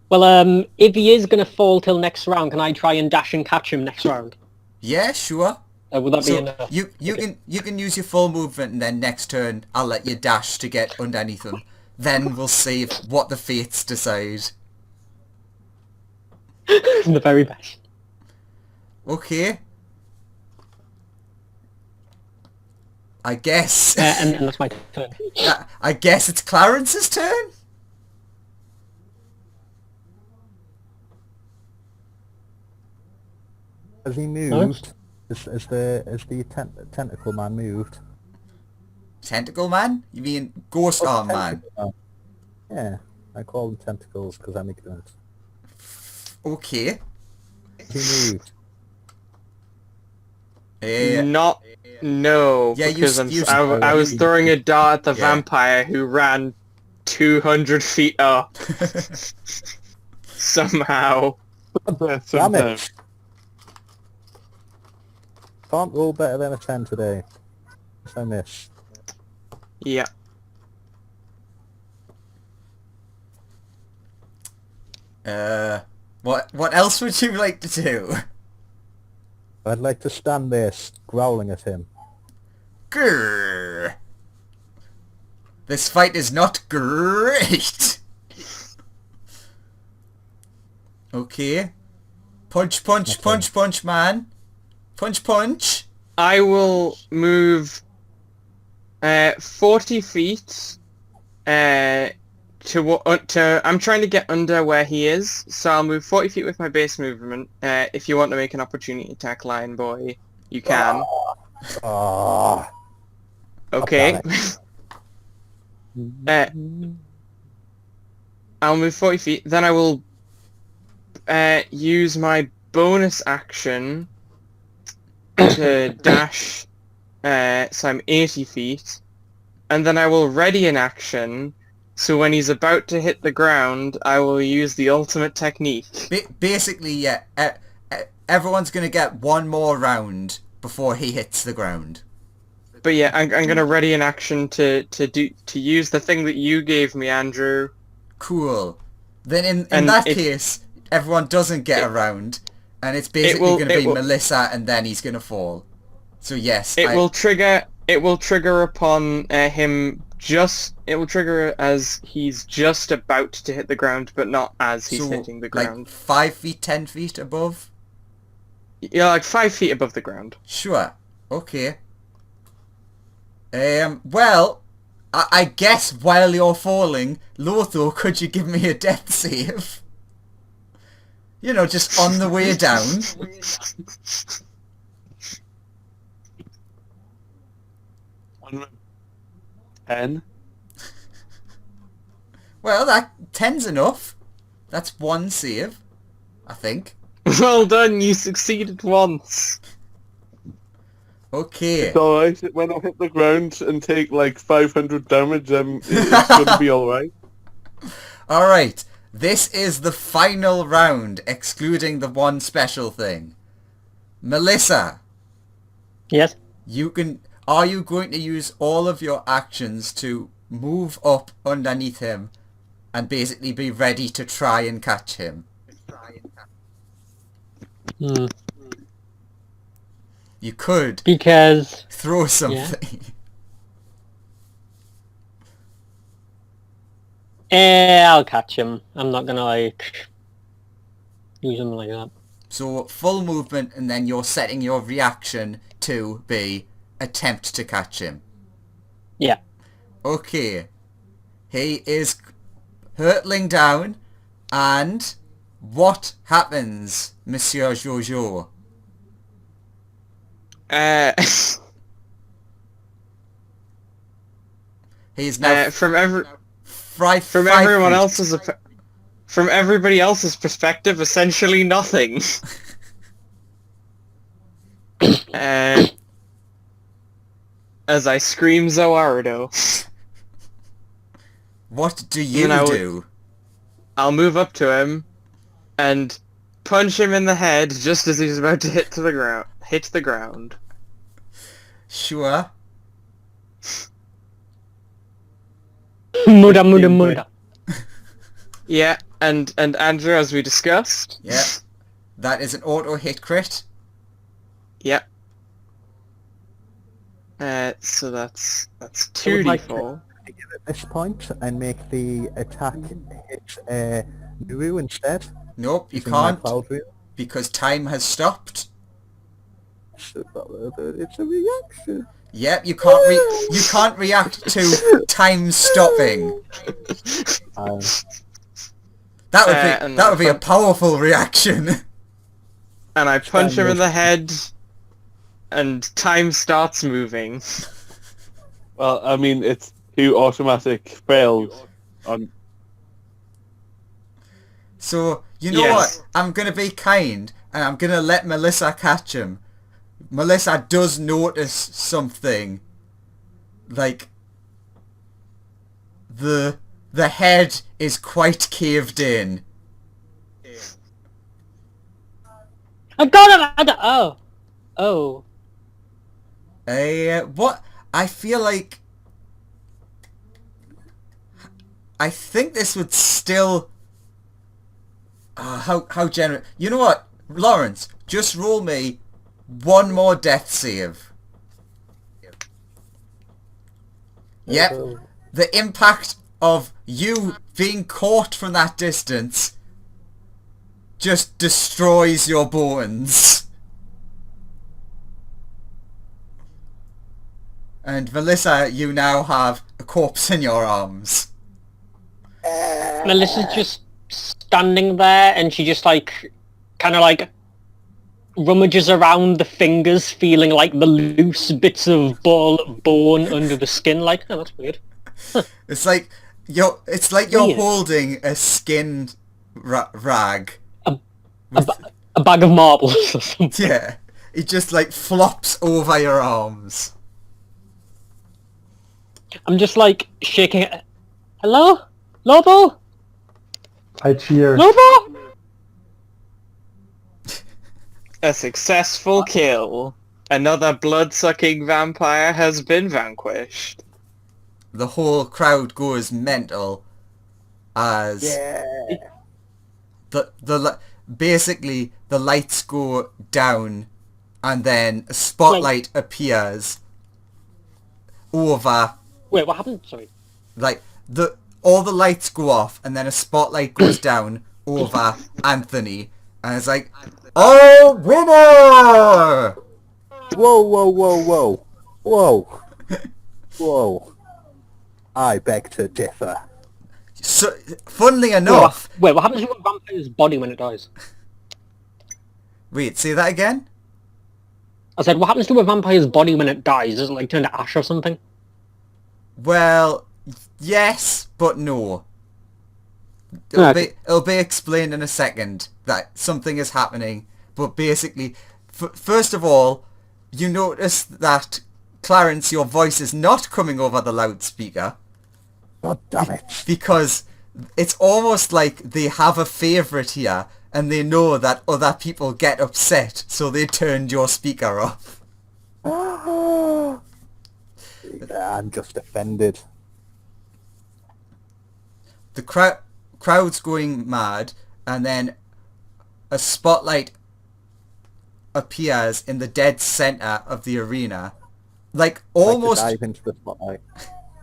Well, if he is gonna fall till next round, can I try and dash and catch him next round? Yeah, sure. Would that be So enough? you can use your full movement, and then next turn I'll let you dash to get underneath him. Then we'll see what the fates decide. The very best. Okay. I guess. And that's my turn. I guess it's Clarence's turn. Has he moved? Is the tentacle man moved? Tentacle man? You mean ghost arm man? Tentacle man. Yeah, I call them tentacles because I'm ignorant. Okay. He moved. No, Yeah, because you I was throwing a dart at the Yeah. vampire who ran 200 feet up. Somehow. Damn it! Can't roll better than a 10 today. Yes, I miss. Yeah. What else would you like to do? I'd like to stand there growling at him. Grrr. This fight is not great. Okay. Punch, punch, Okay. punch, punch, man. Punch, punch. I will move 40 feet I'm trying to get under where he is, so I'll move 40 feet with my base movement. If you want to make an opportunity attack, Lion Boy, you can. Ah, Okay. I'll move 40 feet, then I will use my bonus action to dash, so I'm 80 feet, and then I will ready an action, so when he's about to hit the ground, I will use the ultimate technique. Basically, yeah. Everyone's gonna get one more round before he hits the ground. But yeah, I'm gonna ready an action to use the thing that you gave me, Andrew. Cool. Then in And that it- case, everyone doesn't get a round, and it's basically will- going to it be will- Melissa, and then he's going to fall. So yes, It will trigger upon him just. It will trigger as he's just about to hit the ground, but not as he's hitting the ground. like 5 feet, 10 feet above. Yeah, like 5 feet above the ground. Sure. Okay. Well, I guess while you're falling, Lothar, could you give me a death save? You know, just on the way down. Ten. Well, that 10's enough. That's one save, I think. Well done, you succeeded once. Okay. It's alright. When I hit the ground and take like 500 damage, it's gonna be alright. Alright. This is the final round, excluding the one special thing. Melissa, Yes. are you going to use all of your actions to move up underneath him and basically be ready to try and catch him? Hmm. You could Because throw something. I'll catch him. I'm not gonna like use him like that. So full movement, and then you're setting your reaction to be attempt to catch him. Yeah. Okay. He is hurtling down, and what happens, Monsieur Jojo? He's now From from everybody else's perspective, essentially nothing. As I scream Zoardo. What do you do? I'll move up to him and punch him in the head just as he's about to hit the ground. Sure. Muda. Yeah, and Andrew, as we discussed. Yeah. That is an auto hit crit. Yep. So that's I would 2d4. like to begin at this point and make the attack hit Nuru instead. Nope, you using my can't, cloud wheel. because time has stopped. It's a reaction. Yep, you can't react to time stopping. That would be a powerful reaction. And I punch him in the head, and time starts moving. Well, I mean, it's 2 automatic fails on. So, you know Yes. what? I'm going to be kind, and I'm going to let Melissa catch him. Melissa does notice something. Like, the head is quite caved in. I got him! Oh. What? I feel like... I think this would still... how generous... You know what? Lawrence, just roll me one more death save. Yep. The impact of you being caught from that distance just destroys your bones. And Melissa, you now have a corpse in your arms. Melissa's just standing there, and she just like, kind of like, rummages around the fingers, feeling like the loose bits of bone under the skin. Like, oh, that's weird. It's like you're Weird. holding a skin rag. A bag of marbles or something. Yeah, it just like flops over your arms. I'm just like shaking it. Hello? Lobo? I cheer. Lobo? A successful kill. Another blood-sucking vampire has been vanquished. The whole crowd goes mental as basically the lights go down and then a spotlight appears over. Wait, what happened? Sorry. Like all the lights go off and then a spotlight goes down over Anthony and it's like, oh, winner! Whoa. I beg to differ. So, funnily enough... Wait, what happens to a vampire's body when it dies? Wait, say that again? I said, what happens to a vampire's body when it dies? Does it like turn to ash or something? Well, yes, but no. It'll be explained in a second that something is happening. But basically, first of all, you notice that, Clarence, your voice is not coming over the loudspeaker. God damn it. Because it's almost like they have a favourite here, and they know that other people get upset, so they turned your speaker off. Yeah, I'm just offended. The crowd's going mad, and then a spotlight appears in the dead centre of the arena. Like, almost... Like to dive into the spotlight.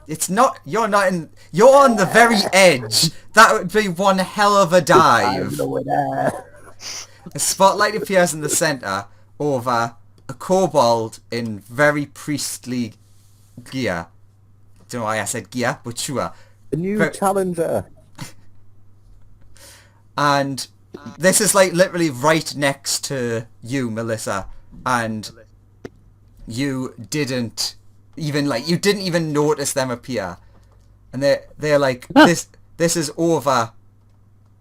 It's not... You're not in... You're on the very edge. That would be one hell of a I'm dive. the winner. A spotlight appears in the centre over a kobold in very priestly gear. Don't know why I said gear, but sure. The new challenger. And this is like literally right next to you, Melissa, and you didn't even notice them appear. And they're like, this is over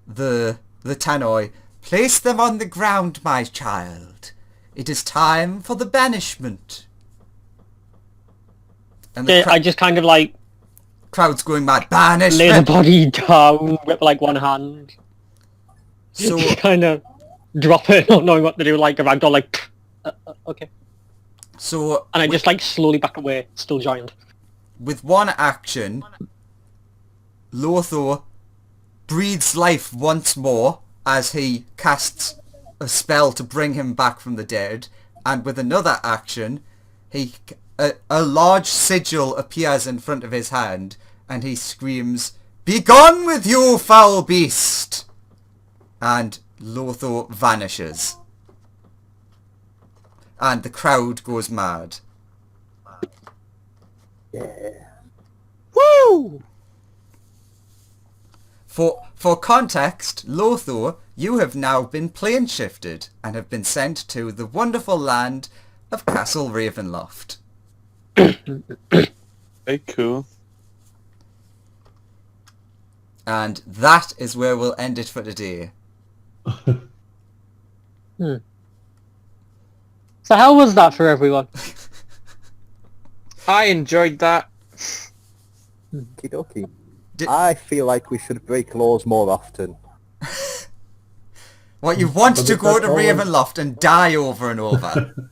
the tannoy. Place them on the ground, my child. It is time for the banishment. And the I just kind of like crowd's going mad. lay the Banishment! body down with like one hand. So, Kind of drop it, not knowing what to do, like a ragdoll, like, okay. so And I just like slowly back away, still giant. with one action, Lothar breathes life once more as he casts a spell to bring him back from the dead, and with another action, a large sigil appears in front of his hand, and he screams, "Begone with you, foul beast!" And Lothar vanishes. And the crowd goes mad. Yeah. Woo! For context, Lothar, you have now been plane shifted and have been sent to the wonderful land of Castle Ravenloft. Very cool. And that is where we'll end it for today. So how was that for everyone? I enjoyed that. Okie Did- I feel like we should break laws more often. What, you want But to is go that to always- Ravenloft and die over and over?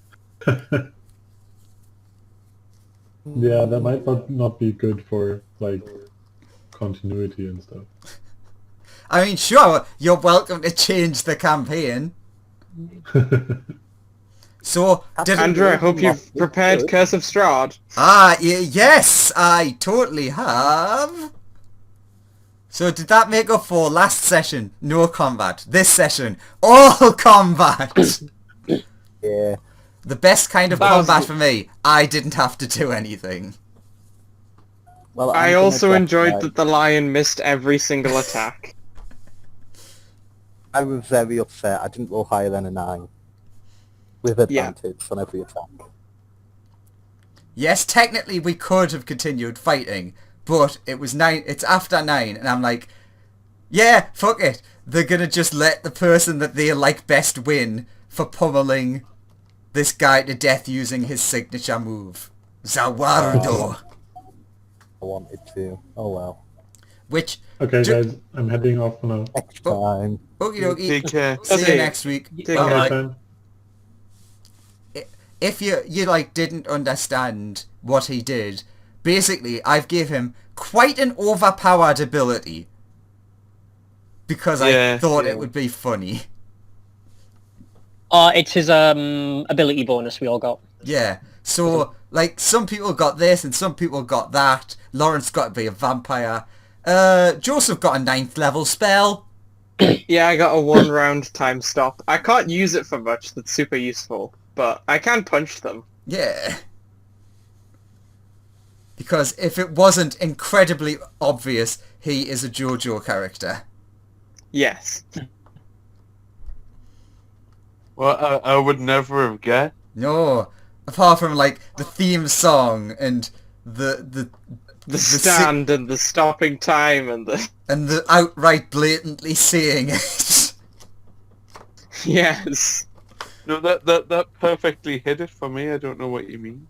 Yeah, that might not be good for, like, continuity and stuff. I mean, sure, you're welcome to change the campaign. So, did Andrew, I hope you've prepared Curse of Strahd. yes, I totally have. So did that make up for last session? No combat. This session, all combat. Yeah. The best kind of That was- combat for me. I didn't have to do anything. Well, I I'm gonna also drop enjoyed my- that the lion missed every single attack. I was very upset. I didn't roll higher than a 9. With advantage on every attack. Yes, technically we could have continued fighting, but it was 9. It's after 9, and I'm like, yeah, fuck it. They're gonna just let the person that they like best win for pummeling this guy to death using his signature move, Zawardo. I wanted to. Oh well. Which, Okay, Ju- guys, I'm heading off now. Next time. okie dokie, Take care. see you Okay. next week. Take Bye. care. Next time. If you like didn't understand what he did, basically I've gave him quite an overpowered ability because I Yeah, thought yeah. it would be funny. It's his ability bonus we all got. Yeah. So like some people got this and some people got that. Lawrence got to be a vampire. Joseph got a 9th level spell. Yeah, I got a 1-round time stop. I can't use it for much, that's super useful. But I can punch them. Yeah. Because if it wasn't incredibly obvious, he is a JoJo character. Yes. Well, I would never have guessed. No, apart from like the theme song and the The stand and the stopping time and the... And the outright blatantly saying it. Yes. No, that perfectly hit it for me. I don't know what you mean.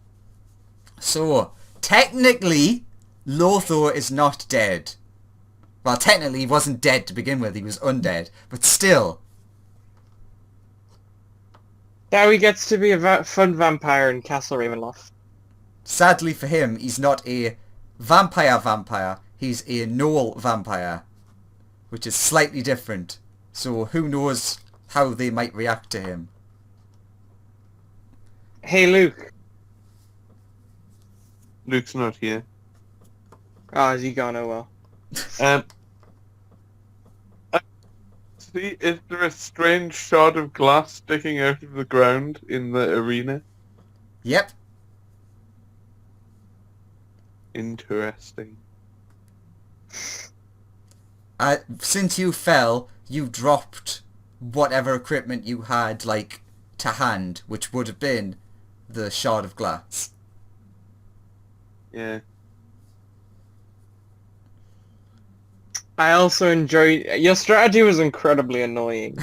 So, technically, Lothar is not dead. Well, technically he wasn't dead to begin with, he was undead. But still. Now he gets to be a fun vampire in Castle Ravenloft. Sadly for him, he's not a vampire. He's a gnoll vampire. Which is slightly different. So who knows how they might react to him. Hey, Luke. Luke's not here. Oh, is he gone? Oh, well. See, is there a strange shard of glass sticking out of the ground in the arena? Yep. Interesting. Since you fell, you dropped whatever equipment you had, like, to hand, which would have been the shard of glass. Yeah. I also enjoyed... Your strategy was incredibly annoying.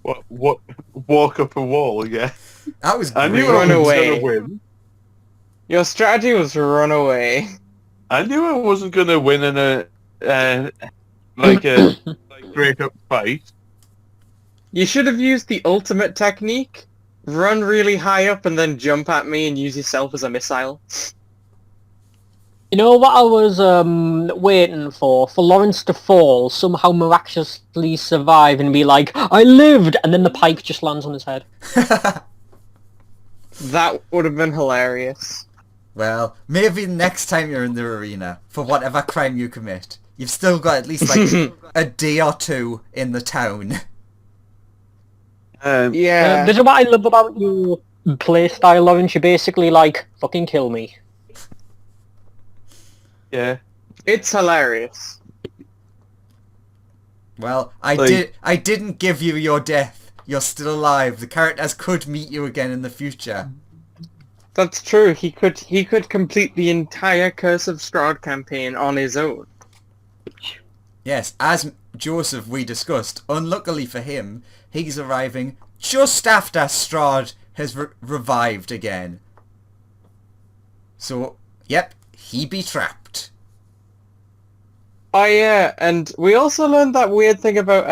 What? Walk up a wall? Yeah. That was I great. knew Run I was away. gonna win. Your strategy was run away. I knew I wasn't gonna win in a straight up fight. You should have used the ultimate technique. Run really high up and then jump at me and use yourself as a missile. You know what I was waiting for? For Lawrence to fall, somehow miraculously survive and be like, I lived! And then the pike just lands on his head. That would have been hilarious. Well, maybe next time you're in the arena, for whatever crime you commit, you've still got at least, like, a day or two in the town. Yeah. This is what I love about your playstyle, Lawrence. You're basically like, fucking kill me. Yeah. It's hilarious. Well, Like- I didn't give you your death. You're still alive. The characters could meet you again in the future. That's true. He could complete the entire Curse of Strahd campaign on his own. Yes, as Joseph we discussed, unluckily for him, he's arriving just after Strahd has revived again. So, yep, he be trapped. Oh yeah, and we also learned that weird thing about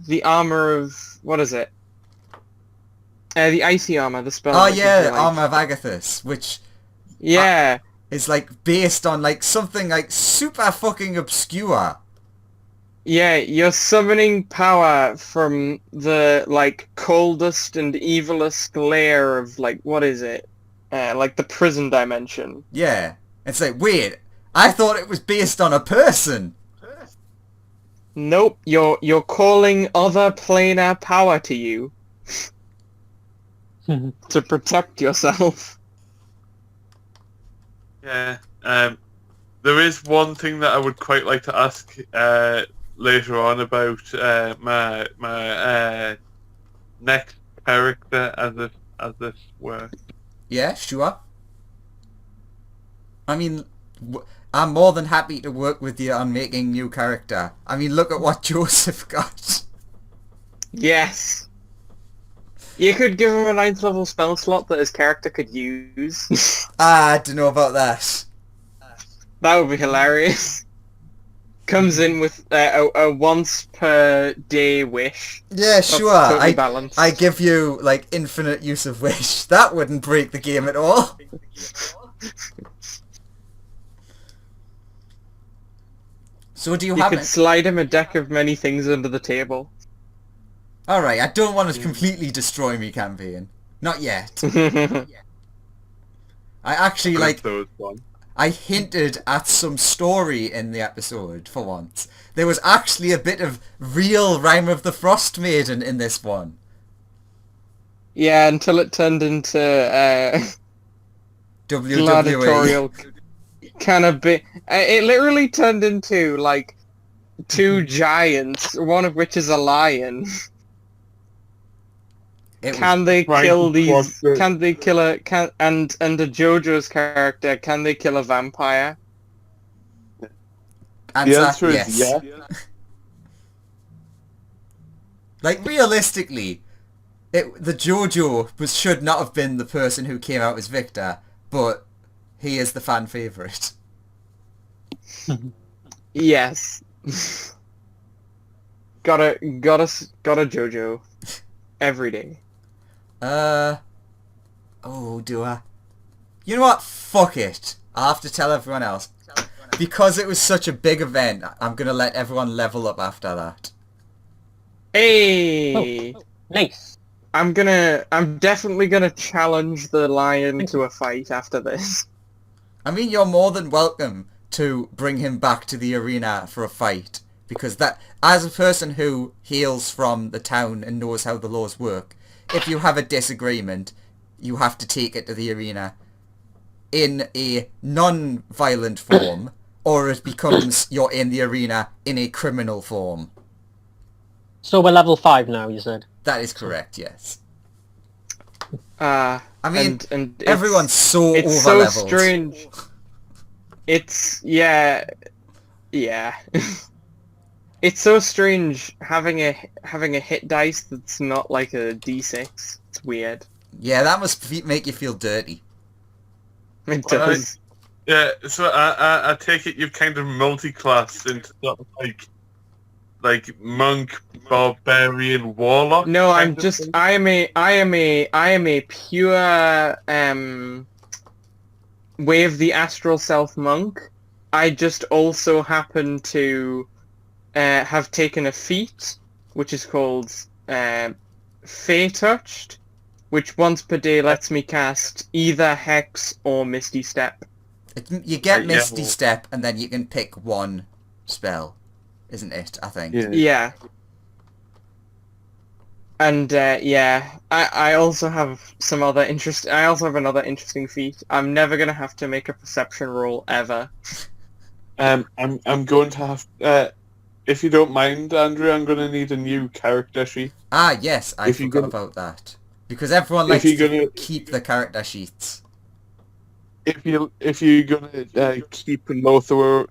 the armor of... What is it? The icy armor, the spell. Oh that yeah, gives you, like- Armor of Agathis, which Yeah. is like based on like something like super fucking obscure. Yeah, you're summoning power from the, like, coldest and evilest layer of, like, what is it? Like, the prison dimension. Yeah. It's like, wait, I thought it was based on a person. Nope, you're calling other planar power to you to protect yourself. Yeah. There is one thing that I would quite like to ask later on about my next character as this were. Yeah, sure. I mean, I'm more than happy to work with you on making new character. I mean, look at what Joseph got. Yes. You could give him a 9th level spell slot that his character could use. I don't know about that. That would be hilarious. Comes in with a once per day wish. Yeah, That's sure. totally balanced. I give you, like, infinite use of wish. That wouldn't break the game at all. So do you You have could it? slide him a deck of many things under the table. Alright, I don't want to completely destroy me campaign. Not yet. I actually, like, Those one. I hinted at some story in the episode, for once. There was actually a bit of real Rime of the Frostmaiden in this one. Yeah, until it turned into WWE. gladiatorial kind of bit. It literally turned into like two giants, one of which is a lion. It Can they Right, kill what these? the- Can they kill a? And a JoJo's character? Can they kill a vampire? The answer is yes. Like, realistically, the JoJo should not have been the person who came out as victor, but he is the fan favourite. Yes. Gotta JoJo. Every day. Oh, do I? You know what? Fuck it. I'll have to tell everyone else. Because it was such a big event, I'm gonna let everyone level up after that. Hey! Oh, nice. I'm definitely gonna challenge the lion to a fight after this. I mean, you're more than welcome to bring him back to the arena for a fight. Because that, as a person who hails from the town and knows how the laws work, if you have a disagreement, you have to take it to the arena in a non-violent form, or it becomes you're in the arena in a criminal form. So we're level 5 now, you said? That is correct, yes. I mean, and everyone's so it's so over-leveled. strange. It's yeah. It's so strange having a hit dice that's not like a d6. It's weird. Yeah, that must make you feel dirty. It does. Yeah, so I take it you've kind of multi-classed into sort of like monk, barbarian, warlock. No, kind of thing? I am a pure Way of the Astral Self monk. I just also happen to have taken a feat, which is called Fey Touched, which once per day lets me cast either Hex or Misty Step. You get Misty Step, and then you can pick one spell, isn't it? I think. Yeah. And I also have some other I also have another interesting feat. I'm never gonna have to make a perception roll ever. I'm going to have. If you don't mind, Andrew, I'm going to need a new character sheet. Ah, yes, I forgot about that. Because everyone likes to keep the character sheets. If you're gonna keep Lothar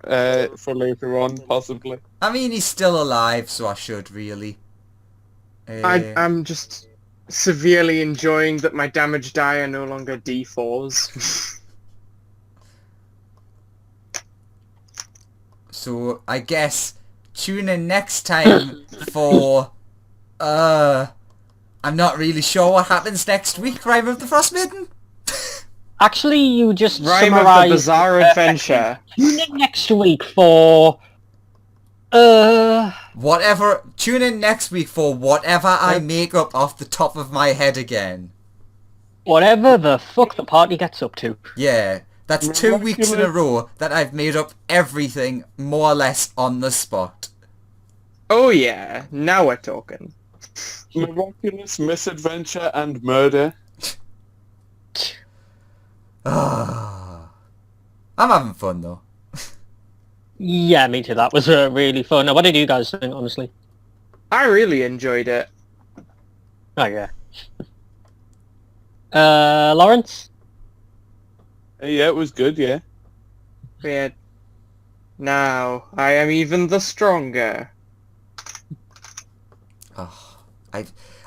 for later on, possibly. I mean, he's still alive, so I should really. I'm just severely enjoying that my damage die are no longer D4s. So I guess tune in next time for I'm not really sure what happens next week. Rime of the Frostmaiden. Actually, you just Rime summarised... of the Bizarre Adventure. Tune in next week for... Whatever. Tune in next week for whatever I make up off the top of my head again. Whatever the fuck the party gets up to. Yeah, that's 2 weeks in a row that I've made up everything more or less on the spot. Oh yeah, now we're talking. Miraculous misadventure and murder. I'm having fun though. Yeah, me too. That was really fun. Now, what did you guys think, honestly? I really enjoyed it. Oh, yeah. Lawrence? Yeah, it was good, yeah. Weird. Now, I am even the stronger. Oh,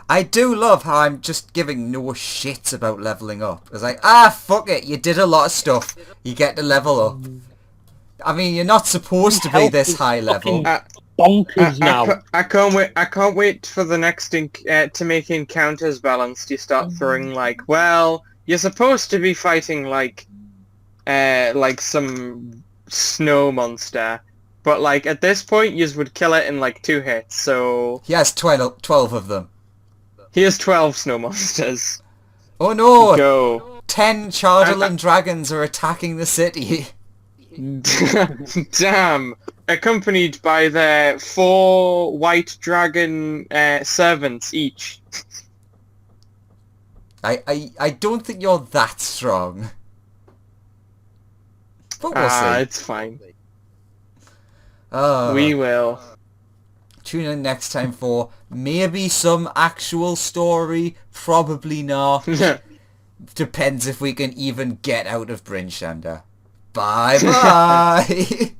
I do love how I'm just giving no shits about leveling up. It's like, fuck it, you did a lot of stuff. You get to level up. I mean, you're not supposed to be this high level. Bonkers now. I can't wait for the next to make encounters balanced. You start throwing like, well, you're supposed to be fighting like some snow monster, but like at this point, you would kill it in like 2 hits. So He has 12 of them. Here's 12 snow monsters. Oh no! Go. 10 Chardelan dragons are attacking the city. Damn. Accompanied by their 4 white dragon servants each. I don't think you're that strong. But we'll see. It's fine. Oh. We will. Tune in next time for maybe some actual story. Probably not. Depends if we can even get out of Bryn Shander. Bye bye.